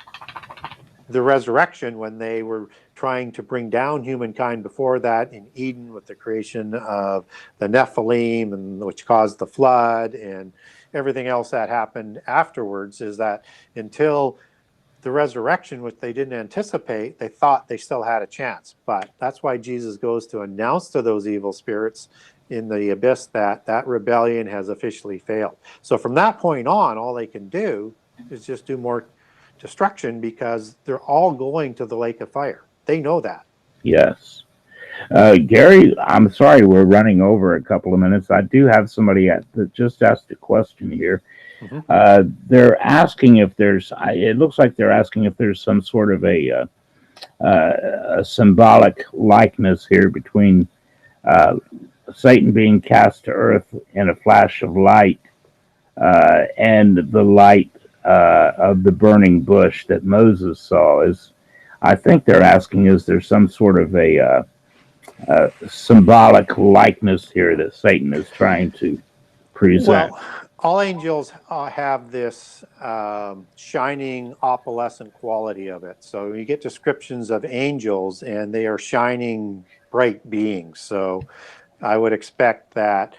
B: the resurrection when they were trying to bring down humankind before that in Eden with the creation of the Nephilim, and which caused the flood and everything else that happened afterwards, is that until the resurrection, which they didn't anticipate, they thought they still had a chance. But that's why Jesus goes to announce to those evil spirits in the abyss that that rebellion has officially failed. So from that point on, all they can do is just do more destruction, because they're all going to the lake of fire. They know that.
A: Yes. Gary, I'm sorry we're running over a couple of minutes. I do have somebody that just asked a question here. Mm-hmm. They're asking if there's, it looks like they're asking if there's some sort of a symbolic likeness here between Satan being cast to earth in a flash of light and the light of the burning bush that Moses saw. I think they're asking, is there some sort of a symbolic likeness here that Satan is trying to present?
B: Well, all angels have this shining opalescent quality of it. So you get descriptions of angels and they are shining bright beings. So I would expect that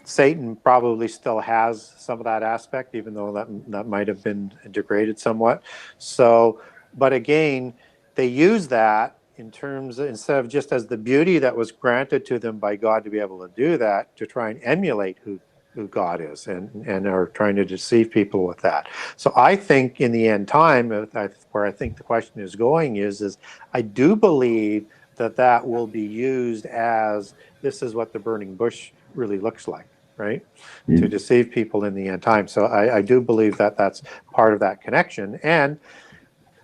B: Satan probably still has some of that aspect, even though that might have been degraded somewhat. So, but again, they use that in terms of, instead of just as the beauty that was granted to them by God to be able to do that, to try and emulate who God is, and are trying to deceive people with that. So I think in the end time, where I think the question is going is I do believe that will be used as, this is what the burning bush really looks like, right? Mm-hmm. To deceive people in the end time. So I do believe that that's part of that connection. And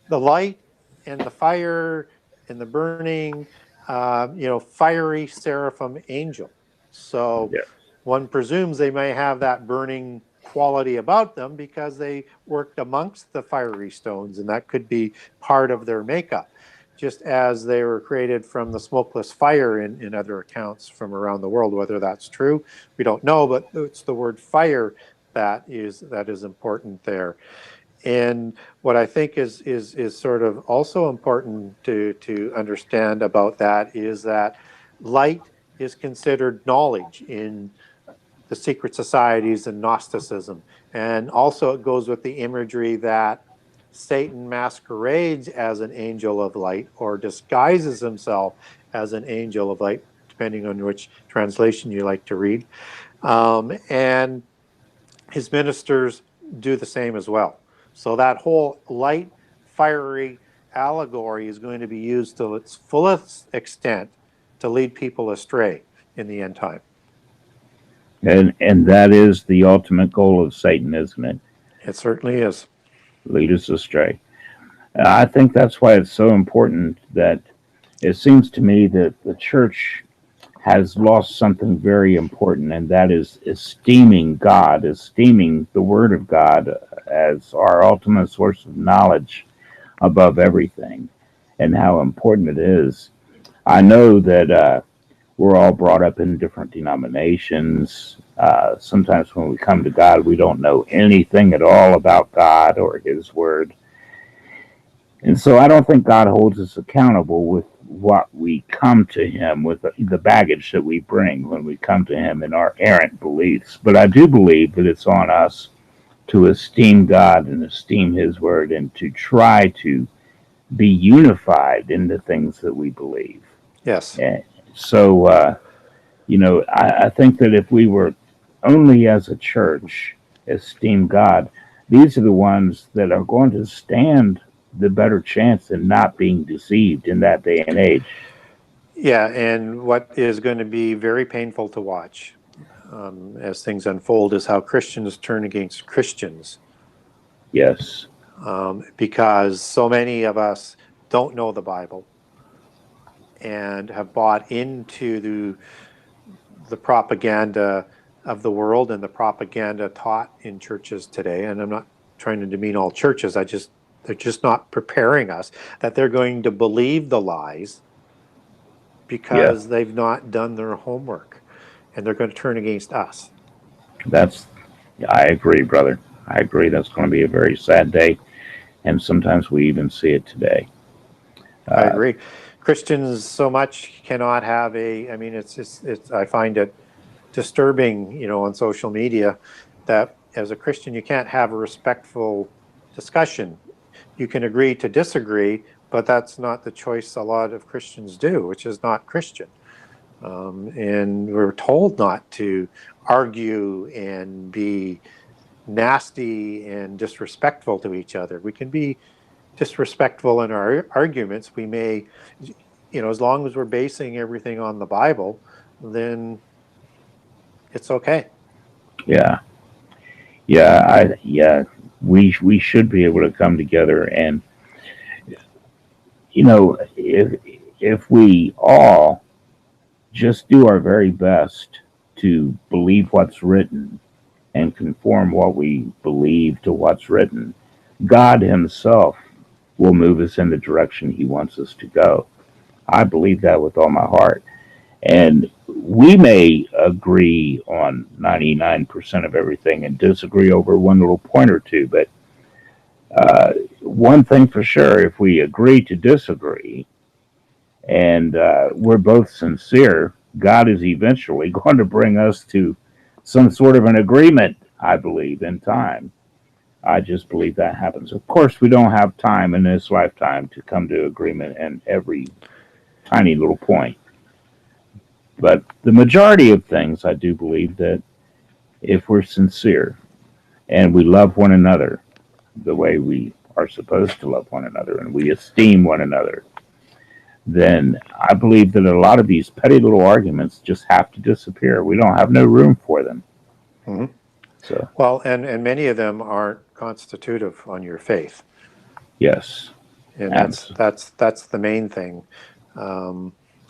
B: the light and the fire and the burning, fiery seraphim angel. So yeah, one presumes they may have that burning quality about them because they worked amongst the fiery stones, and that could be part of their makeup. Just as they were created from the smokeless fire in other accounts from around the world. Whether that's true, we don't know, but it's the word fire that is important there. And what I think is sort of also important to understand about that is that light is considered knowledge in the secret societies and Gnosticism. And also it goes with the imagery that Satan masquerades as an angel of light or disguises himself as an angel of light, depending on which translation you like to read. And his ministers do the same as well. So that whole light, fiery allegory is going to be used to its fullest extent to lead people astray in the end time.
A: And that is the ultimate goal of Satan, isn't it?
B: It certainly is.
A: Lead us astray. I think that's why it's so important that it seems to me that the church has lost something very important, and that is esteeming God, esteeming the Word of God as our ultimate source of knowledge above everything, and how important it is. I know that we're all brought up in different denominations. Sometimes when we come to God, we don't know anything at all about God or His Word. And so I don't think God holds us accountable with what we come to Him, with the baggage that we bring when we come to Him in our errant beliefs. But I do believe that it's on us to esteem God and esteem His Word and to try to be unified in the things that we believe.
B: Yes.
A: And so, I think that if we were only as a church esteem God, these are the ones that are going to stand the better chance in not being deceived in that day and age.
B: Yeah, and what is going to be very painful to watch as things unfold is how Christians turn against Christians.
A: Yes.
B: Because so many of us don't know the Bible and have bought into the propaganda of the world and the propaganda taught in churches today. And I'm not trying to demean all churches. They're just not preparing us that they're going to believe the lies
A: Yeah.
B: because they've not done their homework, and they're going to turn against us.
A: That's. I agree, brother. I agree. That's going to be a very sad day, and sometimes we even see it today.
B: I
A: Uh,
B: agree. Christians so much cannot have a. I mean, it's. I find it disturbing, on social media, that as a Christian you can't have a respectful discussion. You can agree to disagree, but that's not the choice a lot of Christians do, which is not Christian. And we're told not to argue and be nasty and disrespectful to each other. We can be disrespectful in our arguments. We may, as long as we're basing everything on the Bible, then it's okay.
A: yeah. Yeah. We should be able to come together, and if we all just do our very best to believe what's written and conform what we believe to what's written, God Himself will move us in the direction He wants us to go. I believe that with all my heart. And we may agree on 99% of everything and disagree over one little point or two, but one thing for sure, if we agree to disagree and we're both sincere, God is eventually going to bring us to some sort of an agreement, I believe, in time. I just believe that happens. Of course, we don't have time in this lifetime to come to agreement in every tiny little point. But the majority of things, I do believe that if we're sincere and we love one another the way we are supposed to love one another and we esteem one another, then I believe that a lot of these petty little arguments just have to disappear. We don't have no room for them.
B: Mm-hmm.
A: So,
B: Well, and many of them aren't constitutive on your faith,
A: yes,
B: and that's
A: abs-
B: that's that's the main thing.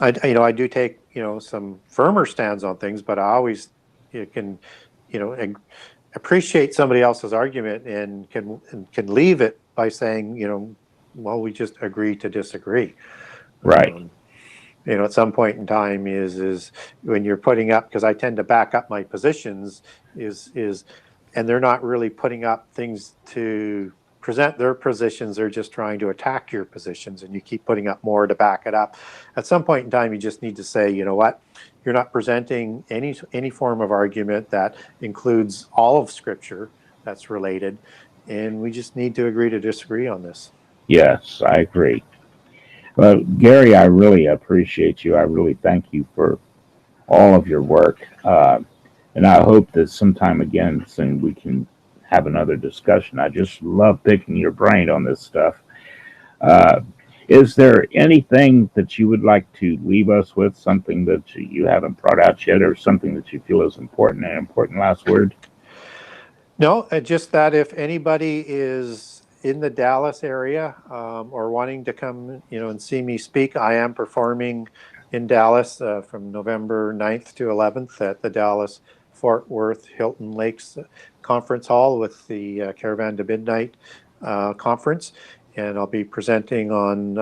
B: I do take some firmer stands on things, but I always can appreciate somebody else's argument and can leave it by saying well, we just agree to disagree.
A: right.
B: Um, at some point in time is when you're putting up, because I tend to back up my positions, is and they're not really putting up things to present their positions. They're just trying to attack your positions, and you keep putting up more to back it up. At some point in time, you just need to say, you know what, you're not presenting any form of argument that includes all of Scripture that's related, and we just need to agree to disagree on this.
A: Yes, I agree. Well, Gary, I really appreciate you. I really thank you for all of your work. And I hope that sometime again soon we can have another discussion. I just love picking your brain on this stuff. Uh, is there anything that you would like to leave us with, something that you haven't brought out yet, or something that you feel is important, an important last word?
B: No, just that if anybody is in the Dallas area or wanting to come, and see me speak, I am performing in Dallas from November 9th to 11th at the Dallas Fort Worth Hilton Lakes Conference Hall with the Caravan to Midnight conference, and I'll be presenting on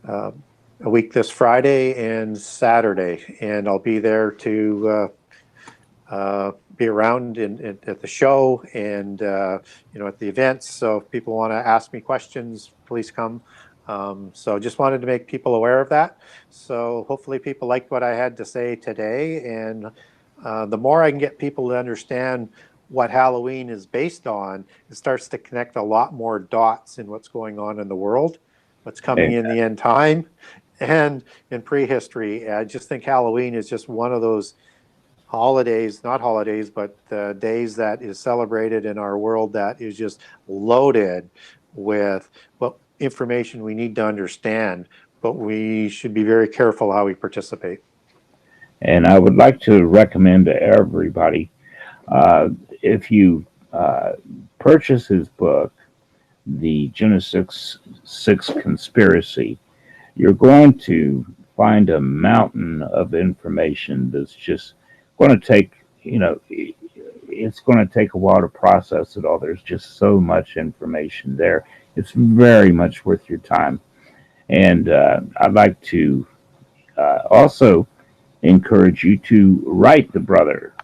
B: a week this Friday and Saturday, and I'll be there to be around at the show and at the events. So if people want to ask me questions, please come. So just wanted to make people aware of that. So hopefully people liked what I had to say today, and the more I can get people to understand what Halloween is based on, it starts to connect a lot more dots in what's going on in the world, what's coming
A: Amen.
B: in the end time, and in prehistory. I just think Halloween is just one of those holidays, not holidays, but days that is celebrated in our world that is just loaded with information we need to understand but we should be very careful how we participate.
A: And I would like to recommend to everybody, if you purchase his book, The Genesis 6 Conspiracy, you're going to find a mountain of information that's just going to take, it's going to take a while to process it all. There's just so much information there. It's very much worth your time. And I'd like to also encourage you to write to Brother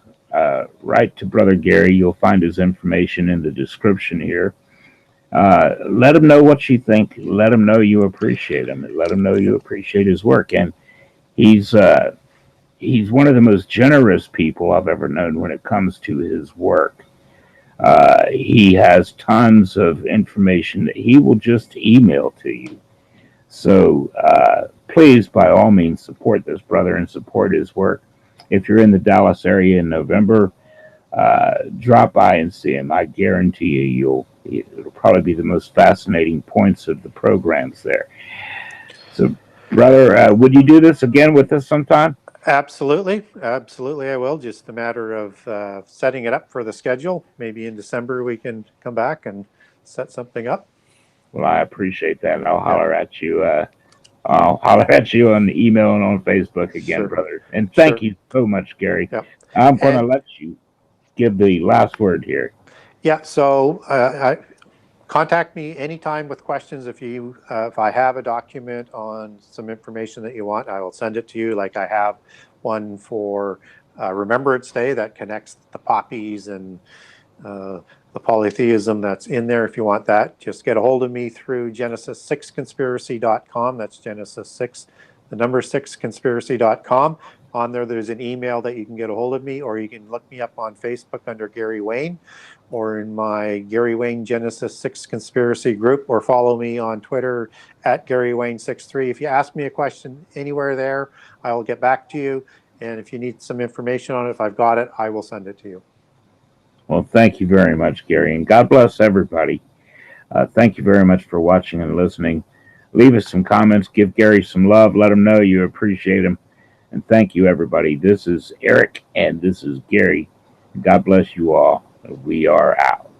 A: Gary. You'll find his information in the description here. Let him know what you think. Let him know you appreciate him, and let him know you appreciate his work. And he's one of the most generous people I've ever known when it comes to his work. He has tons of information that he will just email to you. So please, by all means, support this brother and support his work. If you're in the Dallas area in November, drop by and see him. I guarantee you, it'll probably be the most fascinating points of the programs there. So, brother, would you do this again with us sometime?
B: Absolutely. Absolutely, I will. Just a matter of setting it up for the schedule. Maybe in December we can come back and set something up.
A: Well, I appreciate that, and I'll holler at you. I'll holler at you on the email and on Facebook again,
B: Sure.
A: brother. And thank you so much, Gary.
B: Yep.
A: I'm going to let you give the last word here.
B: Yeah. So contact me anytime with questions. If I have a document on some information that you want, I will send it to you. Like I have one for Remembrance Day that connects the poppies and the polytheism that's in there. If you want that, just get a hold of me through Genesis6conspiracy.com. That's Genesis 6, the number 6conspiracy.com. On there, there's an email that you can get a hold of me, or you can look me up on Facebook under Gary Wayne, or in my Gary Wayne Genesis 6 Conspiracy group, or follow me on Twitter at Gary Wayne63. If you ask me a question anywhere there, I will get back to you. And if you need some information on it, if I've got it, I will send it to you.
A: Well, thank you very much, Gary, and God bless everybody. Thank you very much for watching and listening. Leave us some comments. Give Gary some love. Let him know you appreciate him. And thank you, everybody. This is Eric, and this is Gary. God bless you all. We are out.